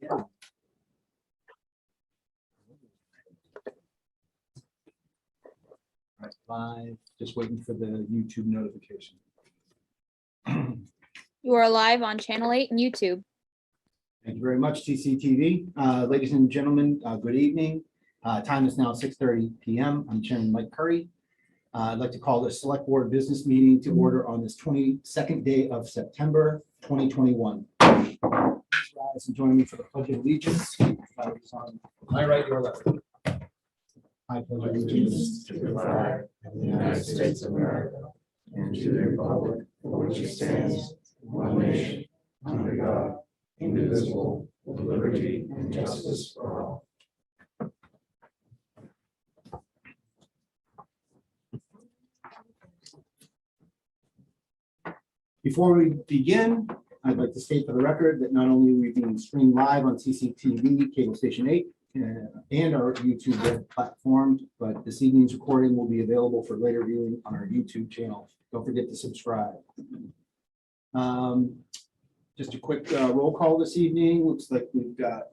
Yeah. All right, live, just waiting for the YouTube notification. You are live on Channel 8 and YouTube. Thank you very much, TCTV. Ladies and gentlemen, good evening. Time is now 6:30 p.m. I'm Chairman Mike Curry. I'd like to call the Select Board Business Meeting to order on this 22nd day of September 2021. Please rise and join me for the Pledge of Allegiance. Flag is on my right, your left. I pledge allegiance to the flag of the United States of America and to the republic for which it stands, one nation, under God, indivisible, with liberty and justice for all. Before we begin, I'd like to state for the record that not only are we being streamed live on CCTV, Cable Station 8, and our YouTube web platform, but this evening's recording will be available for later viewing on our YouTube channel. Don't forget to subscribe. Just a quick roll call this evening. Looks like we've got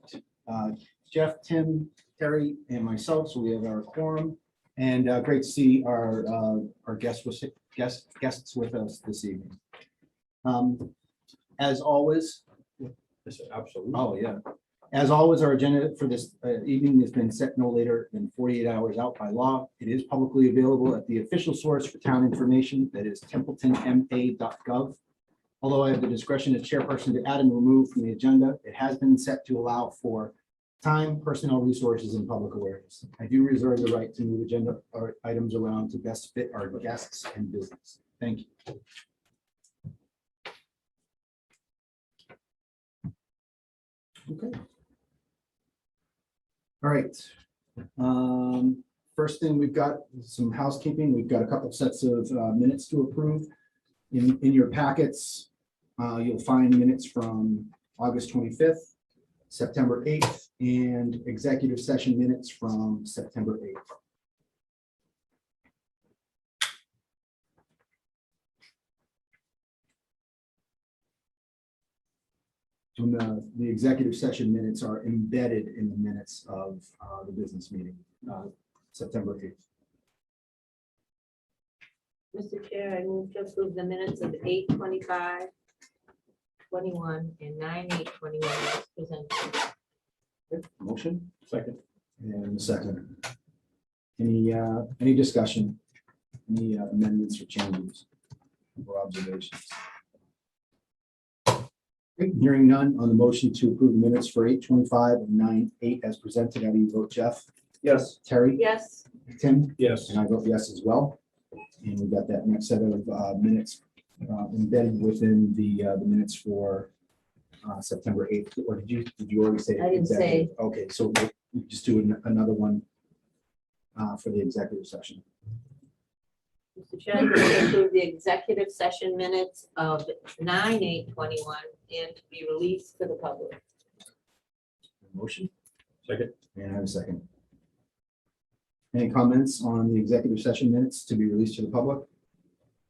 Jeff, Tim, Terry, and myself, so we have our quorum. And great to see our guests with us this evening. As always, Absolutely. oh yeah. As always, our agenda for this evening has been set no later than 48 hours out by law. It is publicly available at the official source for town information, that is templetonma.gov. Although I have the discretion as chairperson to add and remove from the agenda, it has been set to allow for time, personnel resources, and public awareness. I do reserve the right to move agenda or items around to best fit our guests and business. Thank you. Okay. All right. First thing, we've got some housekeeping. We've got a couple sets of minutes to approve. In your packets, you'll find minutes from August 25th, September 8th, and executive session minutes from September 8th. And the executive session minutes are embedded in the minutes of the business meeting, September 8th. Mr. Chair, I move to approve the minutes of 8/25/21 and 9/8/21 as presented. Motion? Second. And a second. Any discussion? Any amendments or changes or observations? Okay, hearing none on the motion to approve the minutes for 8/25 and 9/8 as presented. How do you vote, Jeff? Yes. Terry? Yes, Tim? Yes. And I vote yes as well. And we've got that next set of minutes embedded within the minutes for September 8th. Or did you already say? I didn't say. executive? Okay, so we'll just do another one for the executive session. Mr. Chair, I move to approve the executive session minutes of 9/8/21 and to be released to the public. Motion? Second. And I have a second. Any comments on the executive session minutes to be released to the public?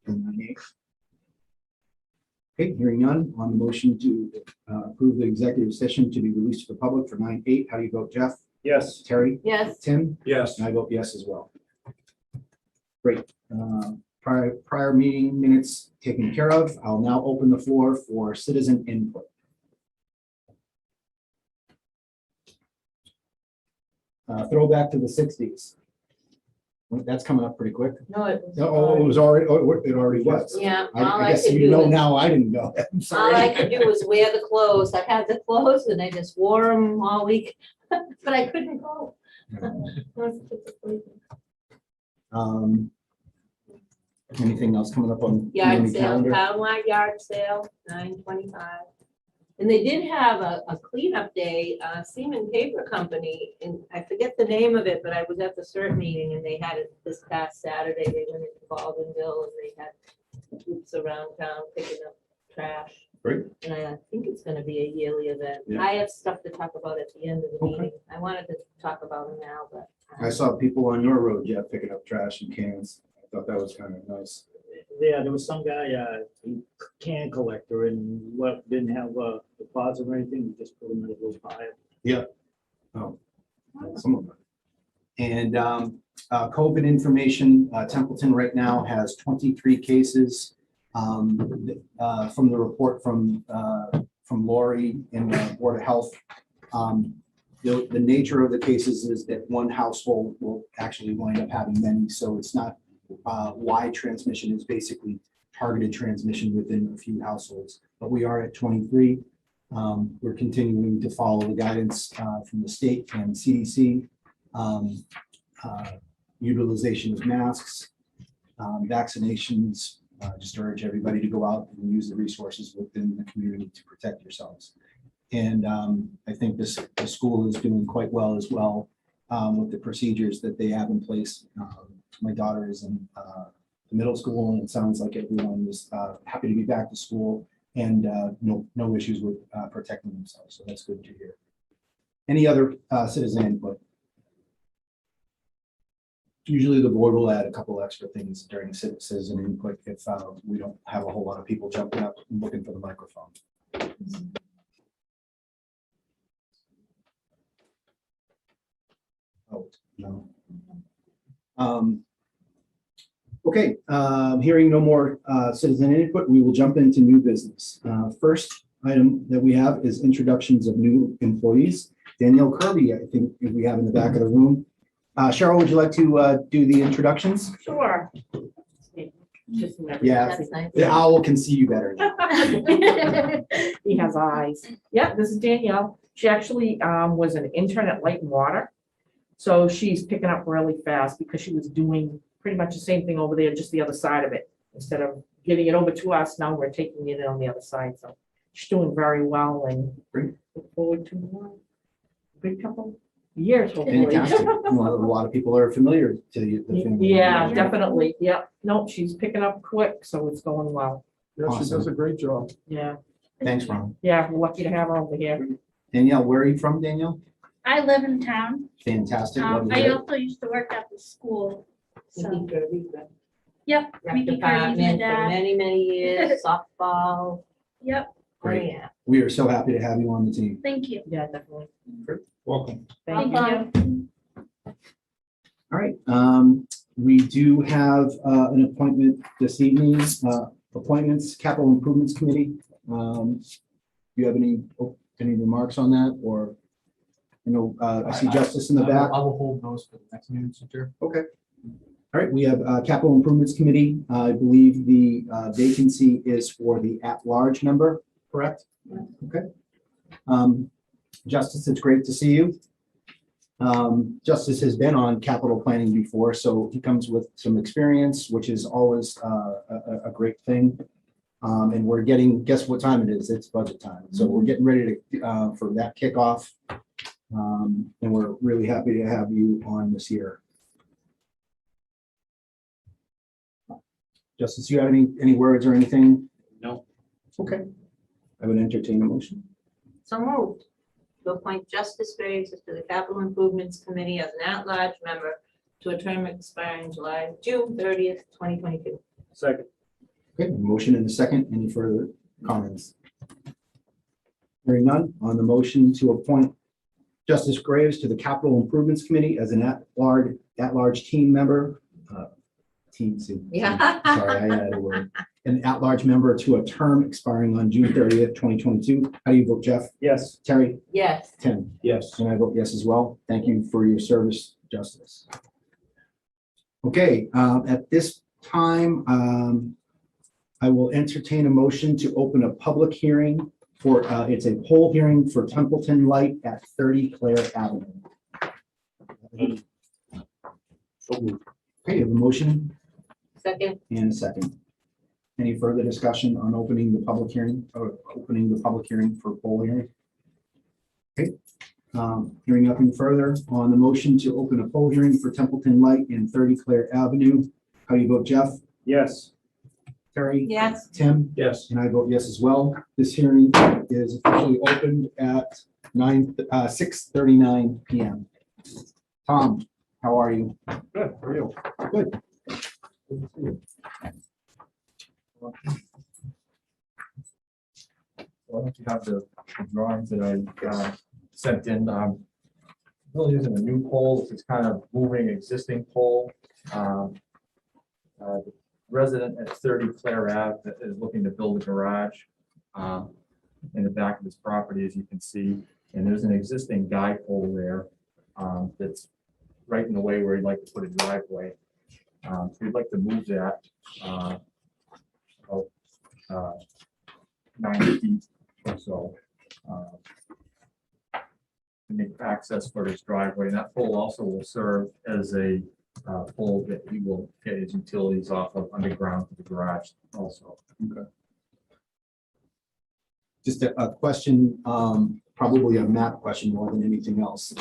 From 9/8? Okay, hearing none on the motion to approve the executive session to be released to the public for 9/8. How do you vote, Jeff? Yes. Terry? Yes, Tim? Yes. And I vote yes as well. Great. Prior meeting minutes taken care of. I'll now open the floor for citizen input. Throwback to the 60s. That's coming up pretty quick. no, it was. Oh, it was already, it already was. Yeah, all I I guess could you do know was, now, I didn't know. I'm all sorry. I could do was wear the clothes. I had the clothes and I just wore them all week, but I couldn't go. Anything else coming up on? Yard the sale, calendar? townwide yard sale, 9/25. And they did have a cleanup day, Seaman Paper Company, and I forget the name of it, but I was at the CERT meeting and they had it this past Saturday. They went into Baldwinville and they had groups around town picking up trash. Great. And I think it's gonna be a yearly event. Yeah. I have stuff to talk about at the end of the Okay. meeting. I wanted to talk about them now, but. I saw people on your road, Jeff, picking up trash and cans. I thought that was kind of nice. Yeah, there was some guy, he can collector and what, didn't have a deposit or anything, he just put him in a little pile. Oh, some of them. And COVID information, Templeton right now has 23 cases. From the report from Lori in the Board of Health, the nature of the cases is that one household will actually wind up having many, so it's not wide transmission, is basically targeted transmission within a few households. But we are at 23. We're continuing to follow the guidance from the state and CDC, utilization of masks, vaccinations. Just urge everybody to go out and use the resources within the community to protect yourselves. And I think the school is doing quite well as well with the procedures that they have in place. My daughter is in the middle school, and it sounds like everyone is happy to be back to school and no issues with protecting themselves. So that's good to hear. Any other citizen input? Usually the board will add a couple extra things during citizen input if we don't have a whole lot of people jumping up and looking for the microphone. Oh, no. Okay, hearing no more citizen input, we will jump into new business. First item that we have is introductions of new employees. Danielle Kirby, I think we have in the back of the room. Cheryl, would you like to do the introductions? Sure. Just never- Yeah, That's nice. the owl can see you better now. He has eyes. Yeah, this is Danielle. She actually was an intern at Light and Water. So she's picking up really fast because she was doing pretty much the same thing over there, just the other side of it. Instead of getting it over to us, now we're taking it on the other side. So she's doing very well and Great. look forward to a good couple years. hopefully. Fantastic. Well, a lot of people are familiar to the family. Yeah, definitely. Yep. Nope, she's picking up quick, so it's going well. Yeah, she Awesome. does a great job. Yeah. Thanks, Ron. Yeah, we're lucky to have her over here. Danielle, where are you from, Danielle? I live in town. Fantastic. Love to I hear it. also used to work at the school. So, Mickey Kirby, yep, rec Mickey Kirby's my department for dad. many, many years, softball. Yep, Oh, Great. yeah. We are so happy to have you on the team. thank you. Yeah, definitely. Welcome. Thank Thank you. All right, we do have an appointment this evening, appointments, Capital Improvements Committee. Do you have any remarks on that, or? You know, I see Justice in the back. I will hold those for the next meeting, Mr. Chair. Okay. All right, we have Capital Improvements Committee. I believe the vacancy is for the at-large member, correct? Okay. Justice, it's great to see you. Justice has been on capital planning before, so he comes with some experience, which is always a great thing. And we're getting, guess what time it is? It's budget time. So we're getting ready to for that kickoff. And we're really happy to have you on this year. Justice, do you have any words or anything? No. Okay. I would entertain a motion. So moved to appoint Justice Graves to the Capital Improvements Committee as an at-large member to a term expiring June 30th, 2022. Second. Okay, a motion and a second. Any further comments? Hearing none, on the motion to appoint Justice Graves to the Capital Improvements Committee as an at-large team member. Yeah. Sorry, I added a word. An at-large member to a term expiring on June 30th, 2022. How do you vote, Jeff? Yes. Terry? Yes. Tim? Yes. And I vote yes as well. Thank you for your service, Justice. Okay, at this time, I will entertain a motion to open a public hearing for, it's a poll hearing for Templeton Light at 30 Clare Avenue. Okay, you have a motion Second. and a second. Any further discussion on opening the public hearing or opening the public hearing for poll hearing? Okay, hearing nothing further on the motion to open a poll hearing for Templeton Light in 30 Clare Avenue. How do you vote, Jeff? Yes. Terry? Yes. Tim? Yes. And I vote yes as well. This hearing is officially opened at 6:39 PM. Tom, how are you? Good, for you. Good. Well, if you have the drawings that I sent in, really isn't a new pole, it's kind of moving existing pole. The resident at 30 Clare Ave that is looking to build a garage in the back of his property, as you can see, and there's an existing guy pole there that's right in the way where he'd like to put a driveway. So we'd like to move that about 9 feet or so to make access for his driveway. And that pole also will serve as a pole that he will get his utilities off of underground to the garage also. Okay. Just a question, probably a map question more than anything else.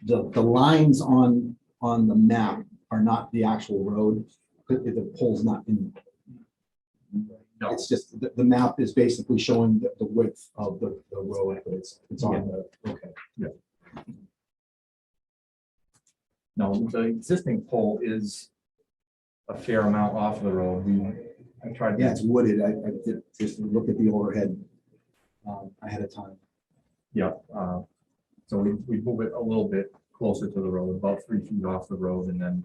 The lines on the map are not the actual road. The pole's not in. No. It's just, the map is basically showing the width of the road, but it's on the, okay. No, the existing pole is a fair amount off the road. I tried. Yeah, it's wooded. I did just look at the overhead ahead of time. Yeah, so we move it a little bit closer to the road, about 3 feet off the road, and then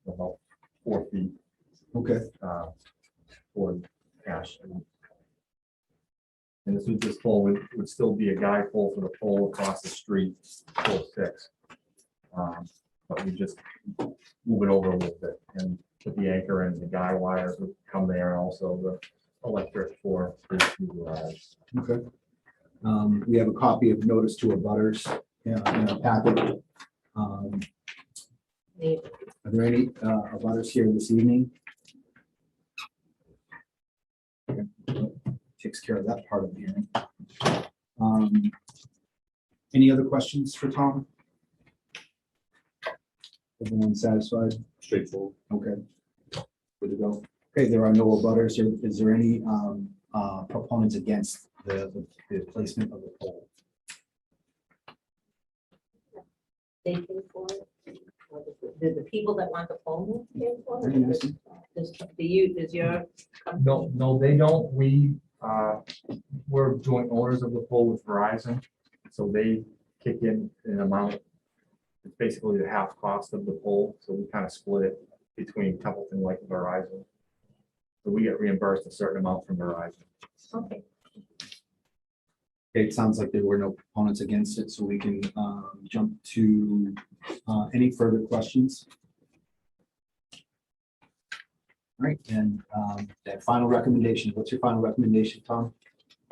about 4 feet Okay. toward Ash. And this pole would still be a guy pole for the pole across the street, pole 6. But we just move it over a little bit and put the anchor and the guy wires would come there, and also the electric for the garage. Okay. We have a copy of notice to abutters in our packet. Are there any abutters here this evening? Okay. Takes care of that part of the hearing. Any other questions for Tom? Everyone satisfied? Straightforward. Okay. Good to go. Okay, there are no abutters. Is there any proponents against the placement of the pole? They pay for it? Or the people that want the pole pay for Very nice. it? Does your No, they don't. We're joint owners of the pole with Verizon, so they kick in an amount. It's basically the half cost of the pole, so we kind of split it between Templeton, like Verizon. So we get reimbursed a certain amount from Verizon. Okay. Okay, it sounds like there were no proponents against it, so we can jump to any further questions. All right, and that final recommendation, what's your final recommendation, Tom?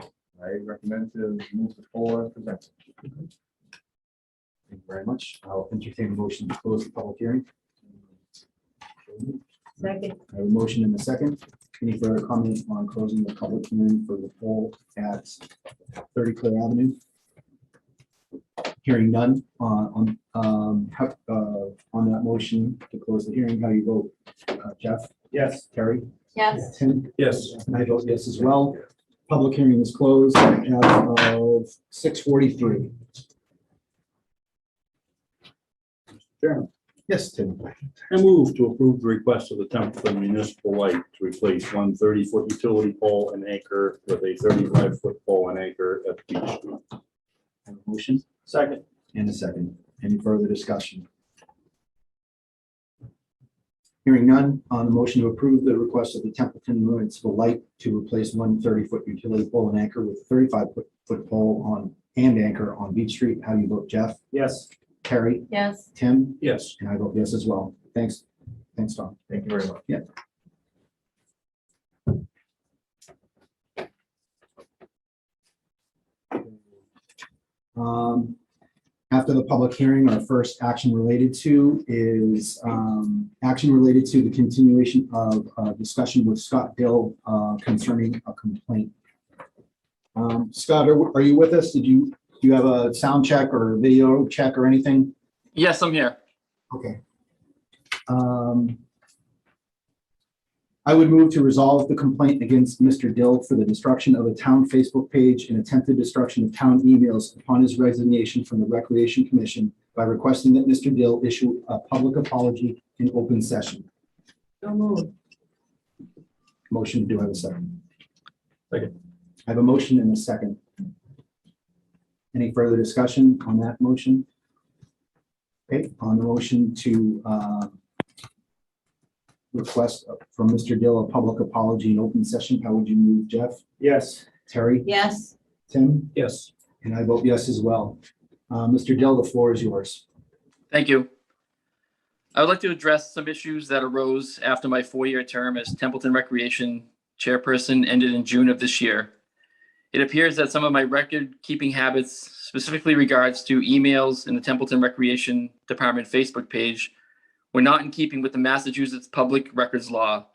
I recommend to move the pole as presented. Thank you very much. I'll entertain a motion to close the public hearing. Second. I have a motion and a second. Any further comment on closing the public hearing for the pole at 30 Clare Avenue? Hearing none on that motion to close the hearing, how do you vote? Jeff? Yes. Terry? Yes. Tim? Yes. And I vote yes as well. Public hearing is closed as of 6:43. Chairman, Yes, Tim. I move to approve the request of the Templeton Municipal Light to replace one 30-foot utility pole and anchor with a 35-foot pole and anchor at Beach Street. I have a motion Second. and a second. Any further discussion? Hearing none on the motion to approve the request of the Templeton Municipal Light to replace one 30-foot utility pole and anchor with 35-foot pole on and anchor on Beach Street. How do you vote, Jeff? Yes. Terry? Yes. Tim? Yes. And I vote yes as well. Thanks. Thanks, Tom. Thank you very much. After the public hearing, our first action related to is action related to the continuation of discussion with Scott Dill concerning a complaint. Scott, are you with us? Do you have a sound check or video check or anything? Yes, I'm here. Okay. I would move to resolve the complaint against Mr. Dill for the destruction of a town Facebook page and attempted destruction of town emails upon his resignation from the Recreation Commission by requesting that Mr. Dill issue a public apology in open session. So moved. Motion, do I have a second? Second. I have a motion and a second. Any further discussion on that motion? Okay, on the motion to request from Mr. Dill a public apology in open session, how would you move, Jeff? Yes. Terry? Yes, Tim? Yes. And I vote yes as well. Mr. Dill, the floor is yours. Thank you. I would like to address some issues that arose after my 4-year term as Templeton Recreation Chairperson ended in June of this year. It appears that some of my record-keeping habits, specifically regards to emails in the Templeton Recreation Department Facebook page, were not in keeping with the Massachusetts Public Records Law.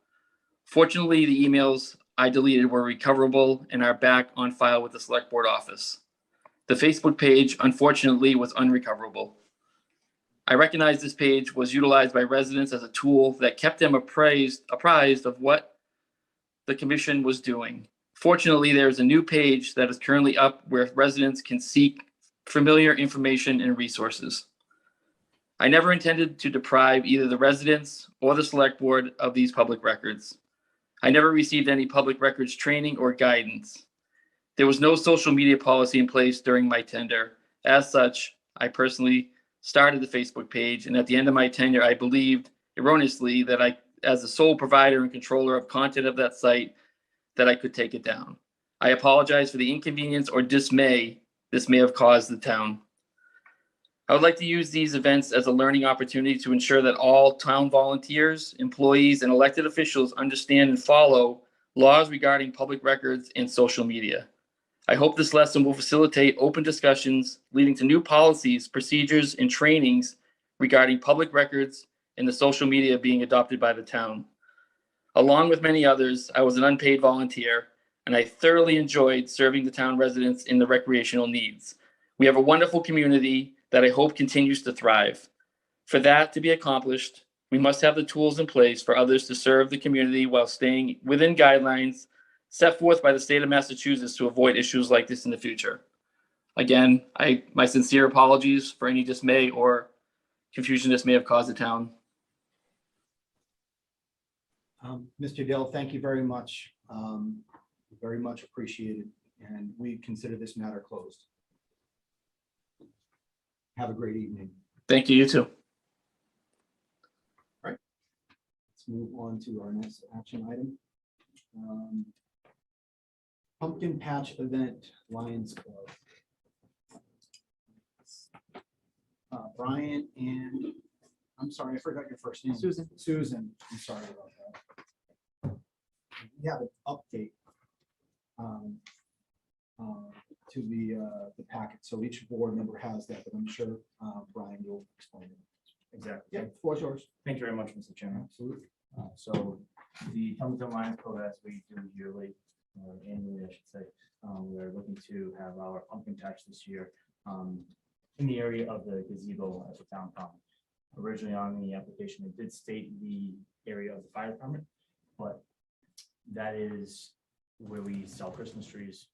Fortunately, the emails I deleted were recoverable and are back on file with the Select Board office. The Facebook page, unfortunately, was unrecoverable. I recognize this page was utilized by residents as a tool that kept them apprised of what the commission was doing. Fortunately, there is a new page that is currently up where residents can seek familiar information and resources. I never intended to deprive either the residents or the select board of these public records. I never received any public records training or guidance. There was no social media policy in place during my tenure. As such, I personally started the Facebook page, and at the end of my tenure, I believed erroneously that I, as the sole provider and controller of content of that site, that I could take it down. I apologize for the inconvenience or dismay this may have caused the town. I would like to use these events as a learning opportunity to ensure that all town volunteers, employees, and elected officials understand and follow laws regarding public records and social media. I hope this lesson will facilitate open discussions leading to new policies, procedures, and trainings regarding public records and the social media being adopted by the town. Along with many others, I was an unpaid volunteer, and I thoroughly enjoyed serving the town residents in the recreational needs. We have a wonderful community that I hope continues to thrive. For that to be accomplished, we must have the tools in place for others to serve the community while staying within guidelines set forth by the state of Massachusetts to avoid issues like this in the future. Again, my sincere apologies for any dismay or confusion this may have caused the town. Mr. Dill, thank you very much. Very much appreciated, and we consider this matter closed. Have a great evening. Thank you, you too. Let's move on to our next action item. Pumpkin Patch Event, Lions Club. Brian and, I'm sorry, I forgot your first name. Susan. Susan, I'm sorry about that. We have an update to the packet, so each board member has that, but I'm sure Brian will explain it. Exactly. Yeah, floor is yours. Thank you very much, Mr. Chairman. Absolutely. So the Templeton Lions Club, as we do yearly, or annually, I should say, we are looking to have our pumpkin patch this year in the area of the gazebo at the town common. Originally on the application, it did state the area of the fire department, but that is where we sell Christmas trees.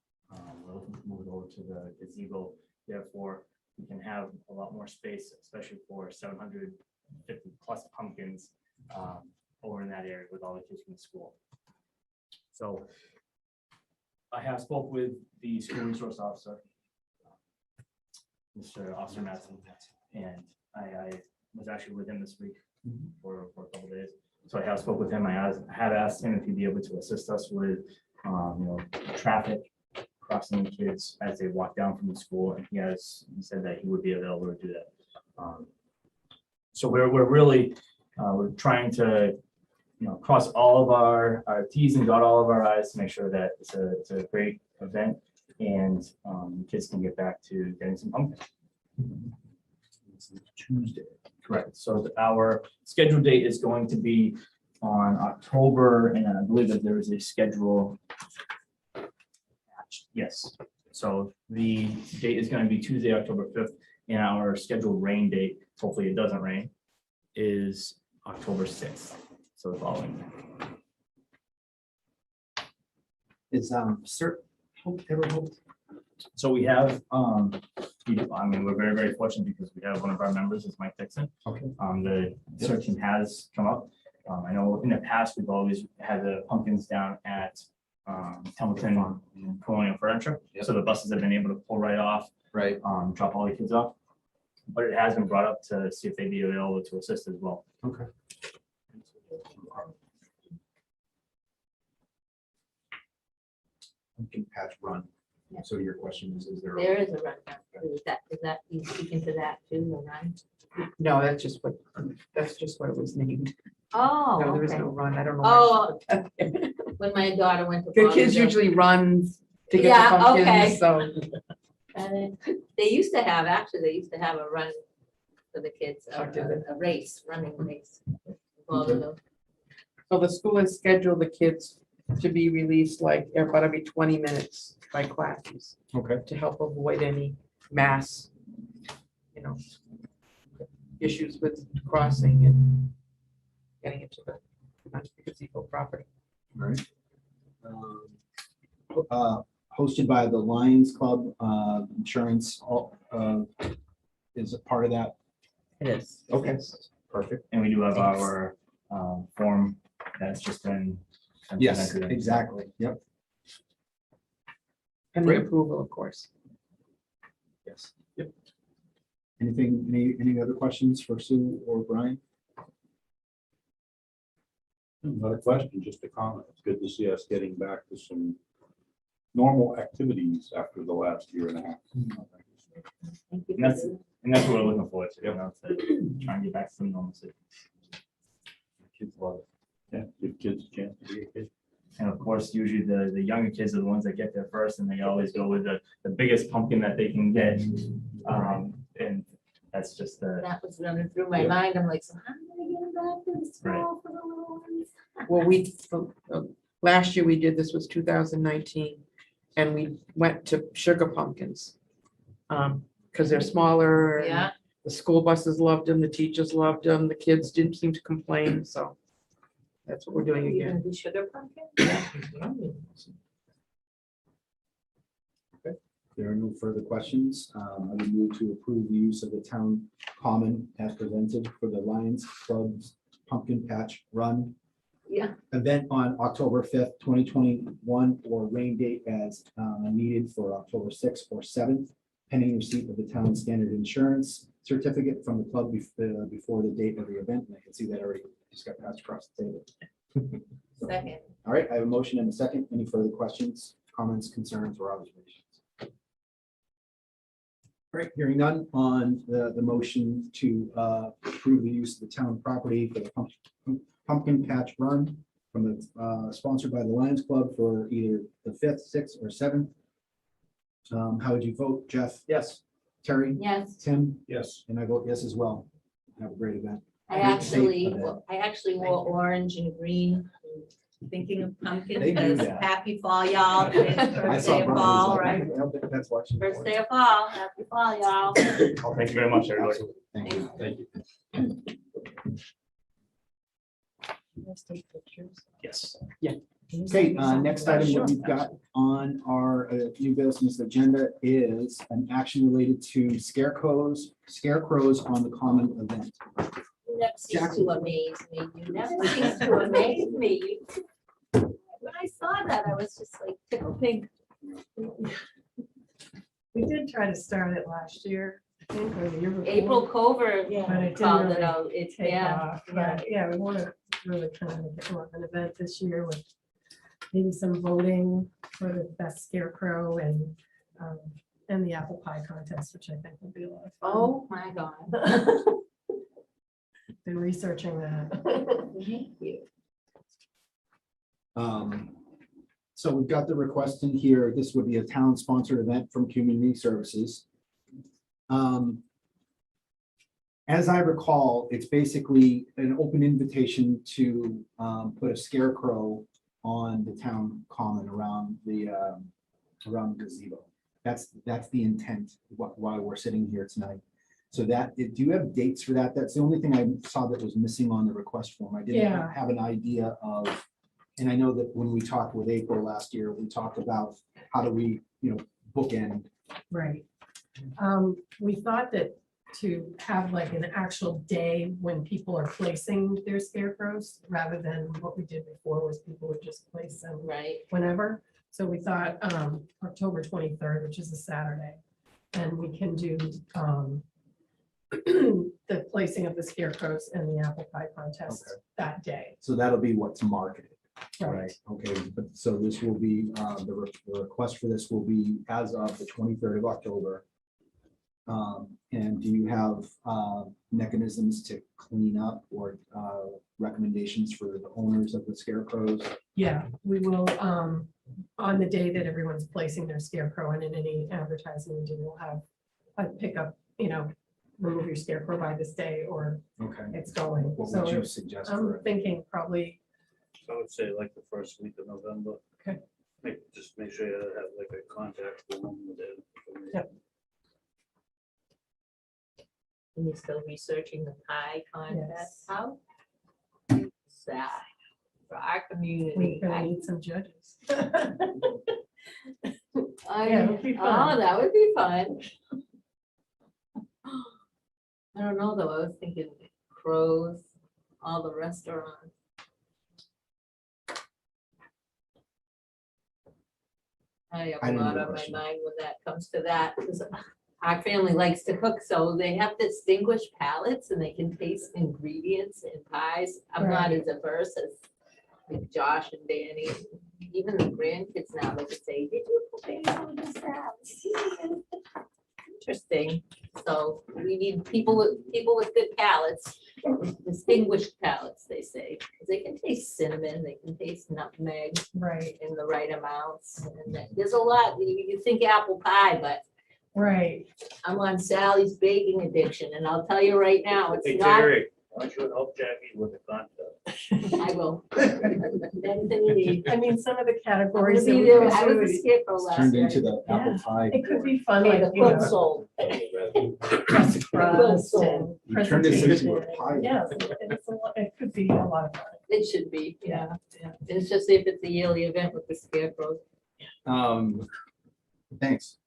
We're looking to move it over to the gazebo. Therefore, we can have a lot more space, especially for 750 plus pumpkins over in that area with all the kids from the school. So I have spoke with the school resource officer, Mr. Officer Madsen, and I was actually with him this week for a couple days. So I have spoke with him. I have asked him if he'd be able to assist us with traffic crossing the kids as they walk down from the school, and he said that he would be available to do that. So we're really we're trying to cross all of our T's and dot all of our I's to make sure that it's a great event and kids can get back to getting some pumpkin. Tuesday. Correct. So our scheduled date is going to be on October, and I believe that there is a schedule. Yes. So the date is going to be Tuesday, October 5th, and our scheduled rain date, hopefully it doesn't rain, is October 6th. So the following. Is Sir ever held? So we have, we're very, very fortunate because we have one of our members is Mike Dixon. Okay. The search team has come up I know in the past, we've always had the pumpkins down at Templeton and Colonial Furniture. So the buses have been able to pull right off, Right. drop all the kids off. But it has been brought up to see if they'd be available to assist as well. Okay. Pumpkin patch run. Yeah. So your question is there? There is a rundown. Is that, you speaking to that too, the run? No, that's just what it was named. Oh, No, there is okay. no run. I don't know. Oh. why. When my daughter went to. The kids Bonneville. usually run to get Yeah, the pumpkins, okay. so. And they used to have, actually, they used to have a run for the kids, Oh, did they? a race, running race. Bonneville. So the school has scheduled the kids to be released like about every 20 minutes by classes Okay. to help avoid any mass, issues with crossing and getting into the gazebo property. All right. Hosted by the Lions Club, insurance is a part of that. It is. Okay. Perfect. And we do have our form that's just been. Yes, presented. exactly. Yep. And the Great. approval, of course. Yes. Yep. Any other questions for Sue or Brian? Not a question, just a comment. It's good to see us getting back to some normal activities after the last year and a half. Thank you. And that's what we're looking forward to, to try and get back to some normalcy. Kids love it. Yeah, give kids a chance to be a kid. And of course, usually the younger kids are the ones that get there first, and they always go with the biggest pumpkin that they can get. And that's just the, That was running through my mind. I'm like, so how am I getting back to the school for the little ones? Well, last year we did, this was 2019, and we went to sugar pumpkins. Because they're smaller. and Yeah, The school buses loved them, the teachers loved them, the kids didn't seem to complain, so that's what we're doing you again. gonna do sugar pumpkin? There are no further questions. I would move to approve the use of the town common as presented for the Lions Club's Pumpkin Patch Run Yeah, event on October 5th, 2021, or rain date as needed for October 6th or 7th, pending receipt of the town standard insurance certificate from the club before the date of the event. And I can see that already just got passed across the table. second. All right, I have a motion and a second. Any further questions, comments, concerns, or observations? All right, hearing none on the motion to approve the use of the town property for the pumpkin patch run from the sponsored by the Lions Club for either the 5th, 6th, or 7th. How would you vote, Jeff? Yes. Terry? Yes, Tim? Yes. And I vote yes as well. Have a great event. I Great safe actually event. wore orange and green, thinking of pumpkin, They do because that. happy fall, y'all. Today's the I First saw day of Brian, fall, he's like, right? I don't think that's watching. First day of fall, happy fall, y'all. oh, thank you very much, everybody. Absolutely. Thank you. Thank you. Let's take pictures. Yes. Okay, next item that we've got on our new business agenda is an action related to Scarecrows on the common event. You never cease to amaze me. You never cease to amaze me. When I saw that, I was just like tickled pink. We did try to start it last year, I think, or the year before. April Cover Yeah, but it didn't called it really out. It's, take yeah, off, yeah. but yeah, we want to really kind of make it more of an event this year with maybe some voting for the best scarecrow and the apple pie contest, which I think will be a lot of fun. Oh, my God. Been researching that. Thank you. So we've got the request in here. This would be a town-sponsored event from Community Services. As I recall, it's basically an open invitation to put a scarecrow on the town common around the gazebo. That's the intent, why we're sitting here tonight. So do you have dates for that? That's the only thing I saw that was missing on the request form. I didn't Yeah. have an idea of, and I know that when we talked with April last year, we talked about how do we, bookend. Right. We thought that to have like an actual day when people are placing their scarecrows, rather than what we did before was people would just place them Right. whenever. So we thought October 23rd, which is a Saturday, and we can do the placing of the scarecrows and the apple pie contest Okay. that day. So that'll be what's marketed. Right. Okay, but so this will be, the request for this will be as of the 23rd of October. And do you have mechanisms to clean up or recommendations for the owners of the scarecrows? Yeah, we will, on the day that everyone's placing their scarecrow and in any advertising we do, we'll have a pickup, remove your scarecrow by this day or Okay. it's going. What So would you suggest I'm for it? thinking probably, I would say like the first week of November. Okay. Just make sure you have like a contact with them with it. Yep. And you're still researching the pie contest. Yes. How? Sad for our community. we're gonna need some judges. I it'll be fun. Oh, that would be fun. I don't know, though. I was thinking crows, all the restaurants. I have I a don't know lot the on my question. mind when that comes to that, because our family likes to cook, so they have distinguished palates and they can taste ingredients in pies. I'm not Right. as averse as like Josh and Danny, even the grandkids now, they could say, did you put basil in this salad? Interesting, so we need people with good palates, distinguished palates, they say, because they can taste cinnamon, they can taste nutmeg Right, in the right amounts, and there's a lot, you think apple pie, but right. I'm on Sally's baking addiction, and I'll tell you right now, it's Hey, not, Terry, why don't you help Jackie with the contact? I will. Anything you need. I mean, some of the I'm gonna categories. that be we there, could I was do, a scarecrow last Turned year. into the apple pie. It could be fun, Okay, like, the foot sold. crust crust soul. and We turned this into a presentation. pie. Yes, it could be a lot of fun. It should be, yeah. It's just if it's a yearly event with the scarecrows. Thanks.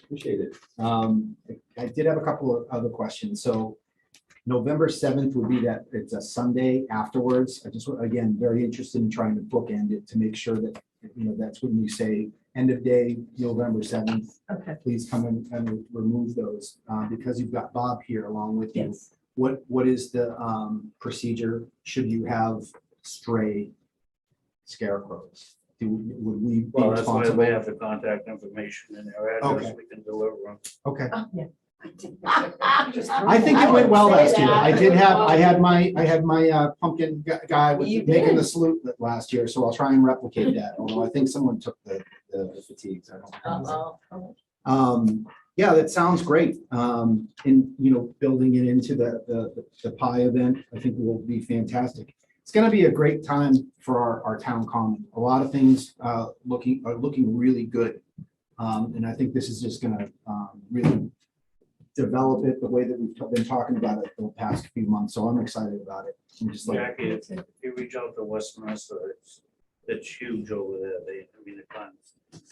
Appreciate it. I did have a couple of other questions. So November 7th would be that it's a Sunday afterwards. I just, again, very interested in trying to bookend it to make sure that, that's when you say end of day, November 7th. Okay, Please come in and remove those because you've got Bob here along with you. yes. What is the procedure? Should you have stray scarecrows? Would we be Well, that's why responsible? we have the contact information in their address, Okay. we can deliver them. Okay. Just I think it went well last year. I had my pumpkin guy was You making did. the salute last year, so I'll try and replicate that. Although I think someone took the fatigues. I don't know. Uh-oh. Yeah, that sounds great. Building it into the pie event, I think will be fantastic. It's going to be a great time for our town common. A lot of things are looking really good. And I think this is just going to really develop it the way that we've been talking about it for the past few months. So I'm excited about it. I'm just like, Jackie, if you reach out to Westminster, it's huge over there.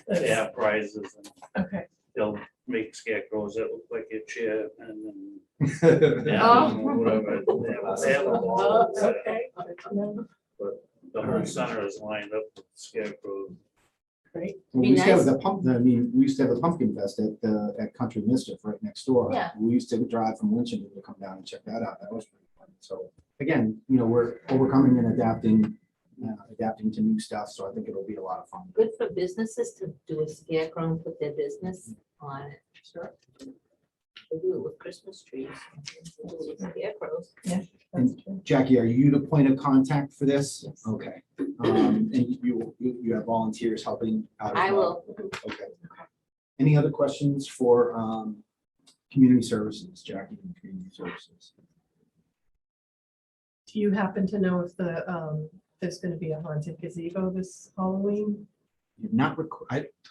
They have prizes and Okay, they'll make scarecrows that look like a chair and then. Oh. Whatever. They have a wall set up, okay. but the whole center is lined up with scarecrows. Great. we used to have we used to have the pumpkin fest at Country Mischief right next door. Yeah. We used to drive from Winchester to come down and check that out. That was pretty fun. So again, we're overcoming and adapting to new stuff. So I think it'll be a lot of fun. Good for businesses to do a scarecrow and put their business on it. Sure. They do it with Christmas trees. They do it with scarecrows. That's true. Jackie, are you the point of contact for this? Yes. Okay. And you have volunteers helping out as I well? will. Okay. Any other questions for community services, Jackie, from community services? Do you happen to know if there's gonna be a haunted gazebo this Halloween? Not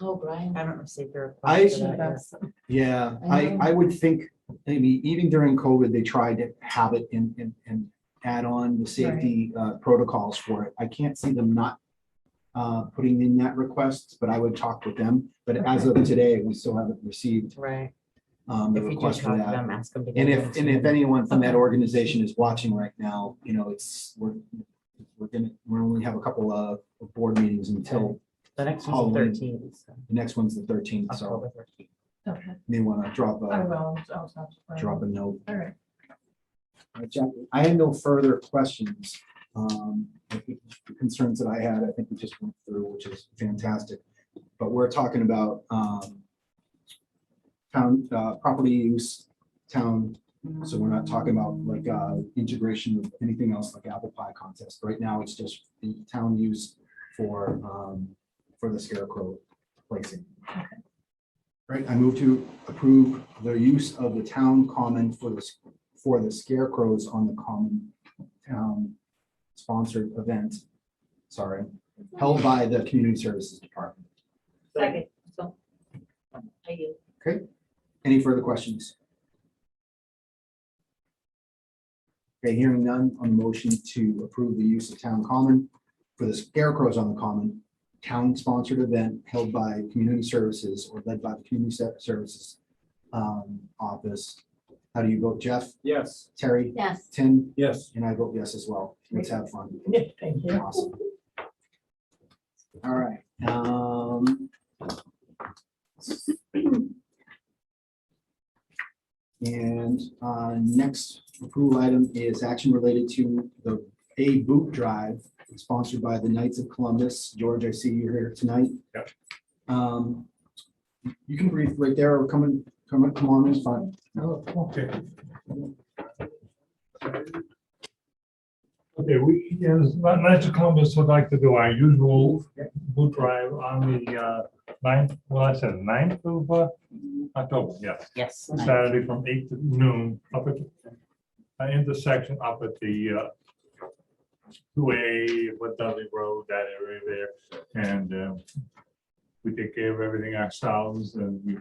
Oh, Brian. I haven't received your I- request for that yet. That's- yeah, I know. I would think maybe even during COVID, they tried to have it and add on the safety protocols for it. I can't see them not putting in that request, but I would talk with them. But as of today, we still haven't received Right. the If you do request for talk to that. them, ask them to. get And it if, in. anyone from that Okay. organization is watching right now, we're only have a couple of board meetings until The next one's Halloween. 13th. the next one's the 13th, so October 13th. Okay, may want to drop I a, will. I'll talk to Brian. drop a note. All right. All right, Jack, I had no further questions. I think the concerns that I had, I think we just went through, which is fantastic. But we're talking about town property use, town. So we're not talking about like integration of anything else like apple pie contest. Right now, it's just the town use for the Scarecrow placing. Right, I move to approve the use of the town common for the Scarecrows on the common town sponsored event, held by the Community Services Department. Second, so. Are you? Okay, any further questions? Okay, hearing none on the motion to approve the use of town common for the Scarecrows on the common town sponsored event held by Community Services or led by the Community Services office. How do you vote, Jeff? Yes. Terry? Yes. Tim? Yes. And I vote yes as well. Let's have fun. Yeah, thank you. Awesome. All right. And next approval item is action related to a boot drive sponsored by the Knights of Columbus. George, I see you're here tonight. Yep. You can breathe right there or come on, it's fine. Okay. Okay, we, yes, Knights of Columbus would like to do our usual boot drive on the 9th, well, I said 9th of October, yes. Yes. Saturday from 8 to noon up at the intersection up at the 2A, what Dudley Road, that area there. And we take care of everything ourselves and we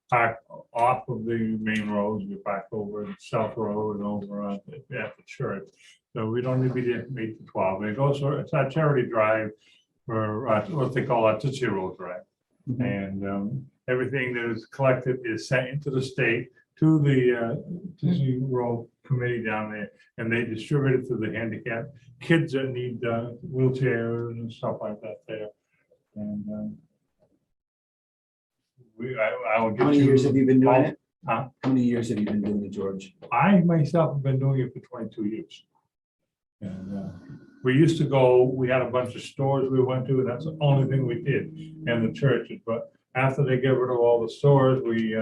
park off of the main roads. We park over the South Road and over at the church. So we don't need to be there from 8 to 12. It goes for, it's our charity drive for what they call our Tootsie Roll Drive. And everything that is collected is sent into the state to the Tootsie Roll Committee down there, and they distribute it to the handicapped kids that need wheelchairs and stuff like that there. And I will get you. How many years have you been doing it? Huh? How many years have you been doing it, George? I myself have been doing it for 22 years. And we used to go, we had a bunch of stores we went to, and that's the only thing we did, and the churches. But after they get rid of all the stores, we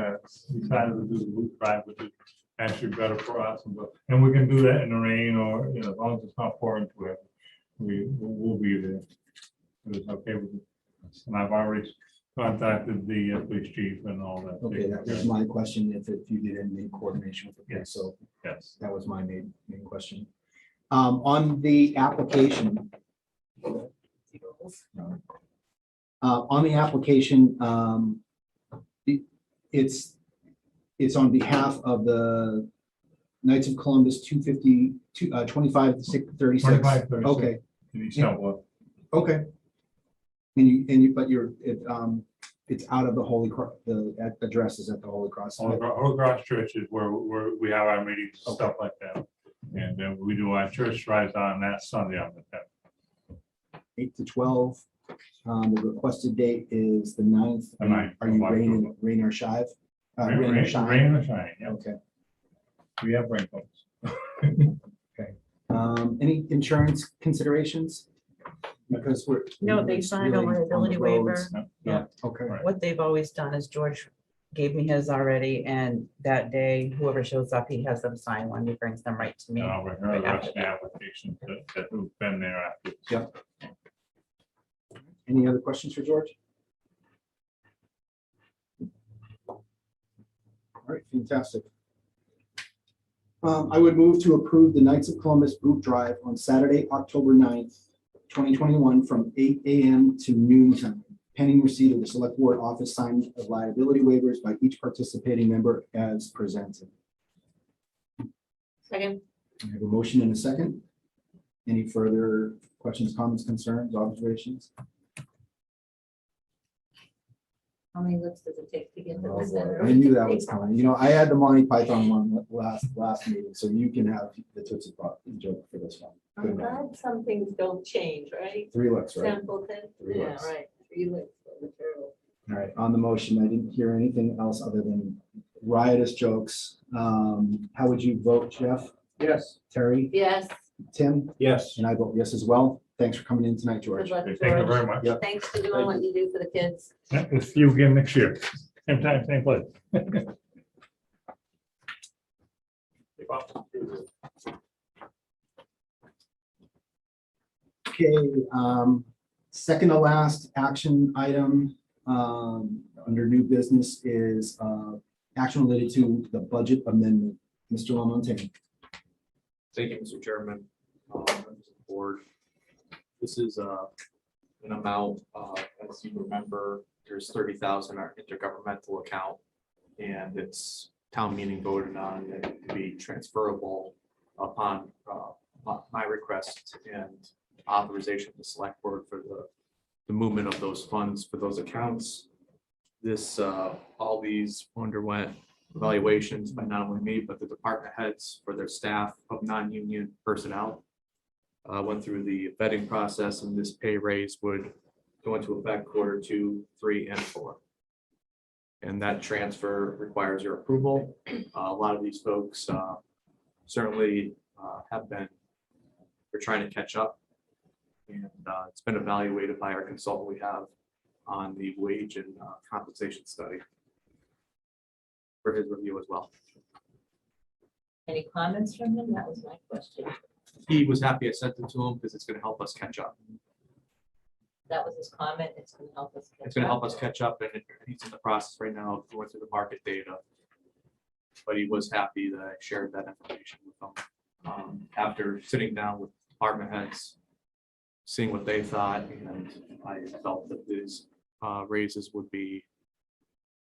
decided to do the boot drive, which is actually better for us. And we can do that in the rain or, as long as it's not pouring too heavy, we'll be there. It's okay with it. And I've already contacted the police chief and all that. Okay, that was my question, if you did any coordination with the police, Yes. so Yes. that was my main question. On the application. On the application, it's on behalf of the Knights of Columbus 25 36. 25, 36. Okay, In East Elmwood. okay. But it's out of the Holy Cross, the address is at the Holy Cross. All across churches where we have our meetings and stuff like that. And then we do our church drives on that Sunday on the 10th. 8 to 12. The requested date is the 9th. The 9th Are you of rain or shine? Rain Rain or shine? Rain or shine, yeah. Okay. We have raincoats. Any insurance considerations? Because we're. No, they signed a really on the liability waiver. roads. Yeah. Okay. Right. What they've always done is George gave me his already, and that day, whoever shows up, he has them sign one, he brings them right to me. We're right going to after rush the application that who've been there after. Yep. Any other questions for George? All right, fantastic. I would move to approve the Knights of Columbus boot drive on Saturday, October 9th, 2021, from 8 a.m. to noon time, pending receipt of the select board office signed of liability waivers by each participating member as presented. Second. I have a motion and a second. Any further questions, comments, concerns, observations? How many looks does it take to get to Oh, the boy, center? I knew that was coming. You know, I had the Monty Python one last meeting, so you can have the Tootsie Pop joke for this one. I'm glad some things don't change, right? 3 looks, right? Templeton, Three yeah, looks. right, 3 looks for the turtle. All right, on the motion, I didn't hear anything else other than riotous jokes. How would you vote, Jeff? Yes. Terry? Yes, Tim? Yes. And I vote yes as well. Thanks for coming in tonight, George. good luck, Thank you very George. much. Yep. Thanks for doing what you do for the kids. Yeah, we'll see you again next year. Same time, same place. Okay, second to last action item under new business is action related to the budget amendment. Mr. Lamontagne. Thank you, Mr. Chairman. Members of the board. This is an amount, as you remember, there's 30,000 in our intergovernmental account. And it's town meeting voted on it to be transferable upon my request and authorization of the select board for the movement of those funds for those accounts. This, all these underwent evaluations by not only me, but the department heads for their staff of non-union personnel. Went through the vetting process, and this pay raise would go into effect Q2, 3, and 4. And that transfer requires your approval. A lot of these folks certainly have been, we're trying to catch up. And it's been evaluated by our consultant we have on the wage and compensation study for his review as well. Any comments from him? That was my question. He was happy I sent it to him because it's going to help us catch up. That was his comment. It's gonna help us. It's going to help us catch up, and he's in the process right now of going through the market data. But he was happy that I shared that information with him. After sitting down with department heads, seeing what they thought, and I felt that these raises would be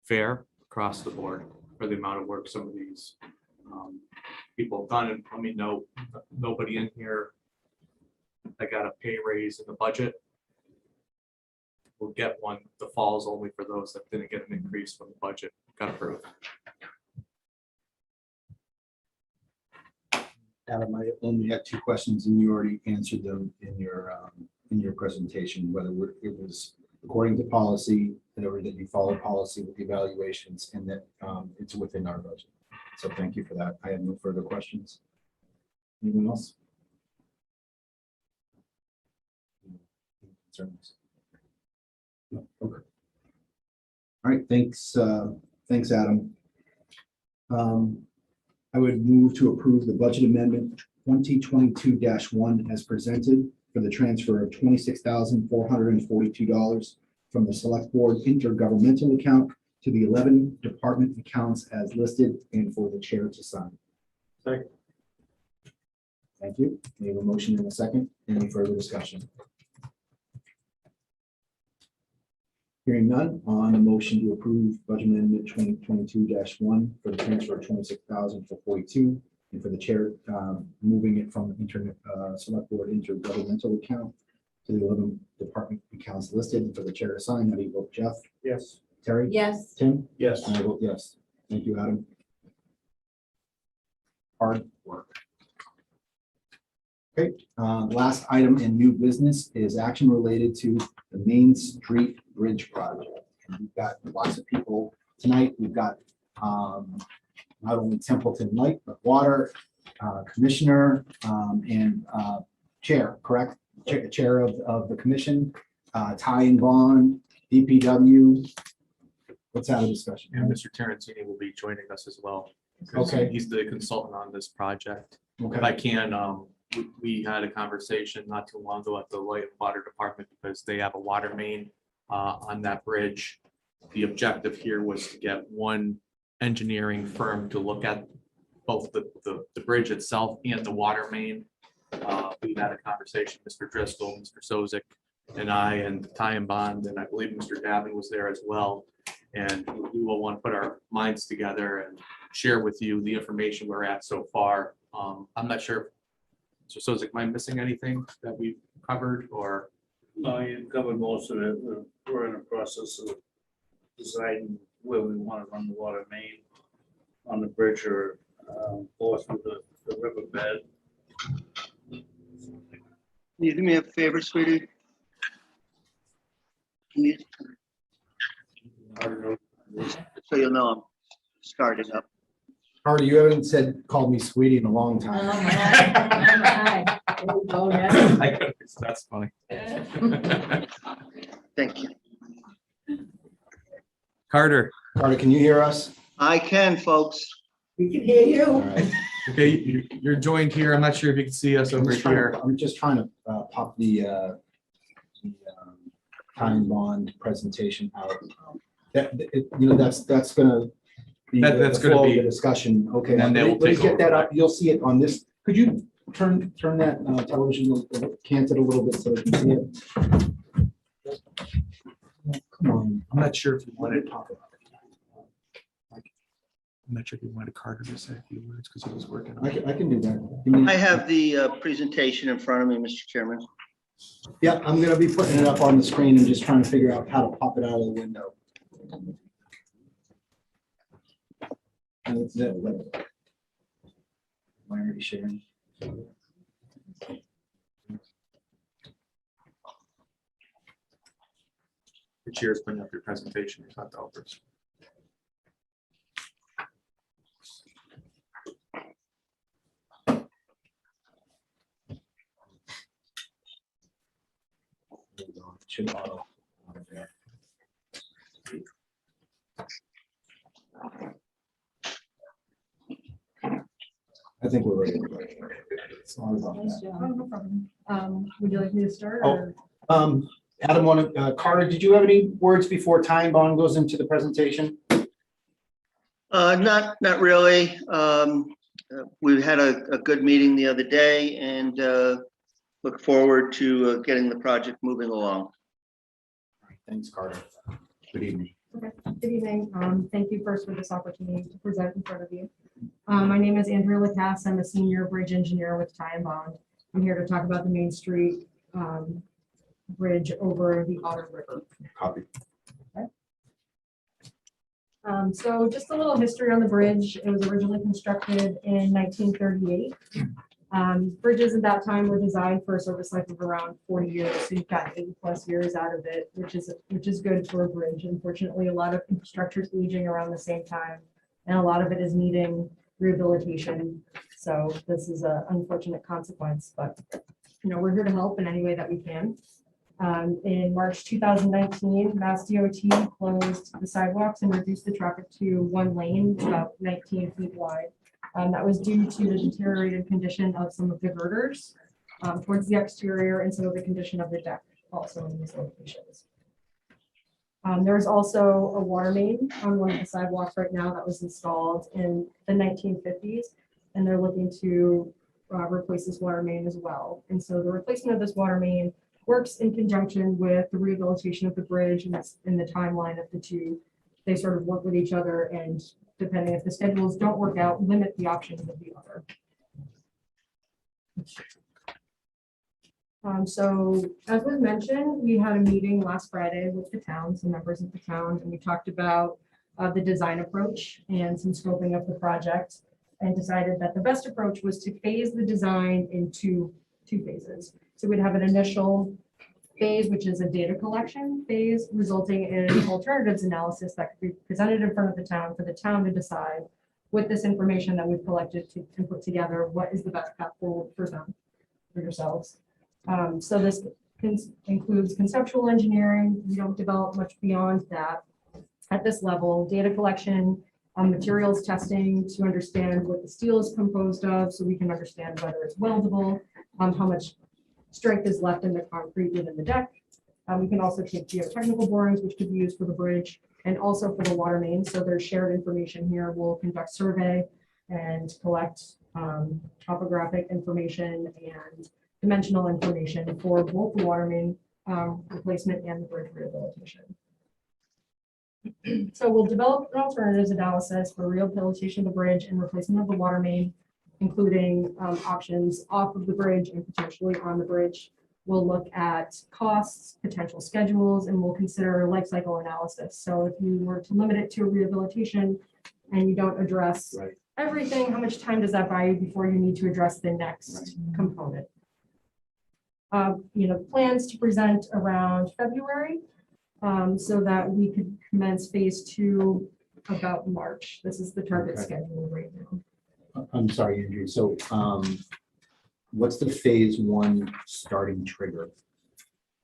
fair across the board for the amount of work some of these people have done. And let me know, nobody in here that got a pay raise in the budget will get one. The fall is only for those that didn't get an increase when the budget got approved. Adam, I only had 2 questions and you already answered them in your presentation, whether it was according to policy, that you follow policy with the evaluations and that it's within our budget. So thank you for that. I have no further questions. Anyone else? Concerns? No, okay. All right, thanks, thanks, Adam. I would move to approve the budget amendment 2022-1 as presented for the transfer of $26,442 from the select board intergovernmental account to the 11 department accounts as listed and for the chair to sign. Second. Thank you. We have a motion in a second. Any further discussion? Hearing none, on a motion to approve budget amendment 2022-1 for the transfer of $26,442 and for the chair moving it from the select board intergovernmental account to the 11 department accounts listed and for the chair to sign. How do you vote, Jeff? Yes. Terry? Yes, Tim? Yes. And I vote yes. Thank you, Adam. Hard work. Okay, last item in new business is action related to the Main Street Bridge project. And we've got lots of people tonight. We've got not only Templeton Light, but Water, Commissioner, and Chair, correct? Chair of the commission, Ty and Vaughn, DPW. Let's have a discussion. And Mr. Terracini will be joining us as well. because Okay. He's the consultant on this project. If Okay, I can, we had a conversation not too long ago at the Light and Water Department because they have a water main on that bridge. The objective here was to get one engineering firm to look at both the bridge itself and the water main. We had a conversation, Mr. Driscoll, Mr. Sozik, and I, and Ty and Bond, and I believe Mr. Davin was there as well. And we will want to put our minds together and share with you the information we're at so far. I'm not sure, Mr. Sozik, am I missing anything that we've covered or? You covered most of it. We're in a process of deciding where we want to run the water main on the bridge or or through the riverbed. Can you do me a favor, sweetie? Can you, so you'll know I'm starting up. Carter, you haven't called me sweetie in a long time. That's funny. Thank you. Carter. Carter, can you hear us? I can, folks. We can hear All you. right. Okay, you're joined here. I'm not sure if you can see us over here. I'm just trying to pop the time bond presentation out. That's gonna be That's the gonna flow of be- the discussion. Okay, and then they will let me take get over, that right? up. You'll see it on this. Could you turn that television, cant it a little bit so they can see it? Come on. I'm not sure if you Let wanted, it pop up. I'm not sure if you wanted Carter to say a few words because he was working on I it. can do that. Give me- I have the presentation in front of me, Mr. Chairman. Yeah, I'm gonna be putting it up on the screen and just trying to figure out how to pop it out of the window. And it's that way. Am I already sharing? The chair's putting up your presentation. It's not the others. There we go. It should auto there. I think we're ready. Sorry about Nice that. job. Oh, no problem. Would you like me to start Oh. or? Adam, Carter, did you have any words before time bond goes into the presentation? Not really. We had a good meeting the other day and look forward to getting the project moving along. Thanks, Carter. Good evening. Okay, good evening. Thank you first for this opportunity to present in front of you. My name is Andrea Lacasse. I'm a senior bridge engineer with Tie and Bond. I'm here to talk about the Main Street bridge over the Otter River. Copy. So just a little history on the bridge. It was originally constructed in 1938. Bridges at that time were designed for a service life of around 40 years. So you've got 80+ years out of it, which is good for a bridge. Unfortunately, a lot of infrastructure is aging around the same time, and a lot of it is needing rehabilitation. So this is an unfortunate consequence, but we're here to help in any way that we can. In March 2019, Mass DOT closed the sidewalks and reduced the traffic to one lane, about 19 feet wide. That was due to the deteriorated condition of some of the girders towards the exterior and some of the condition of the deck also in these locations. There's also a water main on one of the sidewalks right now that was installed in the 1950s, and they're looking to replace this water main as well. And so the replacement of this water main works in conjunction with the rehabilitation of the bridge, and that's in the timeline of the two. They sort of work with each other, and depending if the schedules don't work out, limit the options of the other. So as was mentioned, we had a meeting last Friday with the town, some members of the town, and we talked about the design approach and some scoping of the project, and decided that the best approach was to phase the design into two phases. So we'd have an initial phase, which is a data collection phase, resulting in alternatives analysis that could be presented in front of the town for the town to decide with this information that we've collected and put together, what is the best path forward for them, for yourselves. So this includes conceptual engineering. We don't develop much beyond that at this level. Data collection, materials testing to understand what the steel is composed of, so we can understand whether it's weldable, how much strength is left in the concrete within the deck. We can also take geotechnical borings, which could be used for the bridge and also for the water main. So there's shared information here. We'll conduct survey and collect topographic information and dimensional information for both the water main replacement and the bridge rehabilitation. So we'll develop an alternatives analysis for rehabilitation of the bridge and replacement of the water main, including options off of the bridge and potentially on the bridge. We'll look at costs, potential schedules, and we'll consider life cycle analysis. So if you were to limit it to rehabilitation and you don't address Right. everything, how much time does that buy you before you need to address the next component? Plans to present around February, so that we could commence phase 2 about March. This is the target Okay. schedule right now. I'm sorry, Andrew. So what's the phase 1 starting trigger?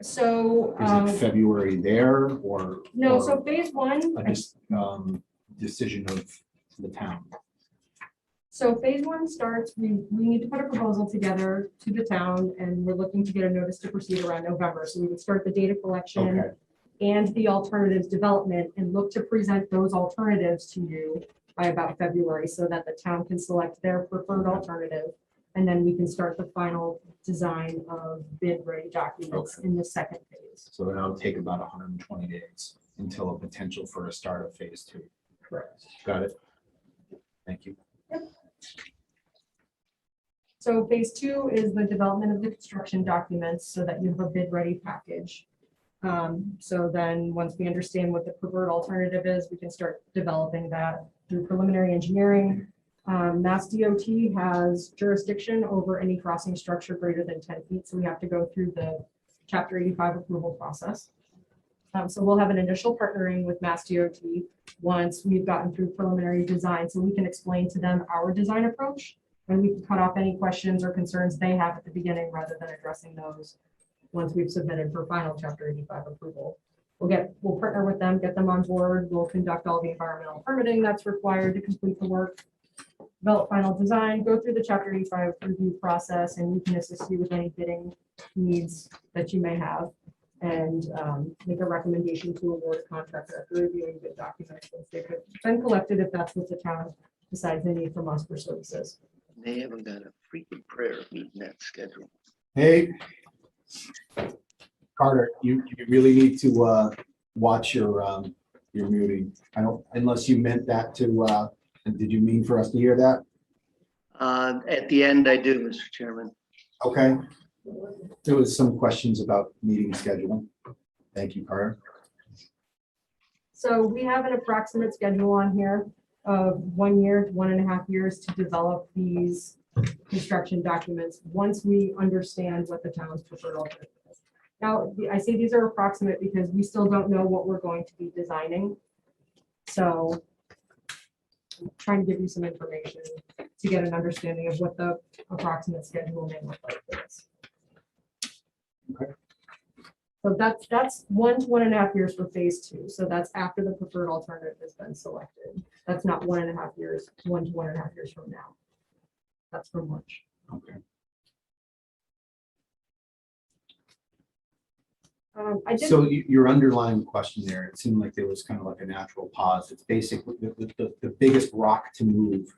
So, Is it February there or? no, or so phase 1, a decision of the town? so phase 1 starts, we need to put a proposal together to the town, and we're looking to get a notice to proceed around November. So we would start the data collection Okay, and the alternatives development and look to present those alternatives to you by about February so that the town can select their preferred alternative. And then we can start the final design of bid-ready documents in the second phase. so that'll take about 120 days until a potential for a start of phase 2. Correct. Got it? Thank you. So phase 2 is the development of the construction documents so that you have a bid-ready package. So then, once we understand what the preferred alternative is, we can start developing that through preliminary engineering. Mass DOT has jurisdiction over any crossing structure greater than 10 feet, so we have to go through the Chapter 85 approval process. So we'll have an initial partnering with Mass DOT once we've gotten through preliminary design, so we can explain to them our design approach, and we can cut off any questions or concerns they have at the beginning rather than addressing those once we've submitted for final Chapter 85 approval. We'll partner with them, get them on board. We'll conduct all the environmental permitting that's required to complete the work, develop final design, go through the Chapter 85 review process, and we can assist you with any bidding needs that you may have, and make a recommendation to award a contract after reviewing bid documents once they've been collected, if that's what the town decides they need from us for services. They haven't got a freaking prayer meeting that schedule. Hey, Carter, you really need to watch your muting. I don't, unless you meant that to, did you mean for us to hear that? At the end, I do, Mr. Chairman. Okay. There was some questions about meeting scheduling. Thank you, Carter. So we have an approximate schedule on here of 1 year to 1.5 years to develop these construction documents once we understand what the town's preferred alternative is. Now, I say these are approximate because we still don't know what we're going to be designing. So I'm trying to give you some information to get an understanding of what the approximate schedule may look like for this. Okay. So that's 1 to 1.5 years for phase 2. So that's after the preferred alternative has been selected. That's not 1.5 years, 1 to 1.5 years from now. That's from March. Okay. So your underlying question there, it seemed like there was kind of like a natural pause. It's basically the biggest rock to move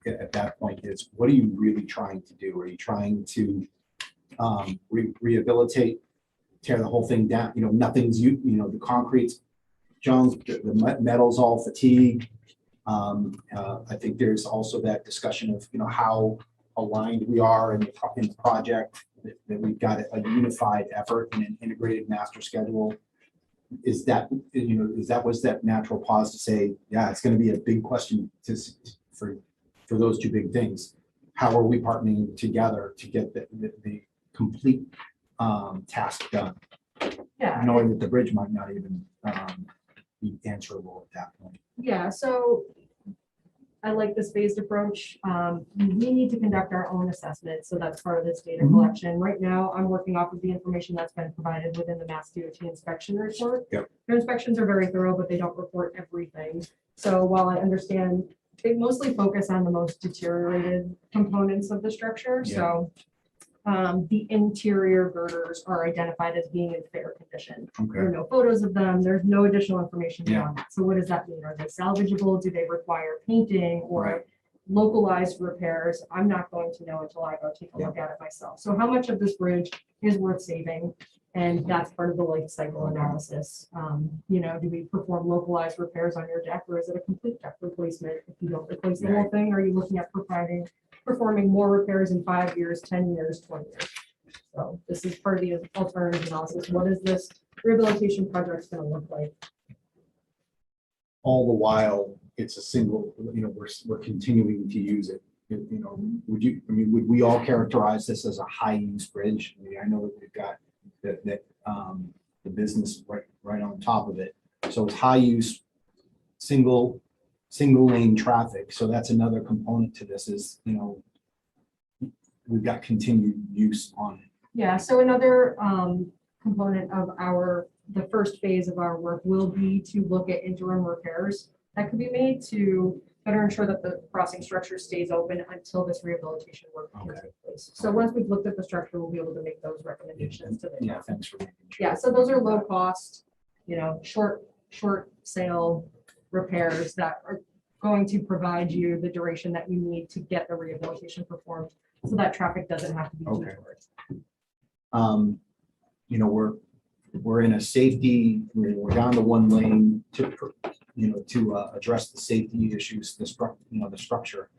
at that point is, what are you really trying to do? Are you trying to rehabilitate, tear the whole thing down? Nothing's, the concrete's junk, the metal's all fatigued. I think there's also that discussion of, how aligned we are in the project, that we've got a unified effort and an integrated master schedule. Was that natural pause to say, yeah, it's going to be a big question for those two big things. How are we partnering together to get the complete task done? Yeah. Knowing that the bridge might not even be answerable at that point. Yeah, so I like this phased approach. We need to conduct our own assessment, so that's part of this data collection. Right now, I'm working off of the information that's been provided within the Mass DOT inspection report. Yep. Their inspections are very thorough, but they don't report everything. So while I understand, they mostly focus on the most deteriorated components of the structure. Yeah. So the interior girders are identified as being in fair condition. There are Okay. no photos of them. There's no additional information Yeah. beyond that. So what does that mean? Are they salvageable? Do they require painting or Right. localized repairs? I'm not going to know until I go take a look at it myself. So how much of this bridge is worth saving? And that's part of the life cycle analysis. Do we perform localized repairs on your deck, or is it a complete deck replacement? If you don't replace the whole thing, are you looking at performing more repairs in 5 years, 10 years, 20 years? So this is part of the alternative analysis. What is this rehabilitation project going to look like? All the while, it's a single, we're continuing to use it. Would we all characterize this as a high-use bridge? I mean, I know that we've got the business right on top of it. So it's high-use, single lane traffic. So that's another component to this is, we've got continued use on it. Yeah, so another component of the first phase of our work will be to look at interim repairs that could be made to better ensure that the crossing structure stays open until this rehabilitation work can take place. So once we've looked at the structure, we'll be able to make those recommendations to the. Yeah, thanks for making sure. Yeah, so those are low cost, short sale repairs that are going to provide you the duration that you need to get the rehabilitation performed, so that traffic doesn't have to be detoured. We're in a safety, we're down to one lane to address the safety issues, the structure.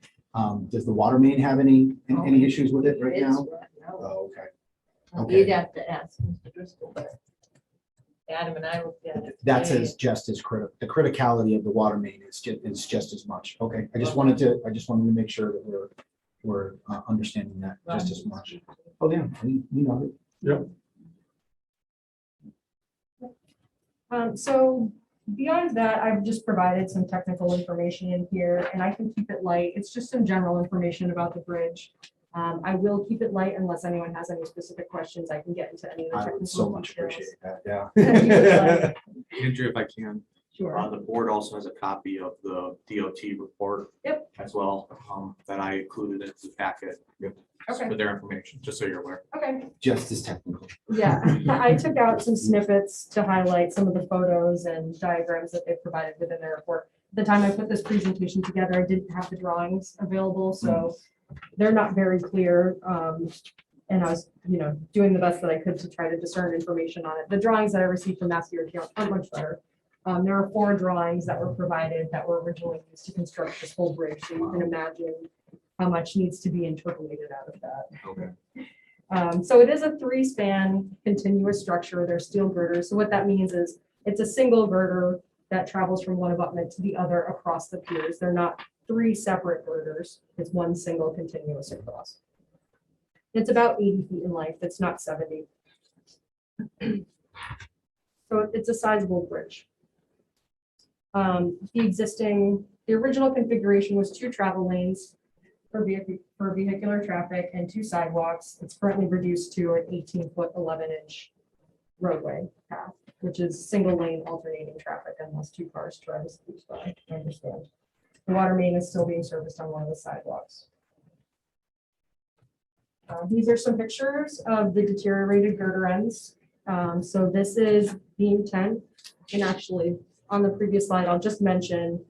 Does the water main have any issues with it right now? Oh, okay. You'd have to ask Mr. Driscoll, but Adam and I looked at it. That's today. just as critical. The criticality of the water main is just as much. Okay, I just wanted to make sure that we're understanding that just as much. Oh, yeah, we know it. Yep. So beyond that, I've just provided some technical information in here, and I can keep it light. It's just some general information about the bridge. I will keep it light unless anyone has any specific questions. I can get into any of the I technical would so much details. appreciate that, yeah. Andrew, if I can, Sure. the board also has a copy of the DOT report. Yep. As well, that I included in the packet. Okay. With their information, just so you're aware. Okay. Just as technical. Yeah, I took out some snippets to highlight some of the photos and diagrams that they provided within their report. The time I put this presentation together, I didn't have the drawings available, so they're not very clear. And I was, doing the best that I could to try to discern information on it. The drawings that I received from Mass DOT aren't much better. There are 4 drawings that were provided that were originally used to construct this whole bridge, so you can imagine how much needs to be interpolated out of that. Okay. So it is a 3-span continuous structure. They're steel girders. So what that means is it's a single girder that travels from one abutment to the other across the piers. They're not 3 separate girders. It's one single continuous across. It's about 80 feet in length. It's not 70. So it's a sizable bridge. The original configuration was 2 travel lanes for vehicular traffic and 2 sidewalks. It's currently reduced to an 18-foot, 11-inch roadway path, which is single lane alternating traffic unless 2 cars drive as close by. I understand. The water main is still being serviced on one of the sidewalks. These are some pictures of the deteriorated girder ends. So this is beam 10, and actually on the previous slide, I'll just mention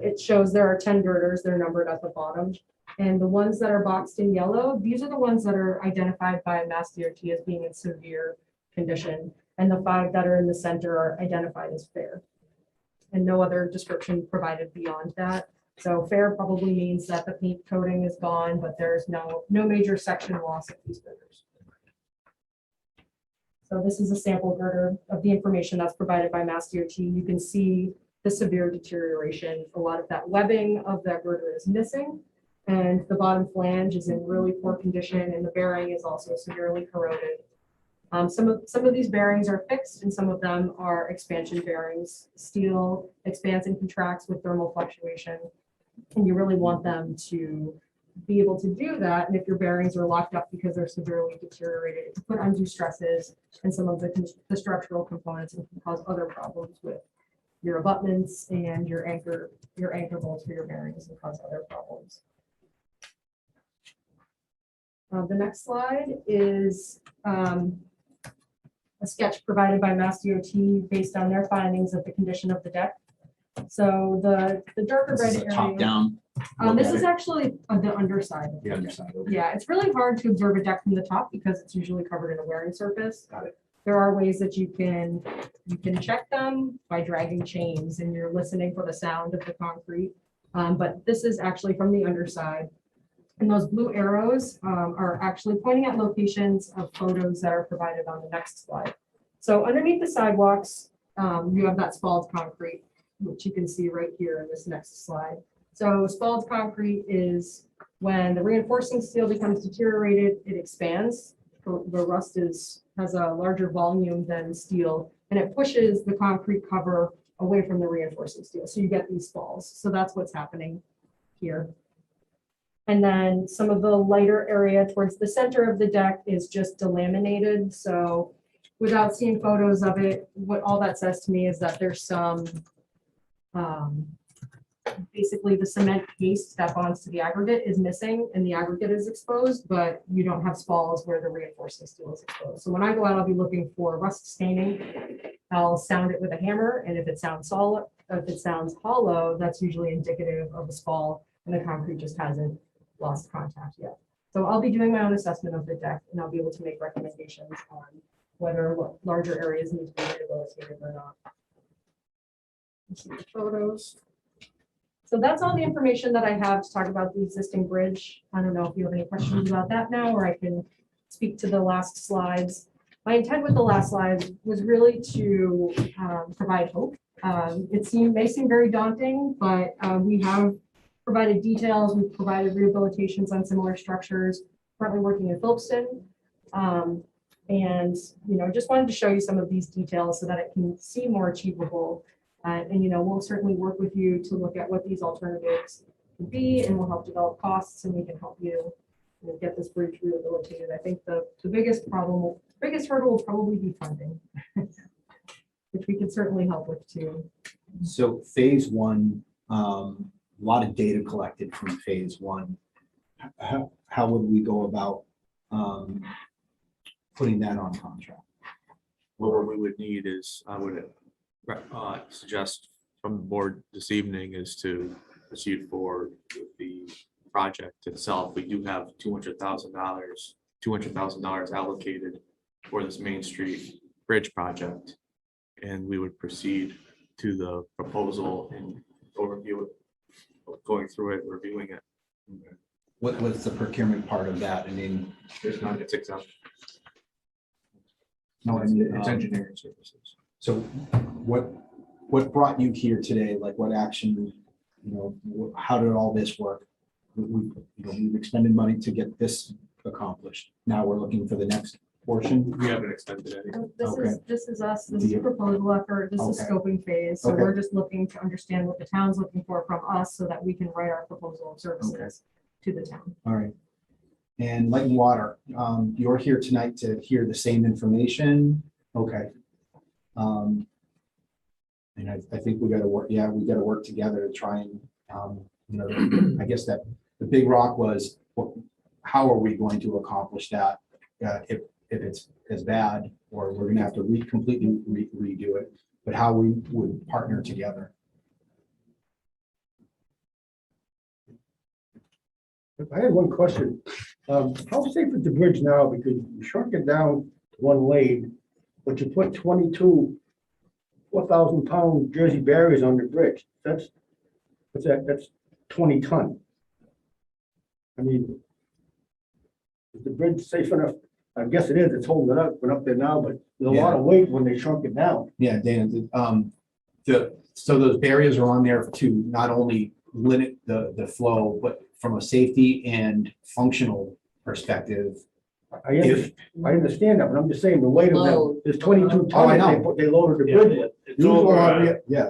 it shows there are 10 girders. They're numbered at the bottom. And the ones that are boxed in yellow, these are the ones that are identified by Mass DOT as being in severe condition. And the 5 that are in the center are identified as fair. And no other description provided beyond that. So fair probably means that the paint coating is gone, but there's no major section loss of these girders. So this is a sample girder of the information that's provided by Mass DOT. You can see the severe deterioration. A lot of that webbing of that girder is missing. And the bottom flange is in really poor condition, and the bearing is also severely corroded. Some of these bearings are fixed, and some of them are expansion bearings. Steel expands and contracts with thermal fluctuation, and you really want them to be able to do that. And if your bearings are locked up because they're severely deteriorated, it can put undue stresses and some of the structural components, and can cause other problems with your abutments and your anchor bolts for your bearings, and cause other problems. The next slide is a sketch provided by Mass DOT based on their findings of the condition of the deck. So the darker red area. Top down. This is actually the underside. The underside. Okay. Yeah, it's really hard to observe a deck from the top because it's usually covered in a wearing surface. Got it. There are ways that you can check them by dragging chains, and you're listening for the sound of the concrete. But this is actually from the underside. And those blue arrows are actually pointing at locations of photos that are provided on the next slide. So underneath the sidewalks, you have that spalled concrete, which you can see right here in this next slide. So spalled concrete is when the reinforcing steel becomes deteriorated, it expands. The rust has a larger volume than steel, and it pushes the concrete cover away from the reinforcing steel. So you get these falls. So that's what's happening here. And then some of the lighter area towards the center of the deck is just delaminated. So without seeing photos of it, what all that says to me is that there's some, basically the cement paste that bonds to the aggregate is missing and the aggregate is exposed, but you don't have spalls where the reinforcing steel is exposed. So when I go out, I'll be looking for rust staining. I'll sound it with a hammer, and if it sounds solid, if it sounds hollow, that's usually indicative of a spall, and the concrete just hasn't lost contact yet. So I'll be doing my own assessment of the deck, and I'll be able to make recommendations on whether larger areas need to be rehabilitated or not. Let's see the photos. So that's all the information that I have to talk about the existing bridge. I don't know if you have any questions about that now, or I can speak to the last slides. My intent with the last slide was really to provide hope. May seem very daunting, but we have provided details. We've provided rehabilitations on similar structures, currently working in Phillipston. And, just wanted to show you some of these details so that it can seem more achievable. And we'll certainly work with you to look at what these alternatives could be, and we'll help develop costs, and we can help you get this bridge rehabilitated. I think the biggest hurdle will probably be funding, which we can certainly help with too. So phase one, a lot of data collected from phase one. How would we go about putting that on contract? Well, what we would need is, I would suggest from the board this evening is to proceed forward with the project itself. We do have $200,000 allocated for this Main Street Bridge project. And we would proceed to the proposal and overview it, going through it, reviewing it. What's the procurement part of that? I mean, There's not, it's exempt. no, I mean, It's engineering services. So what brought you here today? Like what action, how did all this work? We've expended money to get this accomplished. Now we're looking for the next portion. We haven't extended anything. This is us. This is a proposal effort. This is Okay. scoping phase. So Okay. we're just looking to understand what the town's looking for from us so that we can write our proposal of services to the town. All right. And light and water, you're here tonight to hear the same information. Okay. And I think we gotta work, we gotta work together to try and, I guess that the big rock was, how are we going to accomplish that? If it's as bad, or we're gonna have to completely redo it, but how we would partner together. I had one question. How safe is the bridge now? Because you shrunk it down to one lane, but you put 22 4,000-pound Jersey barriers on the bridge. That's 20 ton. I mean, is the bridge safe enough? I guess it is. It's holding it up. We're up there now, but there's a lot of weight when they shrunk it down. Yeah, Dan, so those barriers are on there to not only limit the flow, but from a safety and functional perspective. I understand that, but I'm just saying the weight of them is 22 Oh, I tons. know. They loaded the bridge with. It's Usually over Yeah,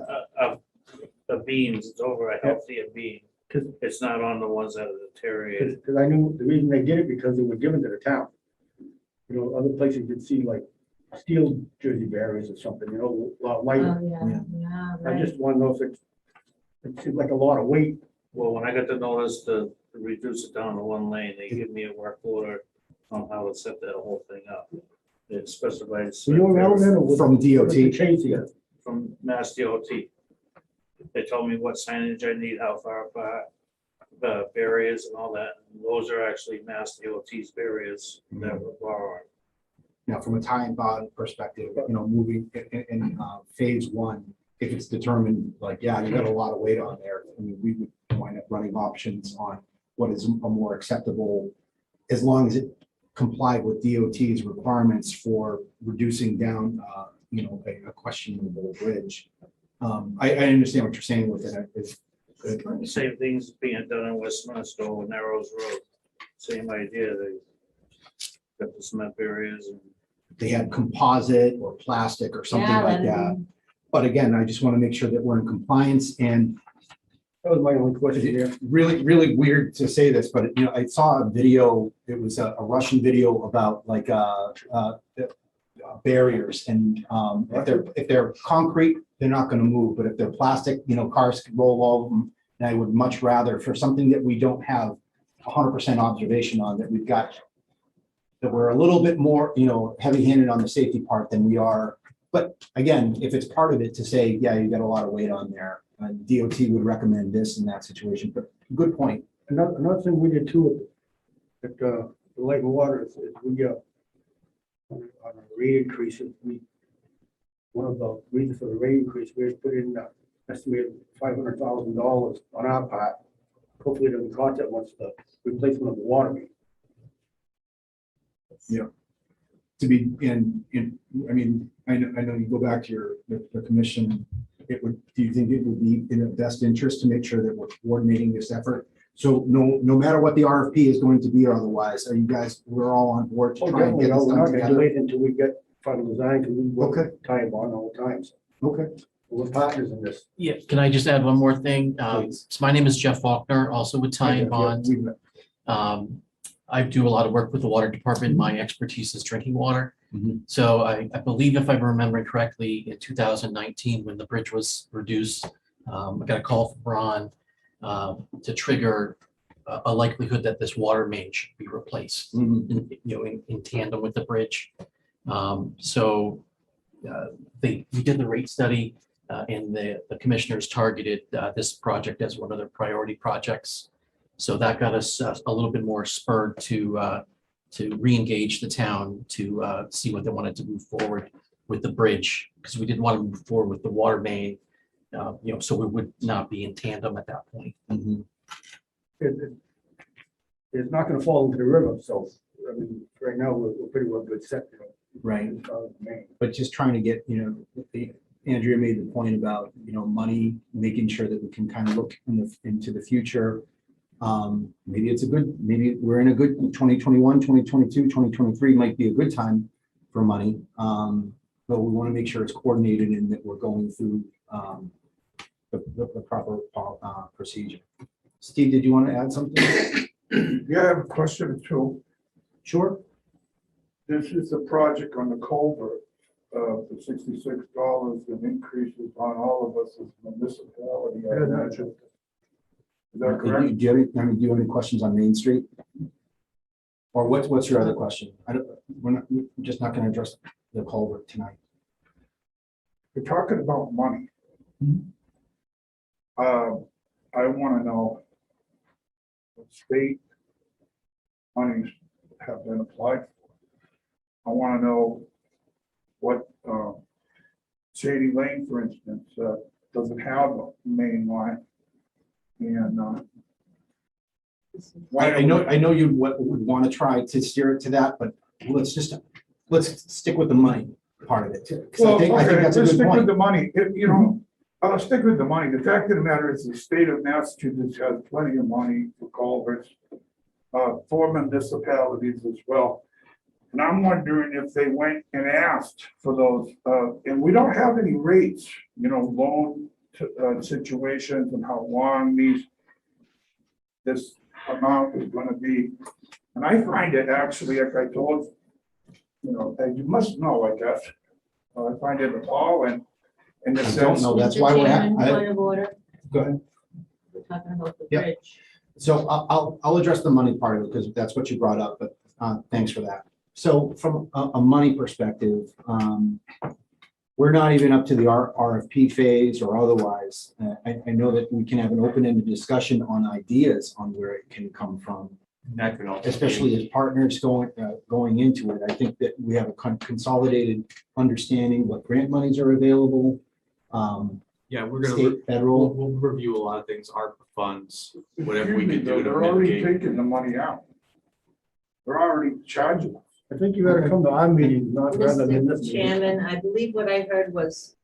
the beams, it's over a healthier beam. It's not on the ones that are deteriorated. Because I knew the reason they did it because they were given to the town. Other places you'd see like steel Jersey barriers or something, a lot lighter. Yeah, I just want to know if it seems like a lot of weight. Well, when I got the notice to reduce it down to one lane, they give me a work order on how to set that whole thing up. It specifies. Were you around then or was from it the DOT. change here? From Mass DOT. They told me what signage I need, how far apart, the barriers and all that. And those are actually Mass DOT's barriers that were borrowed. From a tie and bond perspective, moving in phase one, if it's determined like, you got a lot of weight on there, I mean, we would wind up running options on what is a more acceptable, as long as it complied with DOT's requirements for reducing down, a questionable bridge. I understand what you're saying with it. The same things being done in Westminster with Narrows Road. Same idea. They got the cement barriers and They had composite or plastic or something Yeah, like that. But again, I just want to make sure that we're in compliance, and That was my only question here. really weird to say this, but I saw a video, it was a Russian video about like barriers, and if they're concrete, they're not going to move, but if they're plastic, cars can roll over them. And I would much rather, for something that we don't have 100% observation on, that we've got, that we're a little bit more, heavy-handed on the safety part than we are. But again, if it's part of it to say, yeah, you got a lot of weight on there, DOT would recommend this in that situation, but good point. Another thing we did too at the Light and Water is we on a rate increase, one of the reasons for the rate increase, we had put in estimated $500,000 on our part. Hopefully it doesn't cost that much, the replacement of the water main. To be I know you go back to the commission, do you think it would be in the best interest to make sure that we're coordinating this effort? So no matter what the RFP is going to be or otherwise, are you guys, we're all on board to try and get this We're done not gonna do together? it until we get final design, because we work Okay. time bond all the time. So Okay. we're partners in this. Yeah, can I just add one more thing? Please. So my name is Jeff Faulkner, also with Ty and Yeah, Bond. we've met. I do a lot of work with the water department. My expertise is drinking water. Mhm. So I believe if I'm remembering correctly, in 2019, when the bridge was reduced, I got a call from Ron to trigger a likelihood that this water main should be replaced, Mhm. in tandem with the bridge. We did the rate study, and the commissioners targeted this project as one of their priority projects. So that got us a little bit more spurred to re-engage the town to see what they wanted to move forward with the bridge, because we didn't want to move forward with the water main, so we would not be in tandem at that point. Mhm. It's not gonna fall into the river, so, right now, we're pretty well good set, Right. as far as the main. But just trying to get, Andrea made the point about, money, making sure that we can kind of look into the future. Maybe we're in a good 2021, 2022, 2023 might be a good time for money. But we want to make sure it's coordinated and that we're going through the proper procedure. Steve, did you want to add something? Yeah, I have a question or two. Sure. This is a project on the culvert, the $66 and increases on all of us as municipality, I imagine. Is that Do correct? you have any questions on Main Street? Or what's your other question? We're just not going to address the culvert tonight. You're talking about money. Mhm. I want to know what state monies have been applied for. I want to know what Shady Lane, for instance, doesn't have a main line. And I know you would want to try to steer it to that, but let's stick with the money part of it too. 'Cause I think that's a let's good stick with point. the money. I'll stick with the money. The fact of the matter is the state of Massachusetts has plenty of money for culverts, for municipalities as well. And I'm wondering if they went and asked for those, and we don't have any rates, loan situations and how long this amount is going to be. And I find it actually, like I told, as you must know, I guess, I find it appalling in the I don't sense. know, that's Mr. why we're Chairman, at. point of order. Go ahead. We're talking about the Yep. bridge. So I'll address the money part of it because that's what you brought up, but thanks for that. So from a money perspective, we're not even up to the RFP phase or otherwise. I know that we can have an open-ended discussion on ideas on where it can come from, That could also. especially as partners going into it. I think that we have a consolidated understanding what grant monies are available. Yeah, we're gonna, state, federal. we'll review a lot of things, ARPA funds, whatever we Excuse me, can though, do to they're already mitigate. taking the money out. They're already charging us. I think you gotta come to our meeting, not rather than this Mr. meeting. Chairman, I believe what I heard was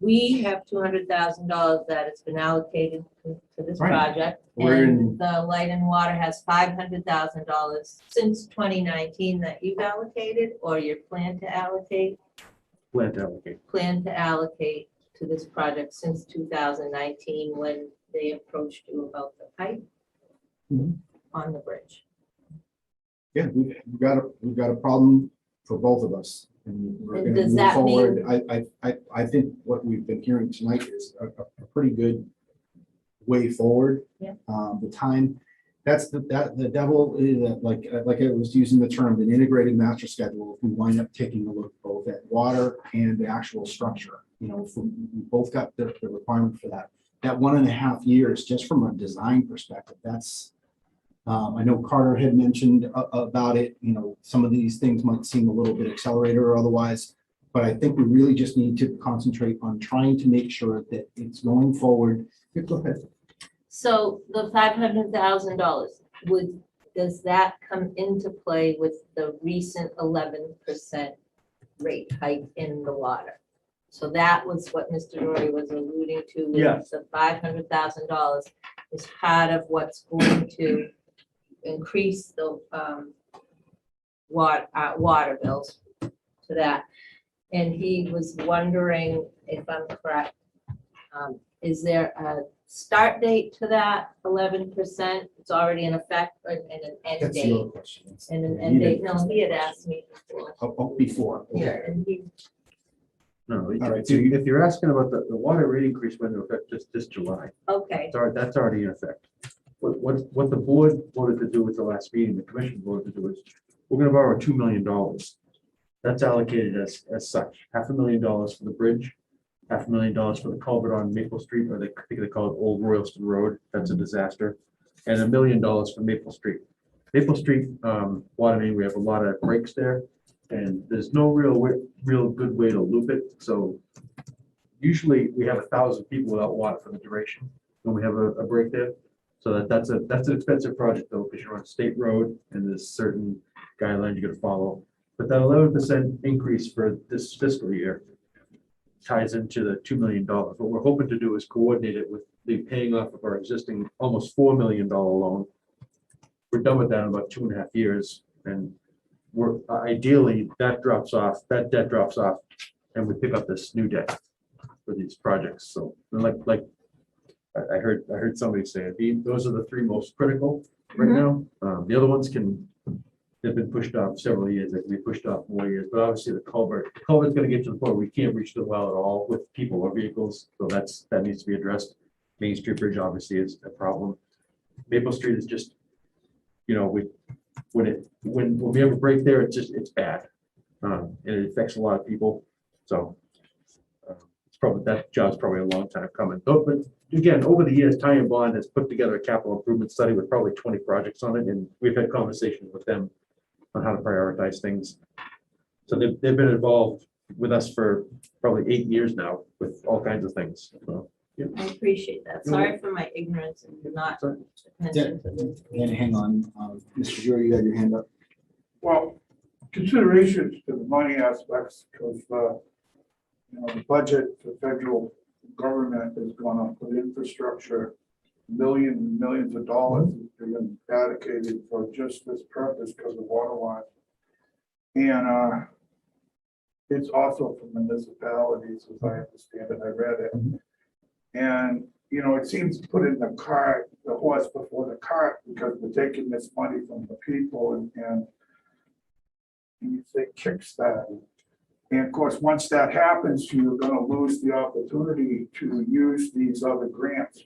we have $200,000 that has been allocated to this Right. project. We're in- And the Light and Water has $500,000 since 2019 that you've allocated or you plan to allocate, Plan to allocate. to this project since 2019 when they approached you about the pipe Mhm. on the bridge. Yeah, we've got a problem for both of us. And we're And gonna does move that forward. mean- I think what we've been hearing tonight is a pretty good way forward. Yeah. The time, the devil is like I was using the term, an integrated master schedule. If we wind up taking a look both at water and the actual structure, if we both got the requirement for that. That 1.5 years, just from a design perspective, that's, I know Carter had mentioned about it, some of these things might seem a little bit accelerated or otherwise, but I think we really just need to concentrate on trying to make sure that it's going forward. Yeah, go ahead. So the $500,000, does that come into play with the recent 11% rate hike in the water? So that was what Mr. Dory was alluding to. with Yes. The $500,000 is part of what's going to increase the water bills to that. And he was wondering if I'm correct, is there a start date to that 11%? It's already in effect and an end That's date. your question. And an end date. No, he had asked me before. Before. Yeah, Okay. and he, No, All right, if so if you're asking about the water rate increase went into effect this July, okay, that's already in effect. What the board voted to do at the last meeting, the commission voted to do is, we're gonna borrow $2 million. That's allocated as such, $500,000 for the bridge, $500,000 for the culvert on Maple Street, or I think they call it Old Royalston Road, that's a disaster, and $1 million for Maple Street. Maple Street, water main, we have a lot of breaks there, and there's no real good way to loop it, so usually we have 1,000 people without water for the duration when we have a break there. So that's an expensive project though, because you're on a state road and there's certain guidelines you gotta follow. But that 11% increase for this fiscal year ties into the $2 million. What we're hoping to do is coordinate it with the paying off of our existing almost $4 million loan. We're done with that in about 2.5 years, and we're ideally that debt drops off, and we pick up this new debt for these projects. So like I heard somebody say it, those are the three most critical right now. The other ones they've been pushed off several years, they can be pushed off more years, but obviously the culvert's gonna get to the point where we can't reach the well at all with people or vehicles, so that needs to be addressed. Main Street Bridge obviously is a problem. Maple Street is just, when we have a break there, it's bad. And it affects a lot of people, so that job's probably a long time coming. But again, over the years, Ty and Bond has put together a capital improvement study with probably 20 projects on it, and we've had conversations with them on how to prioritize things. So they've been involved with us for probably 8 years now with all kinds of things. So, yeah. I appreciate that. Sorry for my ignorance and not attention to this. And hang on, Mr. Jury, you had your hand up. Well, considerations to the money aspects, because, the budget for federal government has gone up with infrastructure, millions and millions of dollars have been allocated for just this purpose because of water line. And it's also for municipalities, as I understand it, I read it. And, it seems to put in the horse before the cart, because we're taking this money from the people and you say kickstart. And of course, once that happens, you're going to lose the opportunity to use these other grants.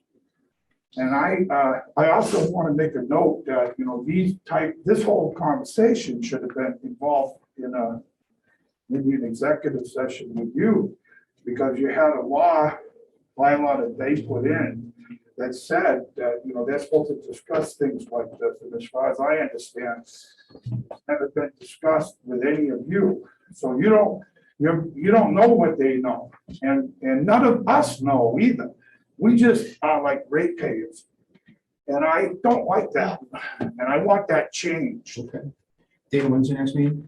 And I also want to make a note that, this whole conversation should have been involved in maybe an executive session with you, because you had a bylaw that they put in that said that, they're supposed to discuss things like this. And as far as I understand, it's never been discussed with any of you. So You don't know what they know, and none of us know either. We just are like ratepayers. And I don't like that, and I want that changed. Okay. Dana, when's your next meeting?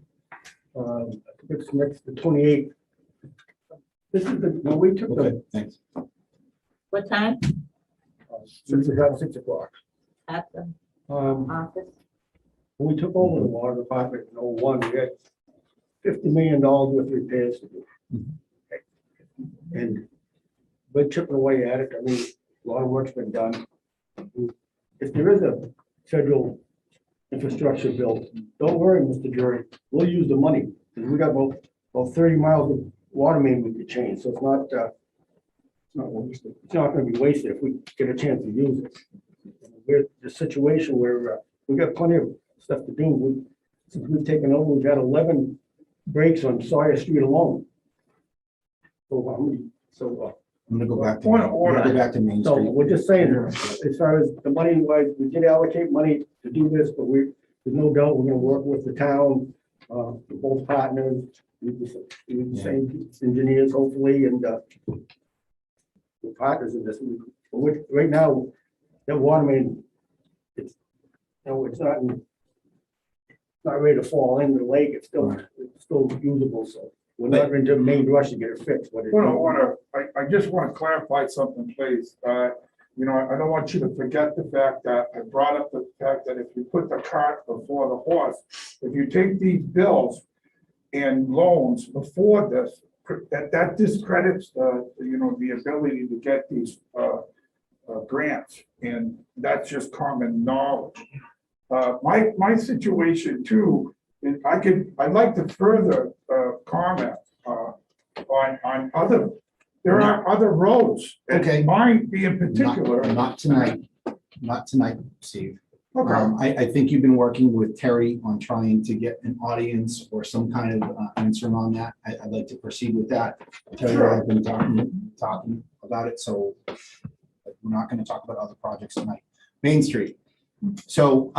I think it's next, the 28th. This is the, when we took Okay, the, thanks. What time? 6 o'clock. At the Um, office? When we took over the water department in '01, we had $50 million worth of repairs to do. And we're chipping away at it. I mean, a lot of work's been done. If there is a federal infrastructure bill, don't worry, Mr. Jury, we'll use the money. Because we got about 30 miles of water main we could change, so it's not gonna be wasted if we get a chance to use it. We're in a situation where we got plenty of stuff to do. Since we've taken over, we've had 11 breaks on Sawyer Street alone. So how many, I'm gonna go back to. Point of order. I'm gonna go back to Main so Street. we're just saying, as far as the money wise, we did allocate money to do this, but there's no doubt we're gonna work with the town, both partners, with the same engineers hopefully, and the partners in this. Right now, that water main, it's not ready to fall into the lake. It's still usable, so we're not into a main rush to get it fixed. But I just want to clarify something, please. You know, I don't want you to forget the fact that I brought up the fact that if you put the cart before the horse, if you take these bills and loans before this, that discredits the ability to get these grants, and that's just common knowledge. My situation too, is I'd like to further comment on other, there are other roads. and Okay. Mine being particular. Not tonight, Steve. Okay. I think you've been working with Terry on trying to get an audience or some kind of answer on that. I'd like to proceed with that. Terry and I have been talking about it, so we're not gonna talk about other projects tonight. Main Street. So,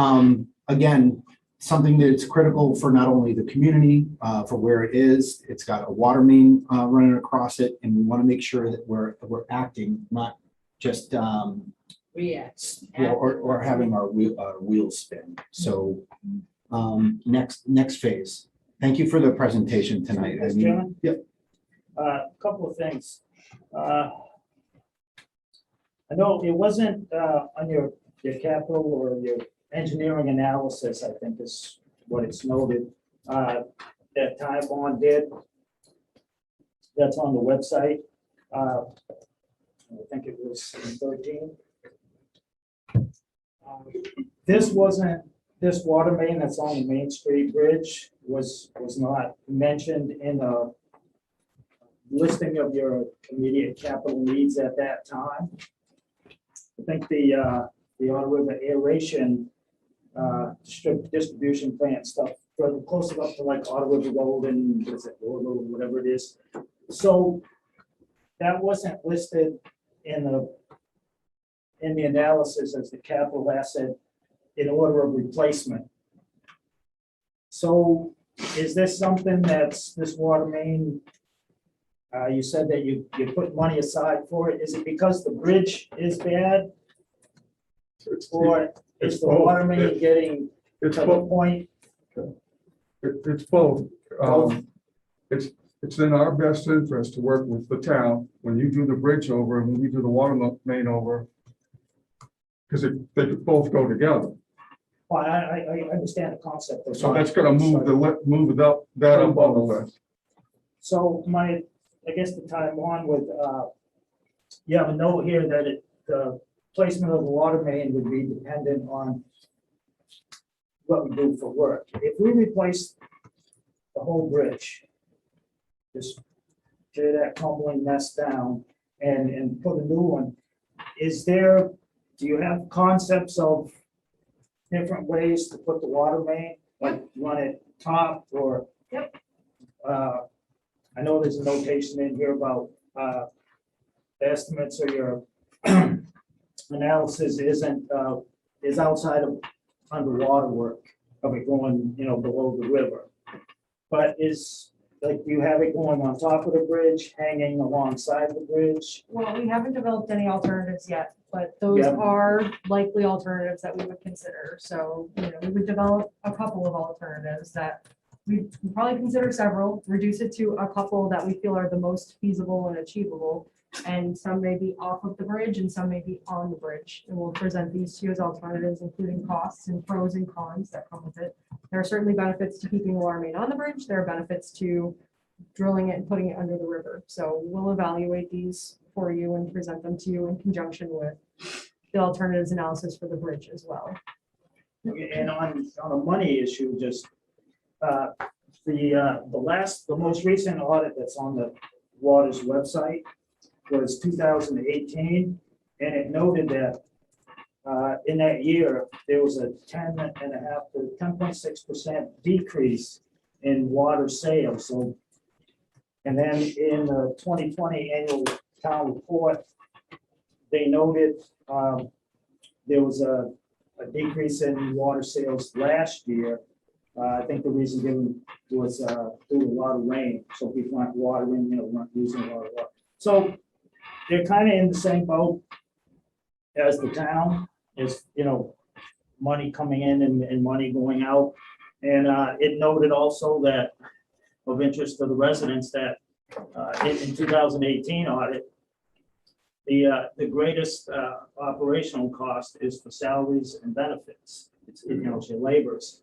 again, something that's critical for not only the community, for where it is, it's got a water main running across it, and we wanna make sure that we're acting, not just React. or having our wheels spin. So, next phase. Thank you for the presentation tonight. I Mr. mean, Chairman? Yep. Couple of things. I know it wasn't on your capital or your engineering analysis, I think is what it's noted, that time bond did. That's on the website. I think it was 13. This water main that's on the Main Street Bridge was not mentioned in a listing of your immediate capital needs at that time. I think the Otter River aeration distribution plant stuff, close enough to like Otter River Road and whatever it is. So that wasn't listed in the analysis as the capital asset in order of replacement. So is this something that's this water main? You said that you put money aside for it. Is it because the bridge is bad? Or is the water main getting to the point? It's both. It's in our best interest to work with the town when you do the bridge over and when we do the water main over. Because they could both go together. Well, I understand the concept. of So that's gonna move that up on the list. So I guess the time on with, you have a note here that the placement of the water main would be dependent on what we do for work. If we replace the whole bridge, just tear that crumbling mess down and put a new one, do you have concepts of different ways to put the water main, like run it top or? Yep. I know there's a notation in here about estimates or your analysis is outside of underwater work of it going, below the river. But is like, do you have it going on top of the bridge, hanging alongside the bridge? Well, we haven't developed any alternatives yet, but those Yeah. are likely alternatives that we would consider. So, we would develop a couple of alternatives that we probably consider several, reduce it to a couple that we feel are the most feasible and achievable. And some may be off of the bridge and some may be on the bridge. And we'll present these to you as alternatives, including costs and pros and cons that come with it. There are certainly benefits to keeping the water main on the bridge. There are benefits to drilling it and putting it under the river. So we'll evaluate these for you and present them to you in conjunction with the alternatives analysis for the bridge as well. And on a money issue, just, the most recent audit that's on the water's website was 2018, and it noted that in that year, there was a 10.5 to 10.6% decrease in water sales. So, and then in the 2020 annual town report, they noted there was a decrease in water sales last year. I think the reason given was due to a lot of rain, so people aren't watering, weren't using a lot of water. So they're kind of in the same boat as the town, is, money coming in and money going out. And it noted also that of interest to the residents that in 2018 audit, the greatest operational cost is for salaries and benefits. It's, it's your labors.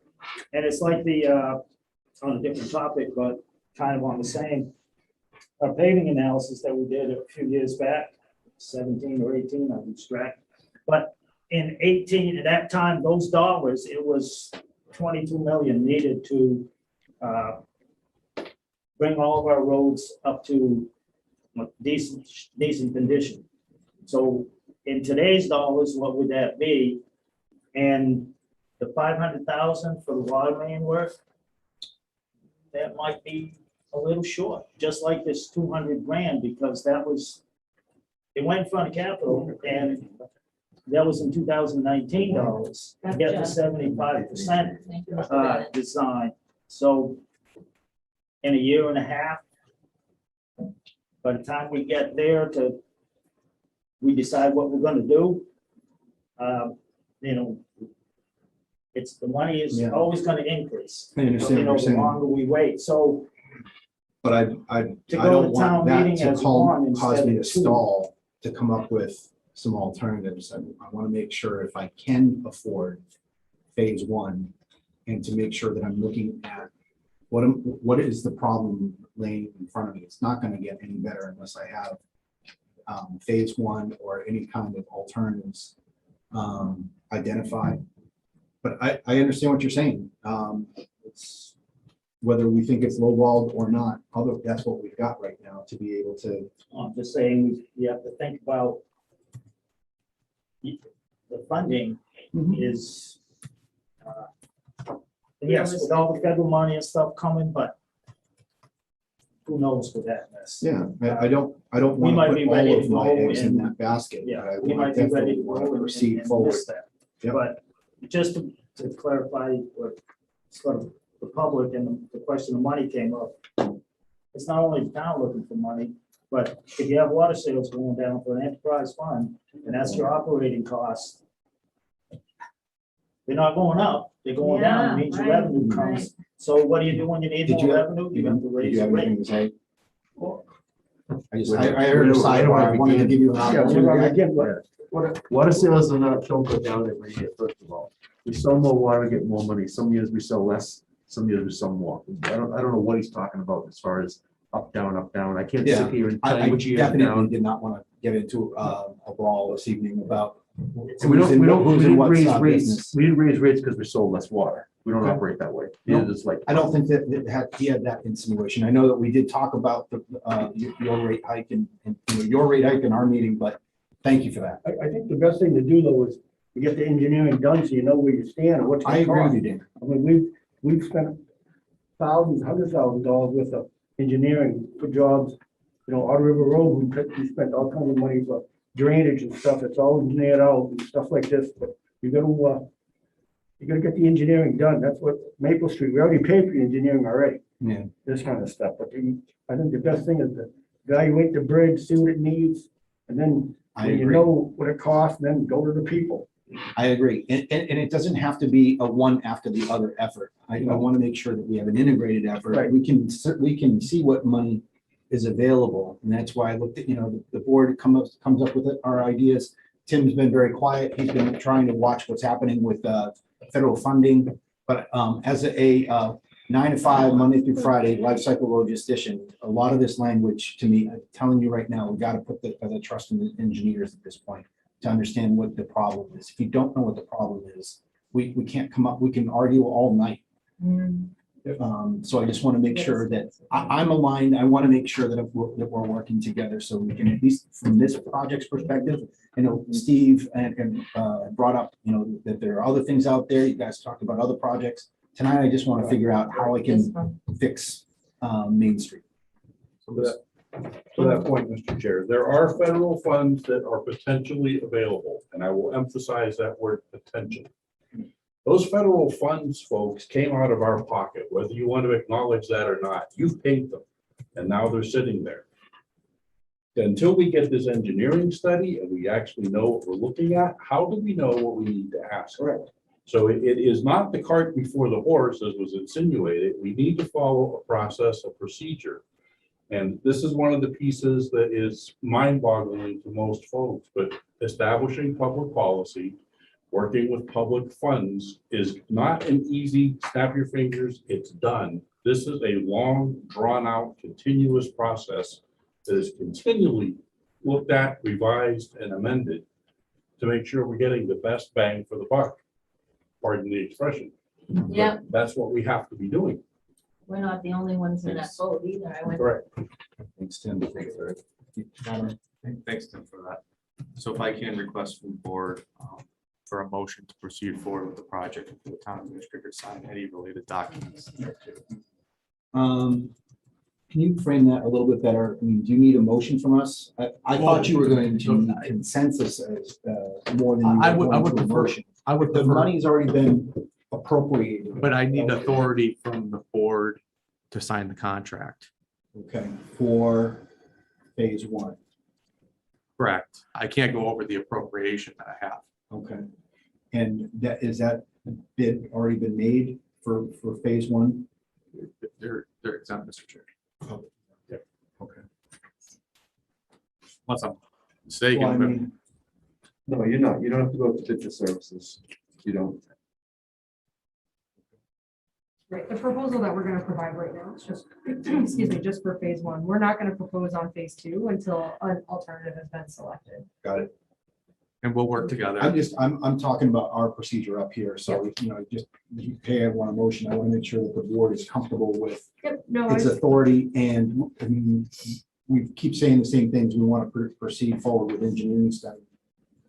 And it's like on a different topic, but kind of on the same, paving analysis that we did a few years back, 17 or 18, I lose track. But in 18, at that time, those dollars, it was 22 million needed to bring all of our roads up to decent condition. So in today's dollars, what would that be? And the 500,000 for the water main work, that might be a little short, just like this 200 grand, because that was, it went in front of capital, and that was in 2019 dollars to get the 75% design. So in a year and a half, by the time we get there we decide what we're gonna do, it's, the money is always gonna increase. I understand what you're The saying. longer we wait, so. But I To go don't to town want that meeting to as one cause me to instead of two. stall to come up with some alternatives. I want to make sure if I can afford phase one, and to make sure that I'm looking at what is the problem laying in front of me. It's not going to get any better unless I have phase one or any kind of alternatives identified. But I understand what you're saying. It's whether we think it's lowballed or not, although that's what we've got right now to be able to. I'm just saying, you have to think about the funding is, yes, with all the federal money and stuff coming, but who knows with that mess. Yeah, I don't We want might to be put ready all to of my go eggs in and- that basket. Yeah, but I we want- might be ready definitely to want go and proceed forward. miss that. Yep. But just to clarify, or sort of the public and the question of money came up, it's not only the town looking for money, but if you have water sales going down for an enterprise fund, and that's your operating costs, they're not going up, they're going down, it means your Yeah, revenue right, comes. So what do you do when you need Did more you- revenue? You have to Did raise you the have anything rate. to say? I heard a sidebar. I wanted to give you an opportunity. Water sales are not, don't go down every year, first of all. We sell more water, get more money. Some years we sell less, some years we sell more. I don't know what he's talking about as far as up, down, up, down. I can't sit here and tell I you which year is definitely down. did not want to get into a brawl this evening about. And we who's in what didn't raise business. rates. We didn't raise rates because we sold less water. We don't Okay. operate that way. No, Neither does like. I don't think that he had that insinuation. I know that we did talk about your rate hike and your rate hike in our meeting, but thank you for that. I think the best thing to do though is to get the engineering done so you know where you stand and what's. I agree with you, Dan. I mean, we've spent thousands, $100,000 worth of engineering for jobs. Outer River Road, we spent all kinds of money for drainage and stuff. It's all engineered out and stuff like this, but you gotta get the engineering done. That's what Maple Street, we already paid for the engineering already. Yeah. this kind of stuff, but I think the best thing is to evaluate the bridge, see what it needs, and then I when you agree. know what it costs, then go to the people. I agree. And it doesn't have to be a one after the other effort. I want to make sure that we have an integrated effort. Right. We can see what money is available. And that's why I looked at, the board comes up with our ideas. Tim's been very quiet. He's been trying to watch what's happening with federal funding. But as a 9 to 5, Monday through Friday, life cycle logistician, a lot of this language to me, I'm telling you right now, we got to put the trust in the engineers at this point to understand what the problem is. If you don't know what the problem is, we can't come up, we can argue all night. So I just want to make sure that I'm aligned. I want to make sure that we're working together so we can, at least from this project's perspective, Steve and brought up, that there are other things out there. You guys talked about other projects. Tonight, I just want to figure out how I can fix Main Street. To that point, Mr. Chair, there are federal funds that are potentially available, and I will emphasize that word potential. Those federal funds, folks, came out of our pocket, whether you want to acknowledge that or not. You've paid them, and now they're sitting there. Until we get this engineering study and we actually know what we're looking at, how do we know what we need to ask? Correct. So it is not the cart before the horse, as was insinuated. We need to follow a process, a procedure. And this is one of the pieces that is mind-boggling to most folks, but establishing public policy, working with public funds is not an easy snap your fingers, it's done. This is a long, drawn-out, continuous process that is continually looked at, revised, and amended to make sure we're getting the best bang for the buck. Pardon the expression. Yeah, That's what we have to be doing. we're not the only ones in that boat either. I went. Correct. Thanks, Tim, for that. So if I can request from the board for a motion to proceed forward with the project and for the town administrator to sign any related documents. Can you frame that a little bit better? I mean, do you need a motion from us? I thought you were going to need consensus as more than you I were would going to a prefer- motion. I would The prefer, money's already been appropriated. but I need authority from the board to sign the contract. Okay, for phase one. Correct. I can't go over the appropriation that I have. Okay. And that bid already been made for phase one? They're exempt, Mr. Chair. Yeah. Okay. Unless I'm Well, I mistaken, but mean, No, you're not. You don't have to go to bid for services. You don't. Right, the proposal that we're gonna provide right now is just, excuse me, just for phase one. We're not gonna propose on phase two until an alternative has been selected. got it. and we'll work together. I'm talking about our procedure up here. So, just, hey, I want a motion. I want to make sure that the board is comfortable with Yep, no, its authority, and I mean, we keep saying the same things. We want to proceed forward with engineering study.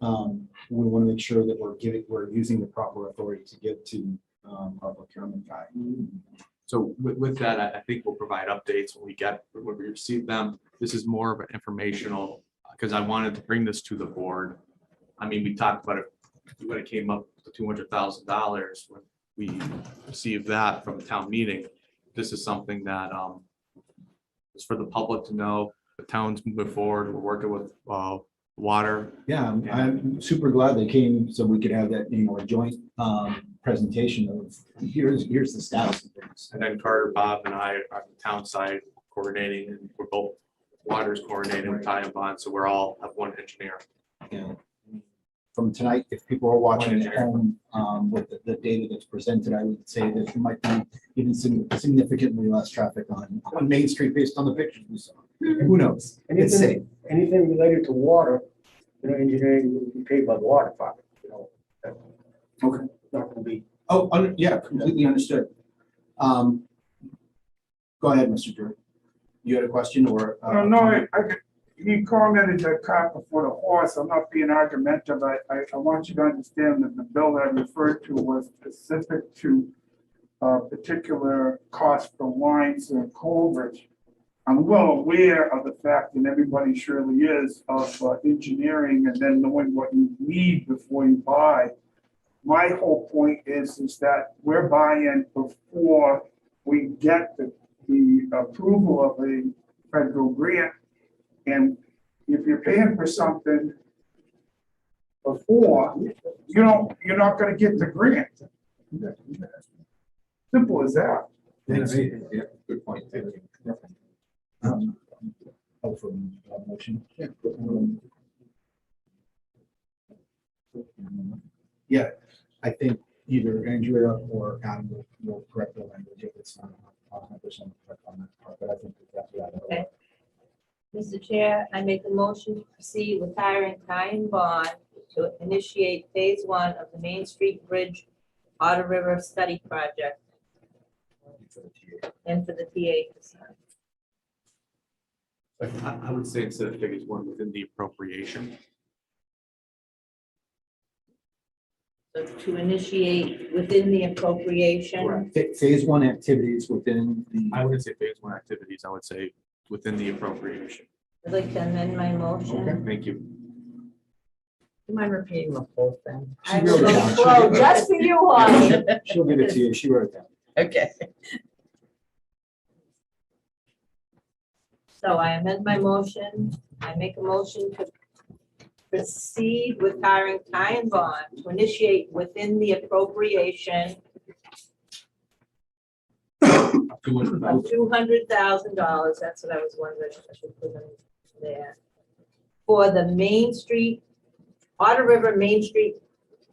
We want to make sure that we're using the proper authority to give to our procurement guy. So with that, I think we'll provide updates when we receive them. This is more of an informational, because I wanted to bring this to the board. I mean, we talked about it when it came up to $200,000 when we received that from the town meeting. This is something that is for the public to know. The town's moving forward. We're working with water. Yeah, I'm super glad they came so we could have that, a joint presentation of here's the status of things. And then Carter, Bob, and I are on the town side coordinating, and we're both water's coordinating with Ty and Bond, so we're all have one engineer. Yeah. From tonight, if people are watching at home with the data that's presented, I would say that there might be even significantly less traffic on Main Street based on the pictures we saw. Who knows? It's safe. Anything related to water, engineering will be paid by the water department, Okay. Not gonna be. Oh, yeah, completely understood. Go ahead, Mr. Drew. You had a question or? No, he commented that cart before the horse. I'm not being argumentative. I want you to understand that the bill that I referred to was specific to particular cost for lines and culverts. I'm well aware of the fact, and everybody surely is, of engineering and then knowing what you need before you buy. My whole point is that we're buying before we get the the approval of a federal grant. And if you're paying for something before, you're not gonna get the grant. Simple as that. Yeah, good point. From motion. Yeah, I think either Andrea or Adam will correct the language if it's not 100% correct on that part, but I think that's right. Okay. Mr. Chair, I make a motion to proceed with hiring Ty and Bond to initiate phase 1 of the Main Street Bridge Otter River Study Project and for the TA to sign. I would say instead of phase 1 within the appropriation. So to initiate within the appropriation. Phase 1 activities within the. I wouldn't say phase 1 activities, I would say within the appropriation. I'd like to amend my motion. Thank you. Do you mind repeating the whole thing? She wrote it down. Well, just for you, Holly. She'll give it to you. She wrote it down. Okay. So I amend my motion. I make a motion to proceed with hiring Ty and Bond to initiate within the appropriation of $200,000. That's what I was wondering if I should put in there. For the Main Street, Otter River Main Street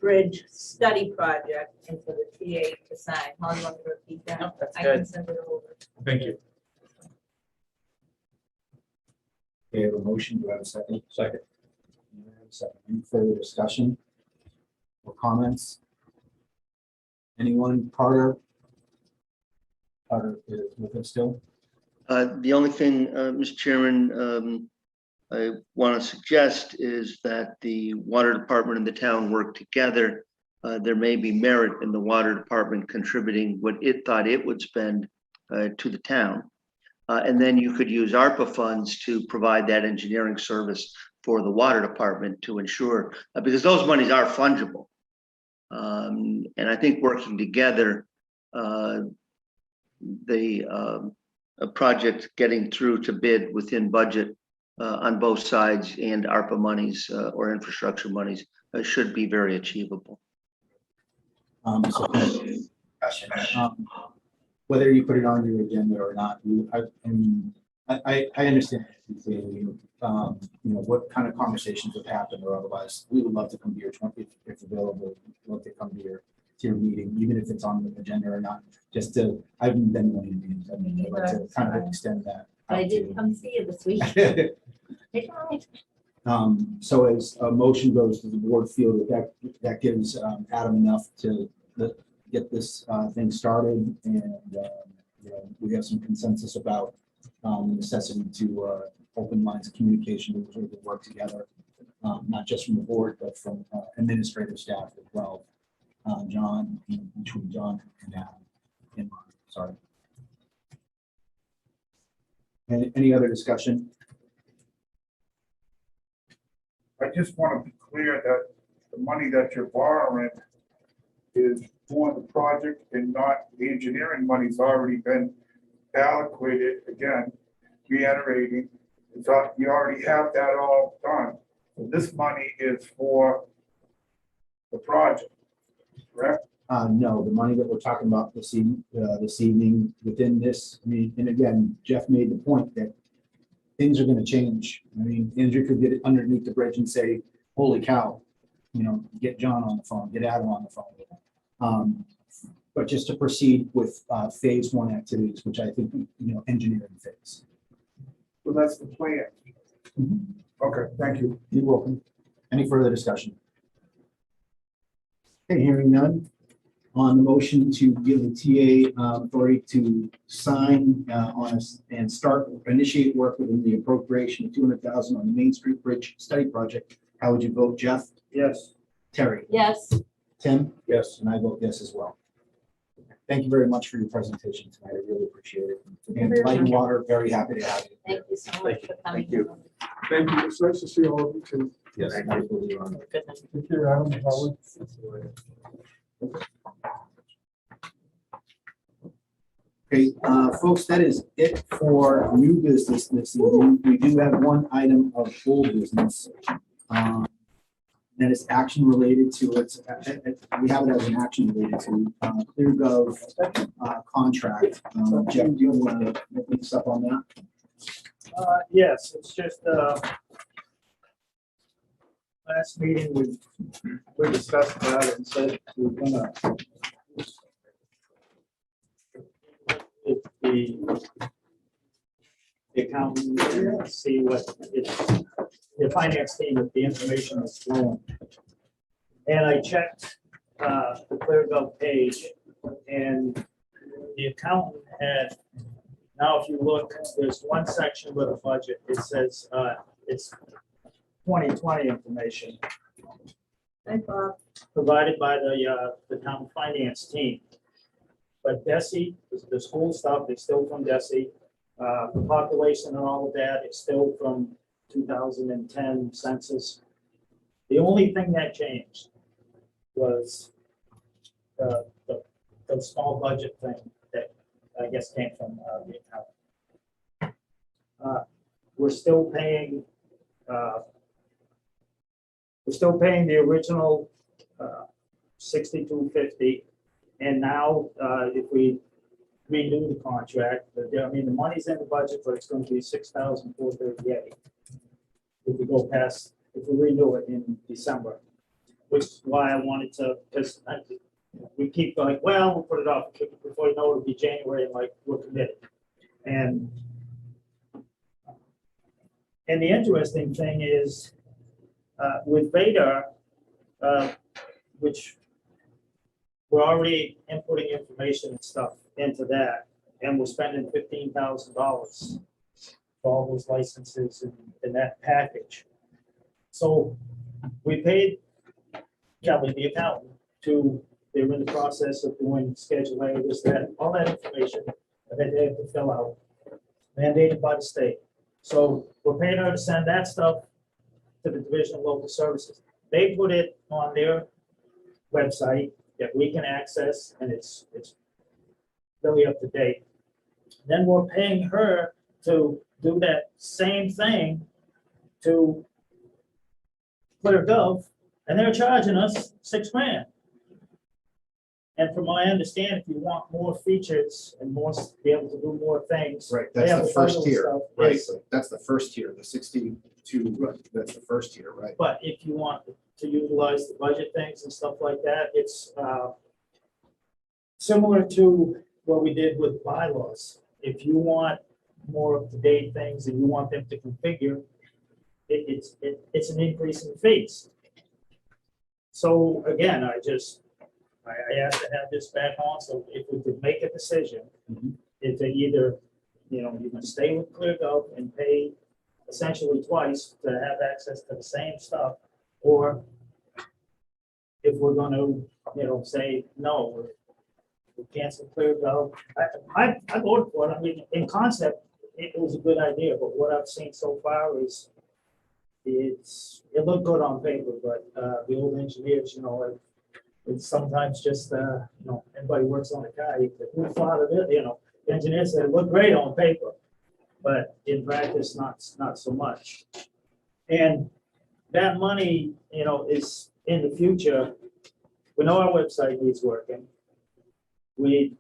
Bridge Study Project and for the TA to sign. How do you want me to repeat that? No, that's I can good. send it over. Thank you. Okay, I have a motion. Do I have a second? Second. Any further discussion or comments? Anyone? Carter? Carter is with us still? The only thing, Mr. Chairman, I want to suggest is that the water department and the town work together. There may be merit in the water department contributing what it thought it would spend to the town. And then you could use ARPA funds to provide that engineering service for the water department to ensure, because those monies are fungible. And I think working together, a project getting through to bid within budget on both sides and ARPA monies or infrastructure monies should be very achievable. Whether you put it on your agenda or not, I understand. What kind of conversations have happened or otherwise, we would love to come to your, if available, love to come to your meeting, even if it's on the agenda or not, just to, I haven't been to any meetings, I'd like to kind of extend that. I did come see you this week. So as a motion goes to the board field, that gives Adam enough to get this thing started, and we have some consensus about the necessity to open lines of communication to work together, not just from the board, but from administrative staff as well. John, between John and Adam. And Mark, sorry. Any other discussion? I just want to be clear that the money that you're borrowing is for the project and not the engineering money's already been allocated, again, reiterating. You already have that all done. So this money is for the project, correct? No, the money that we're talking about this evening within this, and again, Jeff made the point that things are going to change. Andrew could get underneath the bridge and say, holy cow, get John on the phone, get Adam on the phone. But just to proceed with phase 1 activities, which I think, engineering phase. So that's the plan. Okay, thank you. You're welcome. Any further discussion? Okay, hearing none. On the motion to give the TA authority to sign on us and initiate work within the appropriation of $200,000 on the Main Street Bridge Study Project, how would you vote, Jeff? Yes. Terry? Yes. Tim? Yes. And I vote yes as well. Thank you very much for your presentation tonight. I really appreciate it. And Light and Water, very happy to have you. Thank you so much for coming. Thank you. Thank you. It's nice to see all of you too. Yes. Absolutely. Take care, Adam. Howard. Okay, folks, that is it for new business this evening. We do have one item of old business. That is action related to its, we have it as an action related to ClearGov contract. Jeff, do you want to pick us up on that? Yes, it's just, last meeting, we discussed about it and said we're gonna if the accountant and see what it's, the finance team, if the information is flowing. And I checked the ClearGov page, and the accountant had, now if you look, there's one section with a budget, it says it's 2020 information provided by the town finance team. But DESI, the school stuff is still from DESI. The population and all of that is still from 2010 census. The only thing that changed was the small budget thing that I guess came from the account. We're still paying the original $62.50, and now if we renew the contract, I mean, the money's in the budget, but it's going to be $6,438 if we go past, if we renew it in December, which is why I wanted to, because we keep going, well, we'll put it off before you know it'll be January, and like we're committed. And the interesting thing is with Vader, which we're already inputting information and stuff into that, and we're spending $15,000 for all those licenses and that package. So we paid Kelly, the accountant, they're in the process of doing Schedule A, this, that, all that information that they have to fill out, mandated by the state. So we're paying her to send that stuff to the Division of Local Services. They put it on their website that we can access, and it's really up to date. Then we're paying her to do that same thing to ClearGov, and they're charging us $6,000. And from what I understand, if you want more features and more, be able to do more things. Right, they that's have the to first bundle tier, stuff. right? Yes. So that's the first tier, the 62, that's the first tier, right? But if you want to utilize the budget things and stuff like that, it's similar to what we did with bylaws. If you want more up-to-date things and you want them to configure, it's an increase in fees. So again, I asked to have this back on, so if we could make a decision, if they either, you can stay with ClearGov and pay essentially twice to have access to the same stuff, or if we're going to, say, no, we cancel ClearGov. I voted for it. I mean, in concept, it was a good idea, but what I've seen so far is it looked good on paper, but the old engineers, it's sometimes just, everybody works on a car, who thought of it, the engineer said it looked great on paper, but in practice, not so much. And that money, is in the future. We know our website needs working. We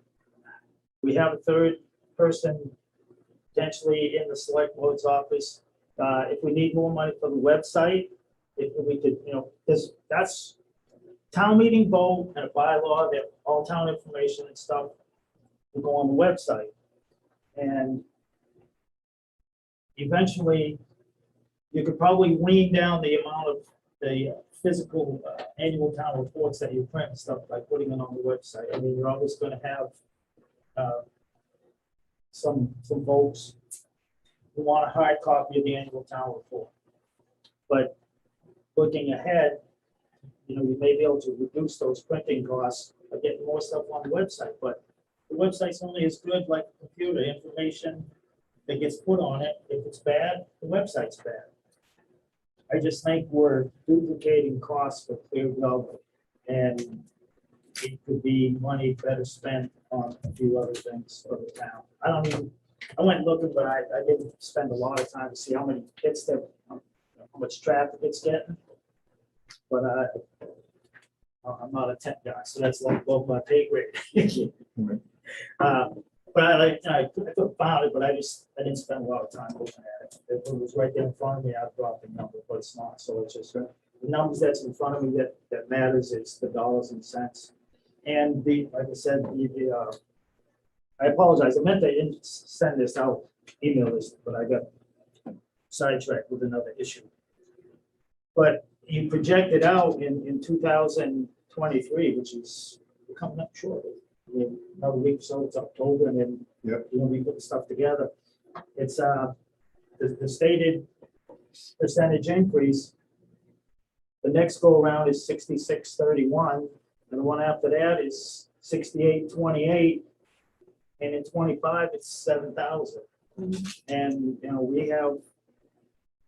have a third person potentially in the select board's office. If we need more money for the website, if we could, because that's town meeting vote and a bylaw that all town information and stuff will go on the website. And eventually, you could probably wean down the amount of the physical annual town reports that you print and stuff by putting it on the website. I mean, you're always going to have some folks who want a hard copy of the annual town report. But looking ahead, you may be able to reduce those printing costs by getting more stuff on the website, but the website's only as good like a computer. Information that gets put on it, if it's bad, the website's bad. I just think we're duplicating costs for ClearGov, and it could be money better spent on a few other things for the town. I went looking, but I didn't spend a lot of time to see how many hits there, how much traffic it's getting. But I'm not a tech guy, so that's like above my pay grade. But I could have found it, but I didn't spend a lot of time looking at it. If it was right there in front of me, I'd drop the number, but it's not. So it's just the numbers that's in front of me that matters. It's the dollars and cents. And like I said, I apologize. I meant I didn't send this out, email this, but I got sidetracked with another issue. But you projected out in 2023, which is coming up shortly. Another week or so, it's October, and then you're gonna be putting stuff together. It's the stated percentage increase. The next go around is 66.31, and the one after that is 68.28, and in 25 it's 7,000. And we have,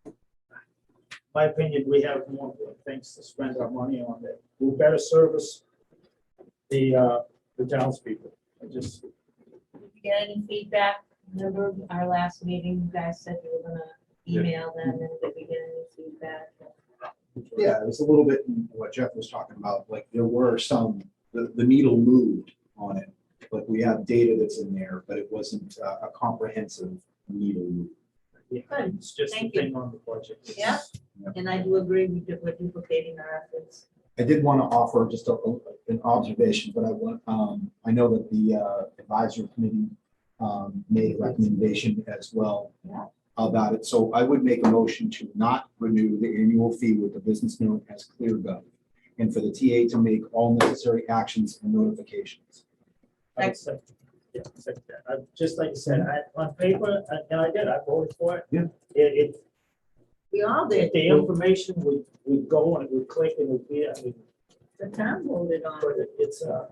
in my opinion, we have more important things to spend our money on that will better service the townspeople. Did you get any feedback? Remember our last meeting, you guys said you were gonna email them, and did we get any feedback? Yeah, it was a little bit what Jeff was talking about, like there were some, the needle moved on it, but we have data that's in there, but it wasn't a comprehensive needle move. Yeah, Good. it's just a Thank you. thing on the budget. Yeah, and I do agree we're duplicating our efforts. I did want to offer just an observation, but I know that the advisory committee made a recommendation as well about it. So I would make a motion to not renew the annual fee with the business known as ClearGov, and for the TA to make all necessary actions and notifications. Just like you said, on paper, and I voted for it. Yeah. We all did. If the information would go and it would click and it would be, I mean. The town voted on But it. it's, I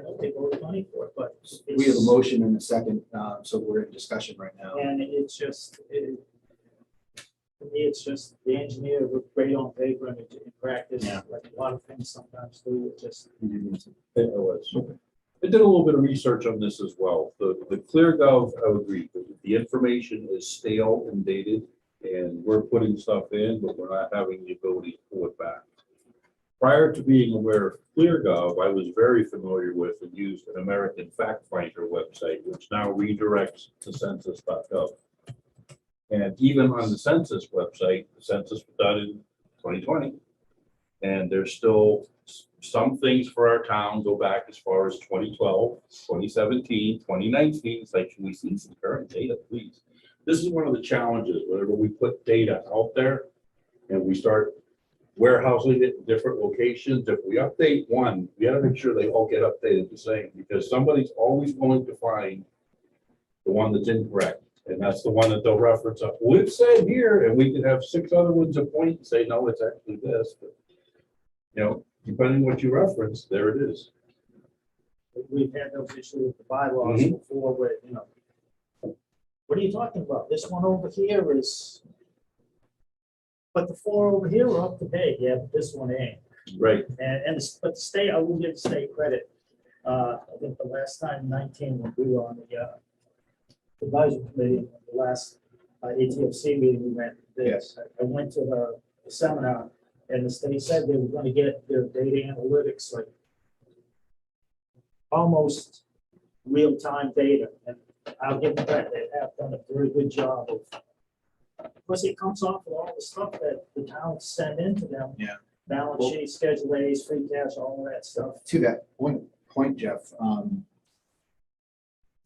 don't think voted money for it, but. We have a motion and a second, so we're in discussion right now. And it's just, for me, it's just the engineer looked great on paper and in practice, like a lot of things sometimes do, it just. I did a little bit of research on this as well. The ClearGov, I would agree, the information is stale and dated, and we're putting stuff in, but we're not having the ability to pull it back. Prior to being aware of ClearGov, I was very familiar with and used an American Fact Finder website, which now redirects to census.gov. And even on the census website, the census was done in 2020. And there's still some things for our town go back as far as 2012, 2017, 2019. It's like, can we see some current data, please? This is one of the challenges, whenever we put data out there and we start warehousing it in different locations. If we update one, we gotta make sure they all get updated the same, because somebody's always going to find the one that's incorrect. And that's the one that they'll reference up. Well, it said here, and we could have 6 other ones to point and say, no, it's actually this. But, depending what you reference, there it is. We've had those issues with the bylaws before where, what are you talking about? This one over here is, but the 4 over here are up to date. Yeah, but this one ain't. Right. But the state, I will give the state credit. I think the last time 19, when we were on the advisory committee, the last ATFC meeting we went, I went to the seminar, and the state said they were going to get their data analytics, like almost real-time data. And I'll give them credit, they have done a very good job of course, it comes off of all the stuff that the towns send into them. Yeah. Balance sheet, Schedule A's, free cash, all of that stuff. To that point, Jeff,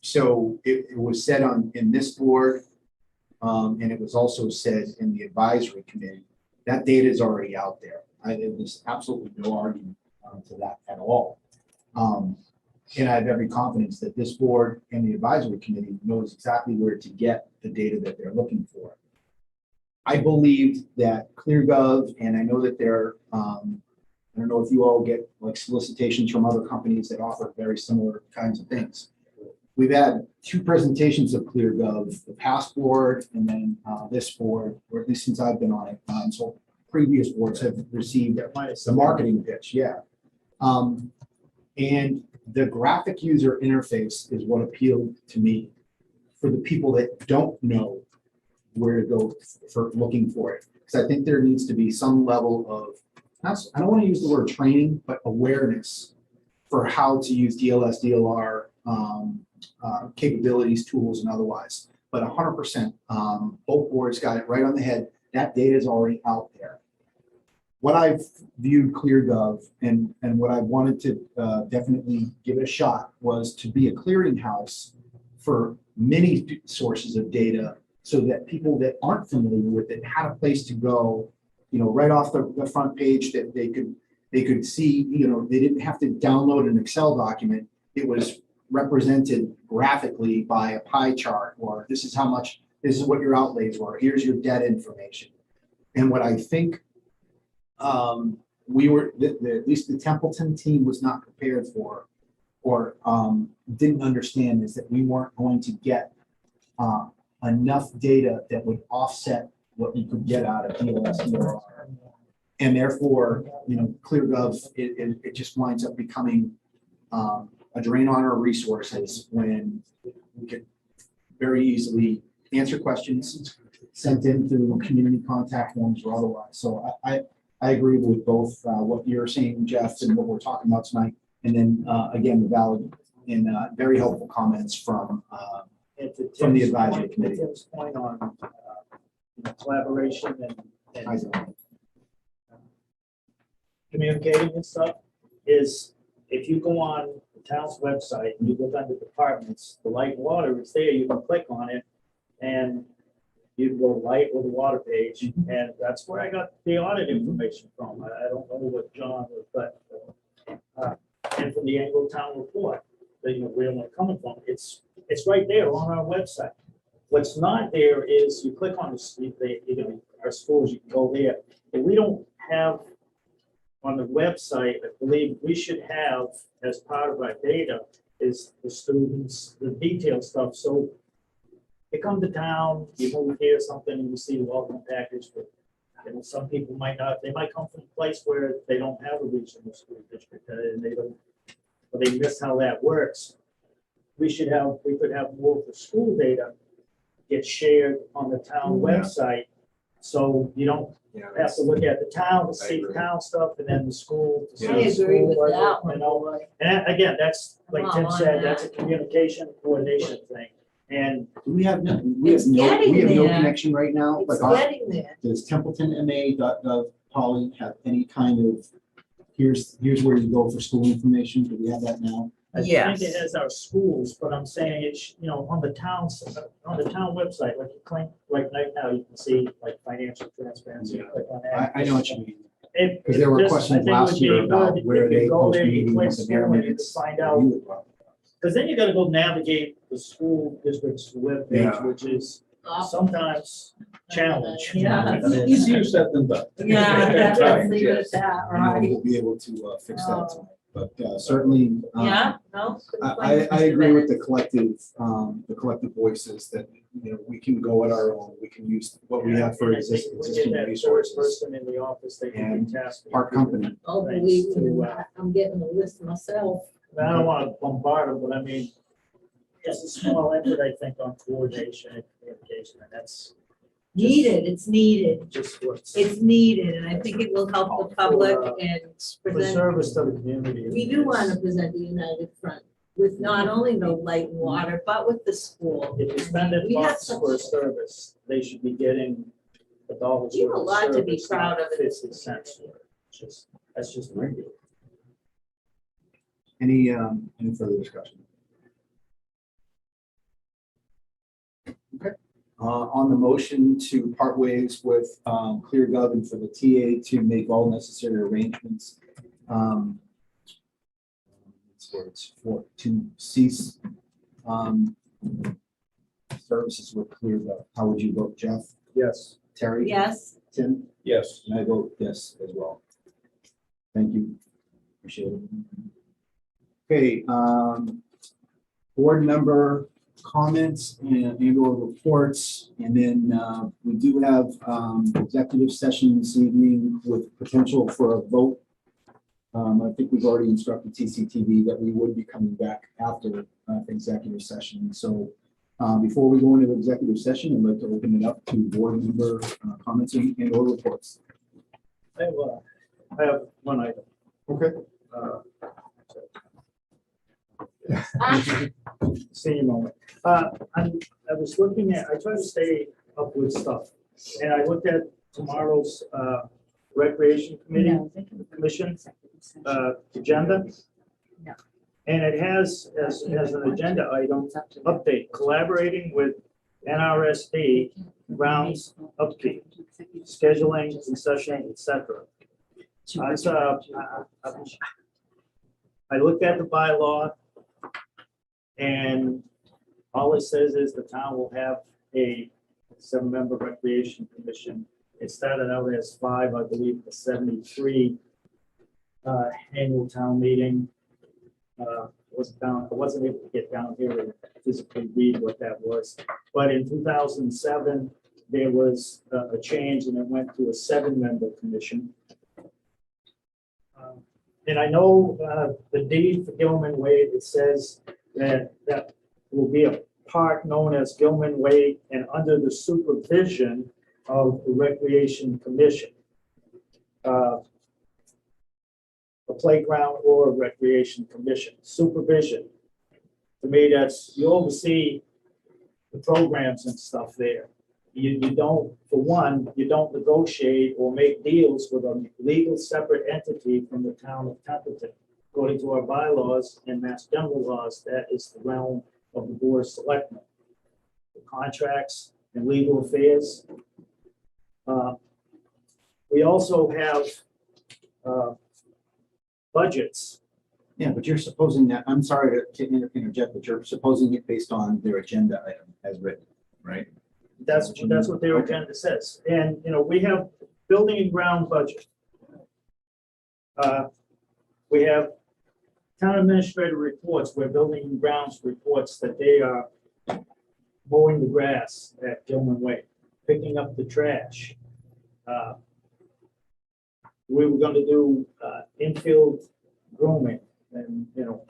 so it was said in this board, and it was also said in the advisory committee, that data is already out there. There's absolutely no argument to that at all. And I have every confidence that this board and the advisory committee knows exactly where to get the data that they're looking for. I believed that ClearGov, and I know that I don't know if you all get like solicitations from other companies that offer very similar kinds of things. We've had 2 presentations of ClearGov, the past board and then this board, or at least since I've been on it. So previous boards have received the marketing pitch, And the graphic user interface is what appealed to me for the people that don't know where to go for looking for it. Because I think there needs to be some level of, I don't want to use the word training, but awareness for how to use DLS, DLR capabilities, tools, and otherwise. But 100%, both boards got it right on the head. That data is already out there. What I've viewed ClearGov and what I wanted to definitely give it a shot was to be a clearinghouse for many sources of data so that people that aren't familiar with it had a place to go, right off the front page that they could see, they didn't have to download an Excel document. It was represented graphically by a pie chart, or this is what your outlays were. Here's your debt information. And what I think we were, at least the Templeton team was not prepared for, or didn't understand, is that we weren't going to get enough data that would offset what you could get out of DLS. And therefore, ClearGov, it just winds up becoming a drain on our resources when we could very easily answer questions sent in through community contact forms or otherwise. So I agree with both what you're saying, Jeff, and what we're talking about tonight. And then again, the valid and very helpful comments from the advisory committee. Tim's point on collaboration and communicating and stuff is, if you go on the town's website and you look under departments, the light and water is there. You can click on it and you can go light or the water page, and that's where I got the audit information from. I don't know what John was, but and from the Anglo Town report, that where I'm coming from, it's right there on our website. What's not there is you click on our schools, you can go there, but we don't have on the website. I believe we should have, as part of our data, is the students, the detailed stuff. So they come to town, you move here, something, and you see the welcome package, but some people might not, they might come from a place where they don't have a regional school district, and they don't, or they miss how that works. We could have more of the school data get shared on the town website, so you don't have to look at the town to see the town stuff and then the school. To see I the agree school with budget, that. And again, that's, like Come Tim on, said, that's a Matt. communication coordination thing. And We have no It's getting there. connection right now. It's Like, getting there. does templetonma.gov, Polly, have any kind of, here's where you go for school information? Do we have that now? I think it has our schools, but I'm saying it's, on the town website, like you claim, right now, you can see like financial transparency. Click on that. I know what you mean. It- Because there were it just- questions I think it would last year be about good where if you they go post there, you meetings click and school their and you minutes. Find out, because then you gotta go navigate the school district's webpage, Yeah. which is sometimes challenge. Yeah. Easier said than done. Yeah, let's leave it at that, I know right? we'll be able to fix that tonight. But certainly, Yeah, no? I agree with the collective voices that, we can go at our own. We can use what we have for And I think existing we get that third resources. person in the office, they can And be tasked. with Park company. Oh, things believe me, to, I'm getting a list myself. I don't want to bombard them, but I mean, it's a small effort, I think, on coordination and communication, and that's Needed, it's needed. just what's It's needed, and I think it will help the public and for present. service to the community. We do want to present the united front with not only the light and water, but with the school. If you spend it We have bucks for a such, service, they should be getting the dollars. You have a lot to be proud of in this 50 cents for it. That's just my deal. Any further discussion? Okay. On the motion to part ways with ClearGov and for the TA to make all necessary arrangements to cease services with ClearGov. How would you vote, Jeff? Yes. Terry? yes, Tim? Yes. And I vote yes as well. Thank you. Appreciate it. Okay, board member comments and or reports, and then we do have executive session this evening with potential for a vote I think we've already instructed TCTV that we would be coming back after executive session. So before we go into executive session, I'd like to open it up to board member comments and or reports. I have one item. Okay. Senior moment. I was looking at, I try to stay up with stuff, and I looked at tomorrow's Recreation Commission agenda. And it has, as an agenda item, update, collaborating with NRSD, grounds upkeep, scheduling, concession, etc. I looked at the bylaw, and all it says is the town will have a 7-member recreation commission. It started out as 5, I believe, the 73 annual town meeting. I wasn't able to get down here and physically read what that was. But in 2007, there was a change, and it went to a 7-member commission. And I know the deed for Gilman Way, it says that will be a park known as Gilman Way and under the supervision of the Recreation Commission. A playground or a recreation commission, supervision. To me, that's, you oversee the programs and stuff there. You don't, for one, you don't negotiate or make deals with a legal separate entity from the town of Templeton. According to our bylaws and mass general laws, that is the realm of the board of selectmen. The contracts and legal affairs. We also have budgets. Yeah, but you're supposing that, I'm sorry to interject, but you're supposing it based on their agenda item as written, right? That's what their agenda says. And, you know, we have building and ground budget. We have town administrator reports where building and grounds reports that they are mowing the grass at Gilman Way, picking up the trash. We were going to do infield grooming, and, you know,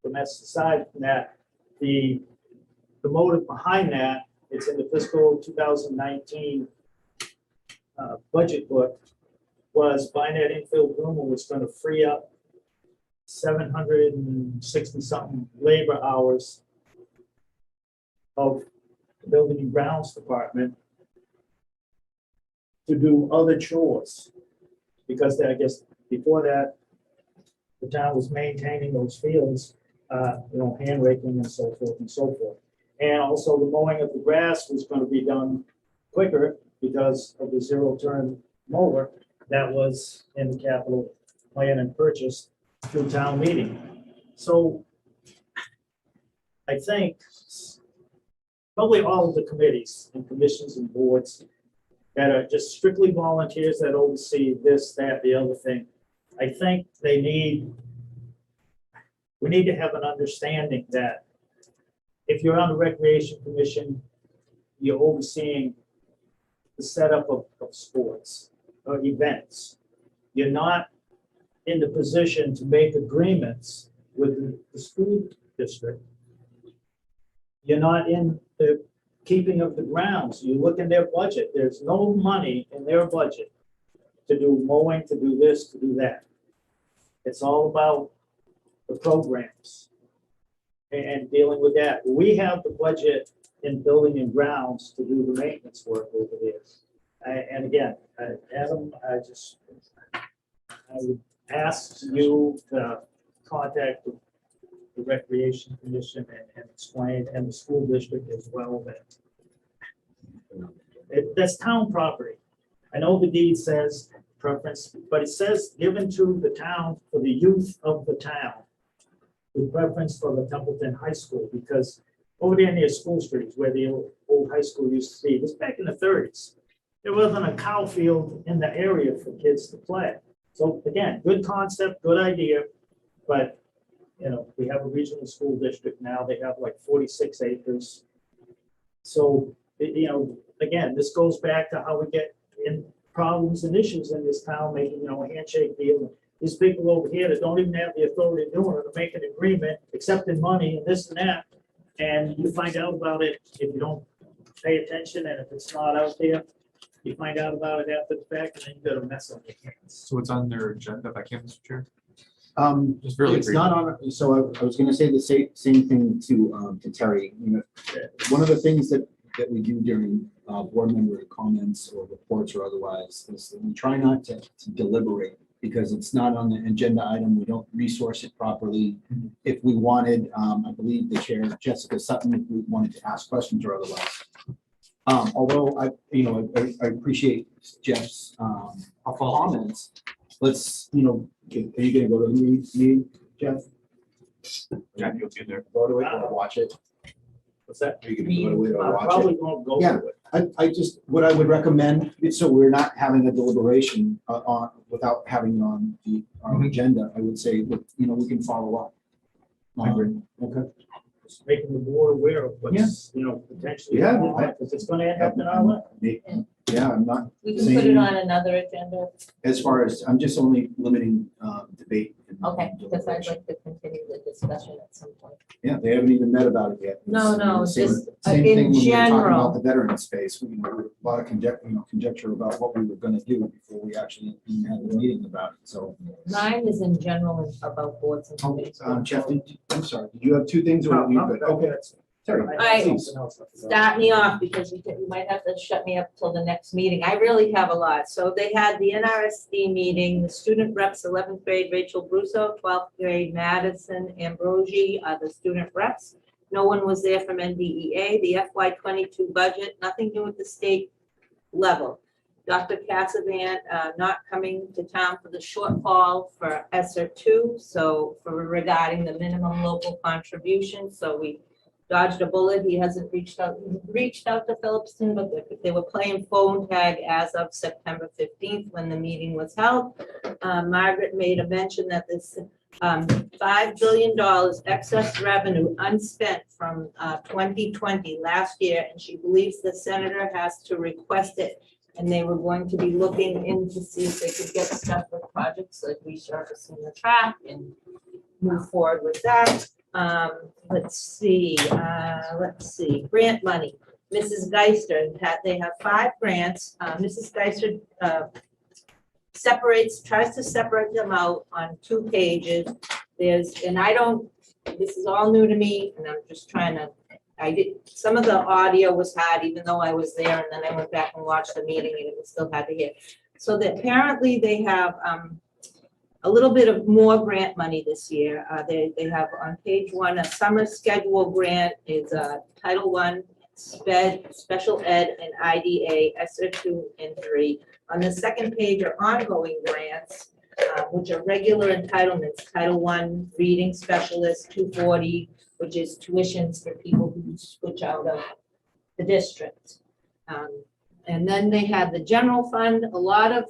but that's aside from that, the motive behind that, it's in the fiscal 2019 budget book, was buying that infield groomer was going to free up 760 something labor hours of the building and grounds department to do other chores. Because I guess before that, the town was maintaining those fields, you know, hand raking and so forth and so forth. And also the mowing of the grass was going to be done quicker because of the zero-turn mower that was in the capital plan and purchased through town meeting. So I think probably all of the committees and commissions and boards that are just strictly volunteers that oversee this, that, the other thing, I think we need to have an understanding that if you're on the Recreation Commission, you're overseeing the setup of sports or events. You're not in the position to make agreements with the school district. You're not in the keeping of the grounds. You look in their budget, there's no money in their budget to do mowing, to do this, to do that. It's all about the programs and dealing with that. We have the budget in building and grounds to do the maintenance work over there. And again, Adam, I would ask you to contact the Recreation Commission and explain, and the school district as well, that that's town property. I know the deed says preference, but it says given to the town for the youth of the town, with preference for the Templeton High School, because over there near School Street, where the old high school used to be, this back in the 30s, there wasn't a cow field in the area for kids to play. So again, good concept, good idea, but you know, we have a regional school district now, they have like 46 acres. So, you know, again, this goes back to how we get in problems and issues in this town, making, you know, a handshake deal. there's people over here that don't even have the authority to do it, to make an agreement, accepting money and this and that. And you find out about it if you don't pay attention, and if it's not out there, you find out about it after the fact, and then you got a mess on your hands. So it's on their agenda, if I can, Mr. Chair? Just Um, really it's not on, so I was gonna say the same thing to Terry. You know, one of the things that we do during board member comments or reports or otherwise is that we try not to deliberate, because it's not on the agenda item. We don't resource it properly. If we wanted, I believe the chair, Jessica Sutton, if we wanted to ask questions or otherwise. Although I appreciate Jeff's comments. Let's, are you gonna go to the meeting, Jeff? Yeah, you'll be there. Go to it or watch it? What's that? Are you gonna go to it or watch Probably it? won't go Yeah. to it. I just, what I would recommend, so we're not having a deliberation on, without having it on our agenda, I would say, look, we can follow up. Okay. Just making the board aware of what's, potentially. Yeah. Because it's gonna end up in our lap. Yeah, I'm not We can put it saying, on another agenda. as far as, I'm just only limiting debate. and Okay, because I'd deliberation. like to continue the discussion at some point. Yeah, they haven't even met about it yet. No, no, Same- just, Same in thing when we were talking general. about the veteran space, a lot of conjecture about what we were gonna do before we actually even had the meeting about it, so. Mine is in general about boards and committees. Jeff, I'm sorry, did you have two things or were you good? Okay, Terry, I- please. Start me off, because you might have to shut me up till the next meeting. I really have a lot. So they had the NRSD meeting, the student reps, 11th grade Rachel Brusso, 12th grade Madison Ambrosi, the student reps. No one was there from NDEA. The FY '22 budget, nothing new at the state level. Dr. Cassavan not coming to town for the shortfall for ESSER 2, so regarding the minimum local contribution. So we dodged a bullet. He hasn't reached out to Phillipston, but they were playing phone tag as of September 15th when the meeting was held. Margaret made a mention that this $5 billion excess revenue unspent from 2020 last year, and she believes the senator has to request it. And they were going to be looking in to see if they could get stuff with projects like resurfacing the track and move forward with that. Let's see, grant money. Mrs. Geister, they have 5 grants. Mrs. Geister tries to separate them out on 2 pages. This is all new to me, and I'm just trying to, some of the audio was hard, even though I was there, and then I went back and watched the meeting, and it was still hard to hear. So that apparently they have, a little bit of more grant money this year. They have on page 1, a summer schedule grant is Title I, Special Ed and IDA, ESSER 2 and 3. On the second page are ongoing grants, which are regular entitlements. Title I, Reading Specialist, 240, which is tuitions for people who switch out of the district. And then they have the general fund, a lot of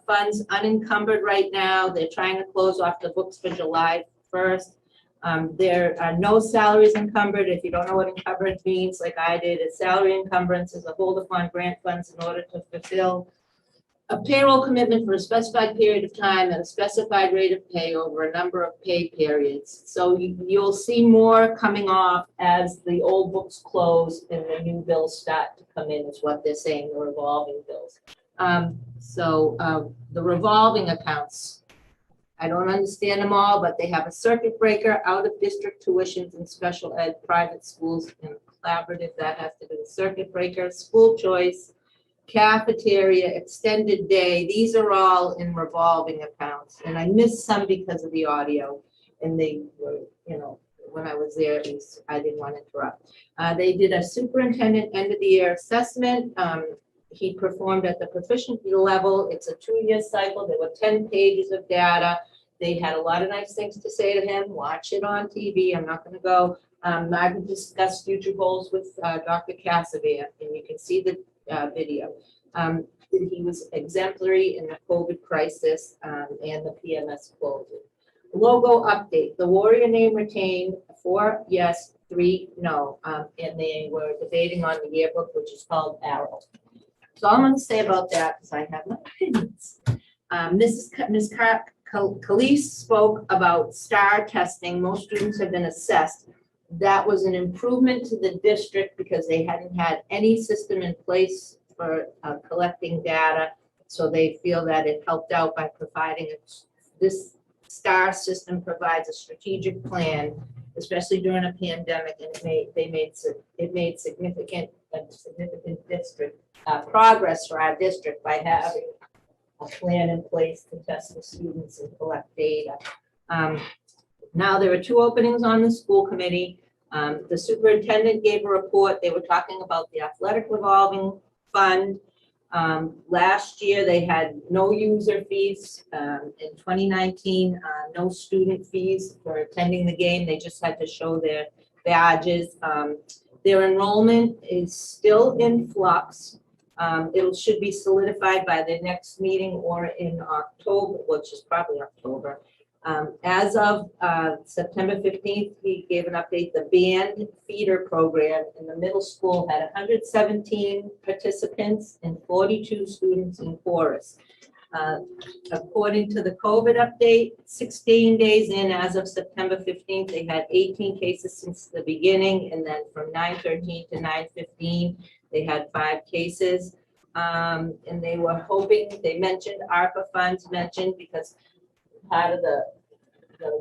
funds unencumbered right now. They're trying to close off the books for July 1st. There are no salaries encumbered. If you don't know what encumbered means, like I did, a salary encumbrance is a hold upon grant funds in order to fulfill a payroll commitment for a specified period of time at a specified rate of pay over a number of pay periods. So you'll see more coming off as the old books close and the new bills start to come in, is what they're saying, the revolving bills. The revolving accounts, I don't understand them all, but they have a circuit breaker, out of district tuitions and special ed, private schools, and collaborative, that has to do with circuit breaker, school choice, cafeteria, extended day. These are all in revolving accounts, and I missed some because of the audio, and they were, when I was there, at least I didn't want to interrupt. They did a superintendent end of the year assessment. He performed at the proficiency level. It's a 2-year cycle. There were 10 pages of data. They had a lot of nice things to say to him. Watch it on TV. I'm not going to go. Margaret discussed future goals with Dr. Cassavan, and you can see the video. He was exemplary in the COVID crisis and the PMS closing. Logo update, the Warrior name retained, 4 yes, 3 no, and they were debating on the yearbook, which is called Arrow. So all I'm going to say about that, because I have my opinions. Ms. Khalees spoke about STAR testing. Most students have been assessed. That was an improvement to the district because they hadn't had any system in place for collecting data. So they feel that it helped out by providing it. This STAR system provides a strategic plan, especially during a pandemic, and it made significant district progress for our district by having a plan in place to test the students and collect data. Now there are 2 openings on the school committee. The superintendent gave a report. They were talking about the athletic revolving fund. Last year, they had no user fees. In 2019, no student fees for attending the game. They just had to show their badges. Their enrollment is still in flux. It should be solidified by the next meeting or in October, which is probably October. As of September 15th, he gave an update. The band feeder program in the middle school had 117 participants and 42 students in chorus. According to the COVID update, 16 days in, as of September 15th, they had 18 cases since the beginning, and then from 9/13 to 9/15, they had 5 cases. And they were hoping, they mentioned ARPA funds because part of the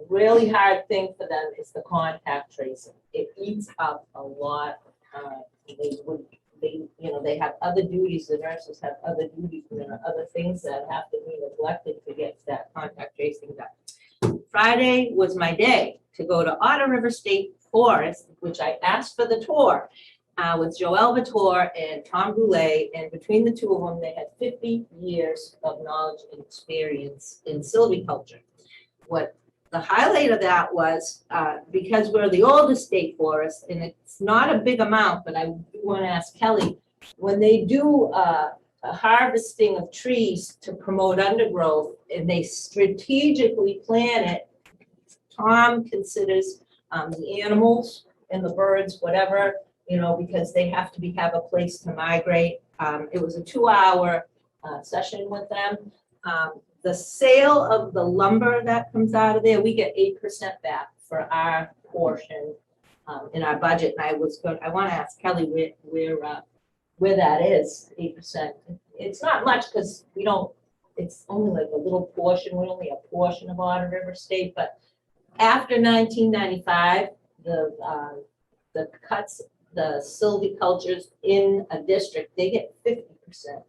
really hard thing for them is the contact tracing. It eats up a lot. They have other duties, the nurses have other duties, and there are other things that have to be neglected to get that contact tracing done. Friday was my day to go to Otter River State Forest, which I asked for the tour with Joelle Vautour and Tom Goulet, and between the 2 of them, they had 50 years of knowledge and experience in silviculture. What the highlight of that was, because we're the oldest state forest, and it's not a big amount, but I want to ask Kelly, when they do a harvesting of trees to promote undergrowth, and they strategically plan it, Tom considers the animals and the birds, whatever, because they have to have a place to migrate. It was a 2-hour session with them. The sale of the lumber that comes out of there, we get 8% back for our portion in our budget. And I want to ask Kelly where that is, 8%. It's not much because it's only like a little portion. We're only a portion of Otter River State, but after 1995, the cuts, the silvicultures in a district, they get 50%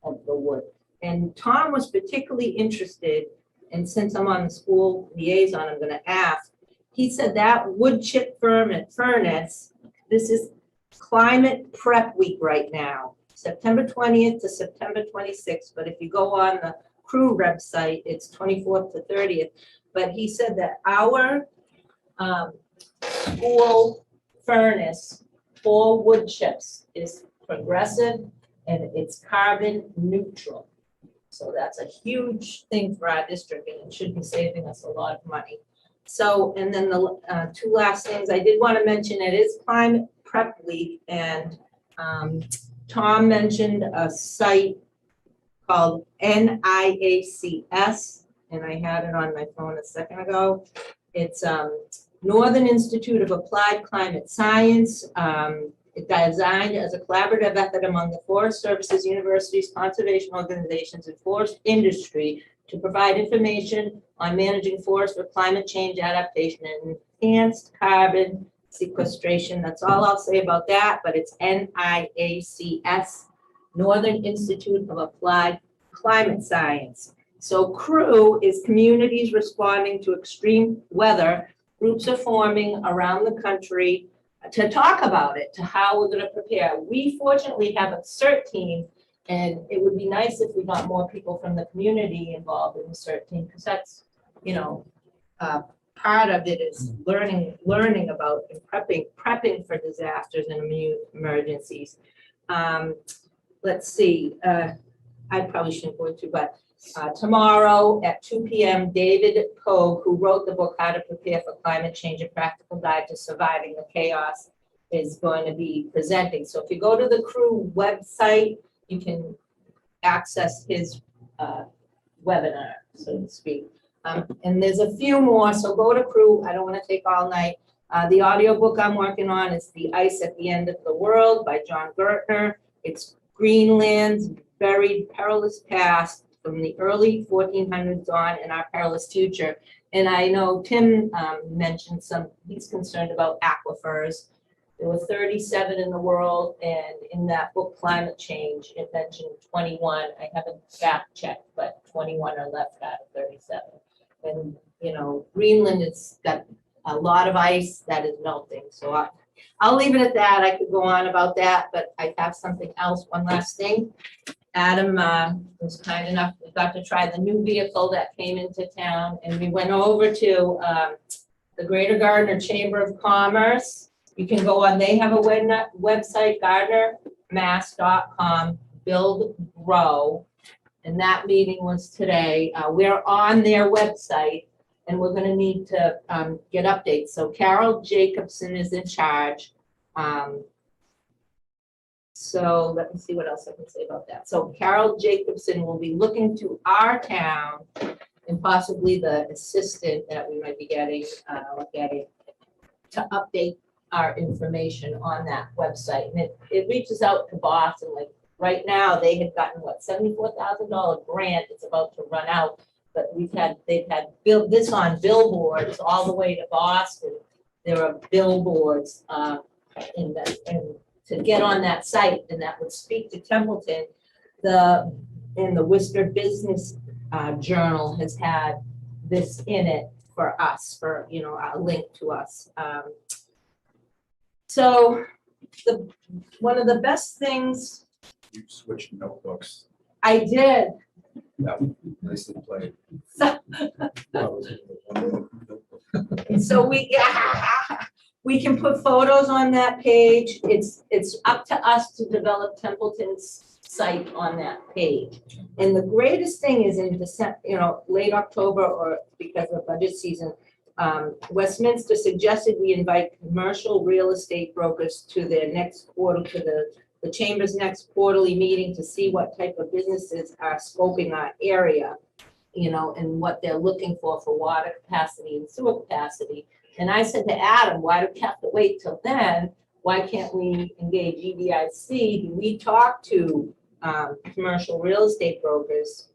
of the wood. And Tom was particularly interested, and since I'm on the school liaison, I'm going to ask. He said that wood chip furnace, this is climate prep week right now, September 20th to September 26th. But if you go on the crew website, it's 24th to 30th. But he said that our school furnace for wood chips is progressive and it's carbon neutral. So that's a huge thing for our district, and it should be saving us a lot of money. So, and then the 2 last things I did want to mention, it is Climate Prep Week, and Tom mentioned a site called NIACS, and I had it on my phone a second ago. It's Northern Institute of Applied Climate Science. It's designed as a collaborative effort among the Forest Services, universities, conservation organizations, and forest industry to provide information on managing forests for climate change adaptation and enhanced carbon sequestration. That's all I'll say about that, but it's NIACS, Northern Institute of Applied Climate Science. So CREW is communities responding to extreme weather. Groups are forming around the country to talk about it, to how we're going to prepare. We fortunately have a CERT team, and it would be nice if we got more people from the community involved in the CERT team, because that's, part of it is learning about and prepping for disasters and emergencies. Let's see, I probably shouldn't go into, but tomorrow at 2 p.m., David Pogue, who wrote the book, How to Prepare for Climate Change, a Practical Guide to Surviving the Chaos, is going to be presenting. So if you go to the CREW website, you can access his webinar, so to speak. And there's a few more, so go to Crew. I don't want to take all night. The audiobook I'm working on is The Ice at the End of the World by John Gartner. It's Greenland's buried perilous past from the early 1400s on in our perilous future. And I know Tim mentioned he's concerned about aquifers. There were 37 in the world, and in that book, Climate Change, it mentioned 21. I haven't fact checked, but 21 are left out of 37. And, you know, Greenland has got a lot of ice that is melting. So I'll leave it at that. I could go on about that, but I have something else. One last thing. Adam was kind enough, we got to try the new vehicle that came into town, and we went over to the Greater Gartner Chamber of Commerce. You can go on, they have a website, gardnermass.com, build, grow. And that meeting was today. We're on their website, and we're gonna need to get updates. So Carol Jacobson is in charge. So let me see what else I can say about that. So Carol Jacobson will be looking to our town and possibly the assistant that we might be getting to update our information on that website. And it reaches out to Boston. Like right now, they had gotten what, $74,000 grant. It's about to run out, but they've had this on billboards all the way to Boston. There are billboards to get on that site, and that would speak to Templeton. The Worcester Business Journal has had this in it for us, for, you know, a link to us. So one of the best things. You switched notebooks. I did. Yeah, nicely played. So we can put photos on that page. It's up to us to develop Templeton's site on that page. And the greatest thing is in December, you know, late October, or because of budget season, Westminster suggested we invite commercial real estate brokers to their next quarter, to the Chamber's next quarterly meeting to see what type of businesses are scoping our area, you know, and what they're looking for water capacity and sewer capacity. And I said to Adam, why do we have to wait till then? Why can't we engage EDIC? We talk to commercial real estate brokers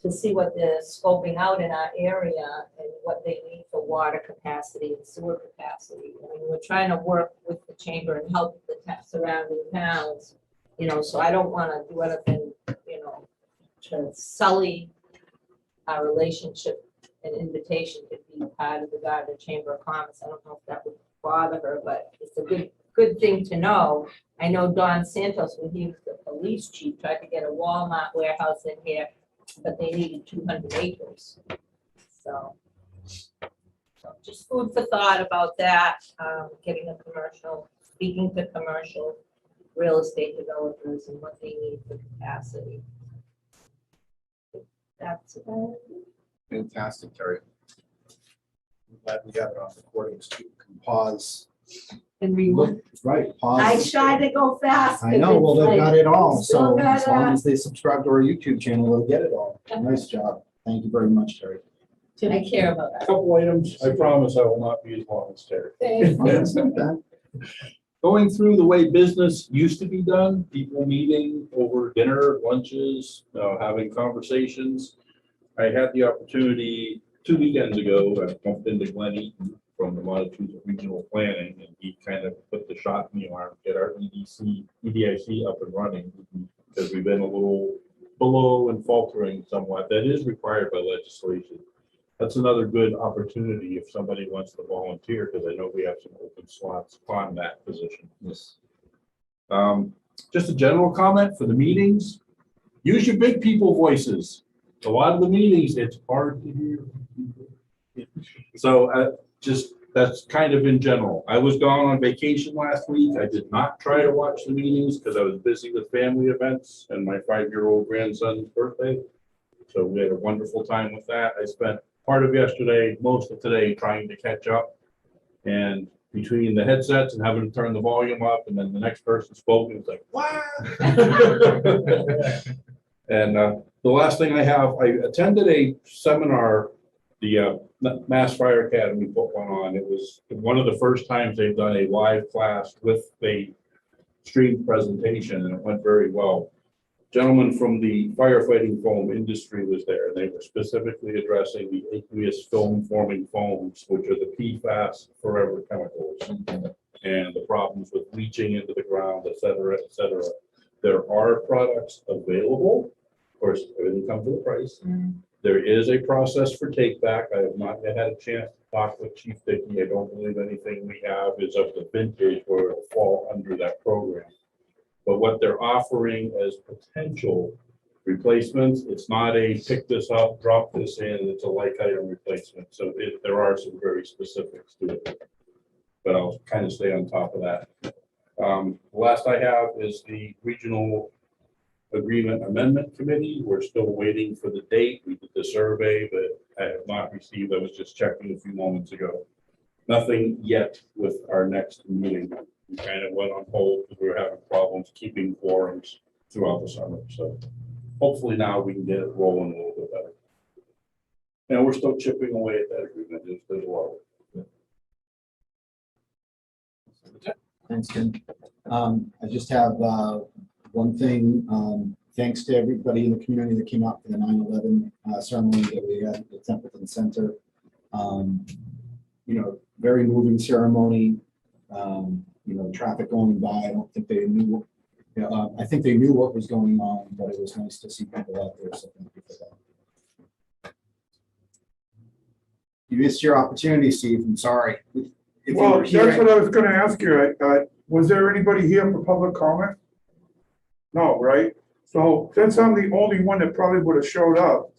to see what they're scoping out in our area and what they need for water capacity and sewer capacity. I mean, we're trying to work with the chamber and help the surrounding towns, you know, so I don't want to do anything, you know, to sully our relationship and invitation to be part of the Gartner Chamber of Commerce. I don't know if that would bother her, but it's a good thing to know. I know Don Santos, when he was the police chief, tried to get a Walmart warehouse in here, but they needed 200 acres. So just food for thought about that, getting a speaking to commercial real estate developers and what they need for capacity. That's about it. Fantastic, Terry. I'm glad we have it on recording, so you can pause. And rewind. Right, pause. I try to go fast. I know, well, they've got it all, Still so got as long as they subscribe to our YouTube channel, they'll get it all. Nice job. Thank you very much, Terry. I care about that. Couple items, I promise I will not be as long as Terry. Thanks. Going through the way business used to be done, people meeting over dinner, lunches, having conversations. I had the opportunity 2 weekends ago, I bumped into Glenn Eaton from the Montezuma Regional Planning, and he kind of put the shot in the arm, get our EDIC up and running, because we've been a little below and faltering somewhat. That is required by legislation. That's another good opportunity if somebody wants to volunteer, because I know we have some open slots on that position. Yes. Just a general comment for the meetings. Use your big people voices. A lot of the meetings, it's hard to hear. So that's kind of in general. I was gone on vacation last week. I did not try to watch the meetings because I was busy with family events and my 5-year-old grandson's birthday. So we had a wonderful time with that. I spent part of yesterday, most of today, trying to catch up. And between the headsets and having to turn the volume up, and then the next person spoke, and it's like, what? And the last thing I have, I attended a seminar The Mass Fire Academy put one on. It was one of the first times they've done a live class with a streamed presentation, and it went very well. Gentleman from the firefighting foam industry was there, and they were specifically addressing the aqueous film forming foams, which are the PFAS forever chemicals, and the problems with leaching into the ground, et cetera, et cetera. There are products available. Of course, everything comes with a price. There is a process for take back. I have not yet had a chance to talk with Chief Dickey. I don't believe anything we have is of the vintage where it'll fall under that program. But what they're offering as potential replacements, it's not a pick this up, drop this in, it's a like item replacement. So there are some very specifics to it. But I'll kind of stay on top of that. Last I have is the Regional Agreement Amendment Committee. We're still waiting for the date. We did the survey, but I have not received. I was just checking a few moments ago. Nothing yet with our next meeting. We kind of went on hold because we were having problems keeping quorums throughout the summer. So hopefully now we can get it rolling a little bit better. And we're still chipping away at that agreement. There's a lot. Thanks, Tim. I just have one thing. Thanks to everybody in the community that came out for the 9/11 ceremony that we had at the Templeton Center. Very moving ceremony. Traffic going by. I don't think they knew. I think they knew what was going on, but it was nice to see people out there. So thank you for that. You missed your opportunity, Steve. I'm sorry. Well, that's what I was gonna ask you. Was there anybody here for public comment? No, right? So since I'm the only one that probably would have showed up,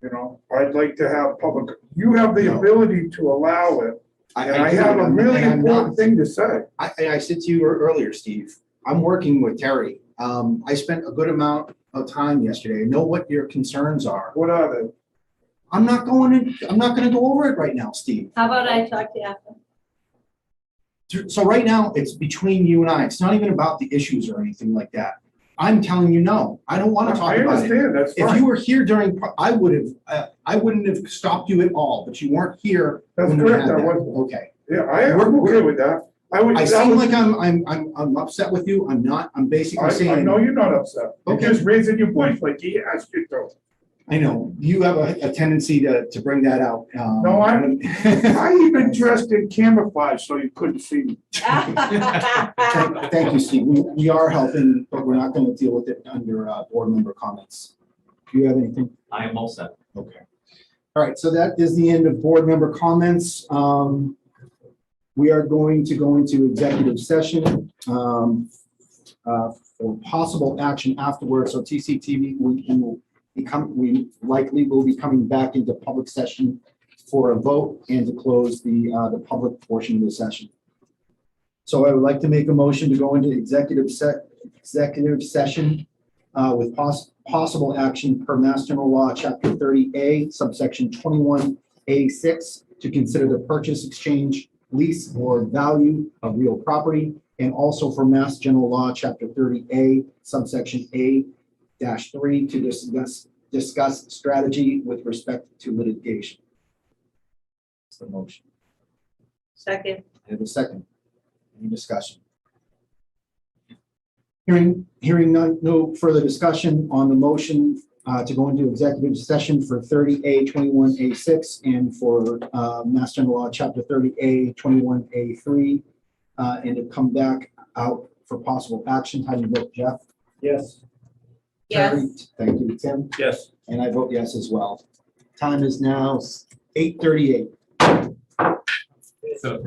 I'd like to have public, you have the ability to allow it. And I have a really important thing to say. I said to you earlier, Steve, I'm working with Terry. I spent a good amount of time yesterday. I know what your concerns are. What are they? I'm not going to go over it right now, Steve. How about I talk to you after? So right now, it's between you and I. It's not even about the issues or anything like that. I'm telling you, no, I don't want to talk about it. I understand, that's fine. If you were here during, I wouldn't have stopped you at all, but you weren't here. That's correct, I wasn't. Okay. Yeah, I'm okay with that. I seem like I'm upset with you. I'm not. I'm basically saying. I know you're not upset. Okay. You're just raising your voice like he asked you to. I know, you have a tendency to bring that out. No, I even dressed in camouflage so you couldn't see me. Thank you, Steve. We are helping, but we're not going to deal with it under board member comments. Do you have anything? I am all set. Okay. All right, so that is the end of board member comments. We are going to go into executive session for possible action afterwards. So TCTV, we likely will be coming back into public session for a vote and to close the public portion of the session. So I would like to make a motion to go into executive session with possible action per Mass General Law, Chapter 30A, subsection 21A6, to consider the purchase, exchange, lease, or value of real property, and also for Mass General Law, Chapter 30A, subsection A-3, to discuss strategy with respect to litigation. That's the motion. Second. I have a second. Any discussion? Hearing none, no further discussion on the motion to go into executive session for 30A 21A6 and for Mass General Law Chapter 30A 21A3 and to come back out for possible action. How do you vote, Jeff? Yes. Terry? Yes. Thank you, Tim. Yes. And I vote yes as well. Time is now 8:38. So.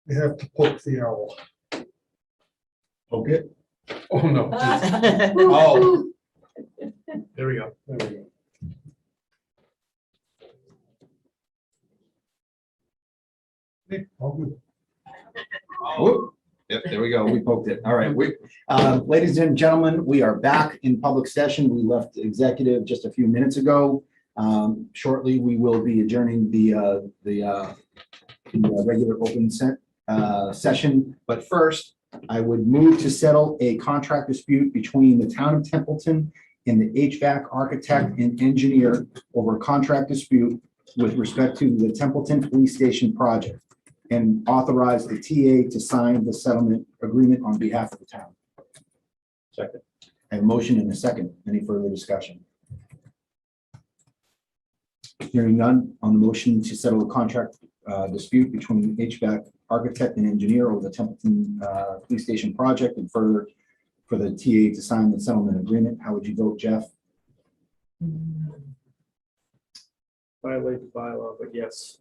You have to poke the owl. Okay. Oh, no. Oh. There we go. There we go. Okay, all good. Whoop. Yep, there we go. We poked it. All right. Ladies and gentlemen, we are back in public session. We left executive just a few minutes ago. Shortly, we will be adjourning the regular open session. But first, I would move to settle a contract dispute between the town of Templeton and the HVAC architect and engineer over a contract dispute with respect to the Templeton Police Station project, and authorize the TA to sign the settlement agreement on behalf of the town. Second. I have a motion and a second. Any further discussion? Hearing none on the motion to settle a contract dispute between HVAC architect and engineer over the Templeton Police Station project, and further for the TA to sign the settlement agreement. How would you vote, Jeff? Violate the bylaw, but yes.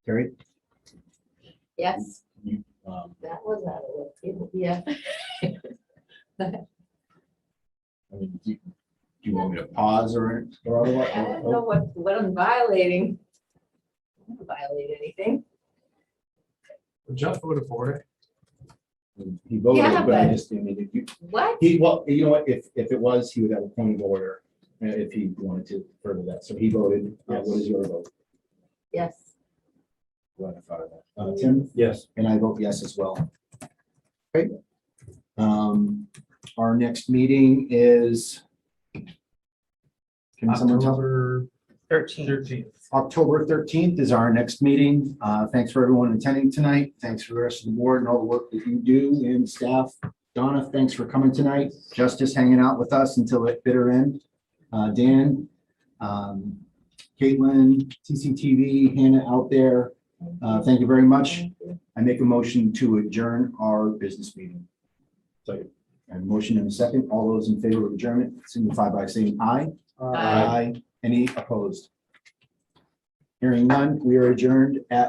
Terry? Yes, Um, that was out of it, yeah. I mean, do you want me to pause or otherwise? I don't know what I'm violating. I didn't violate anything. Jeff voted for it. He voted, Yeah, but I but- just, I mean, if you, What? well, you know what, if it was, he would have a point of order if he wanted to further that. So he voted. What is your vote? Yes. Glad I thought of that. Tim? Yes. And I vote yes as well. Okay. Our next meeting is. Can someone tell? October 13th. October 13th is our next meeting. Thanks for everyone attending tonight. Thanks for the rest of the board and all the work that you do and staff. Donna, thanks for coming tonight. Justice hanging out with us until the bitter end. Dan, Caitlin, CCTV, Hannah out there. Thank you very much. I make a motion to adjourn our business meeting. Second. And motion in a second. All those in favor of adjournment signify by saying aye. Aye. Any opposed? Hearing none, we are adjourned at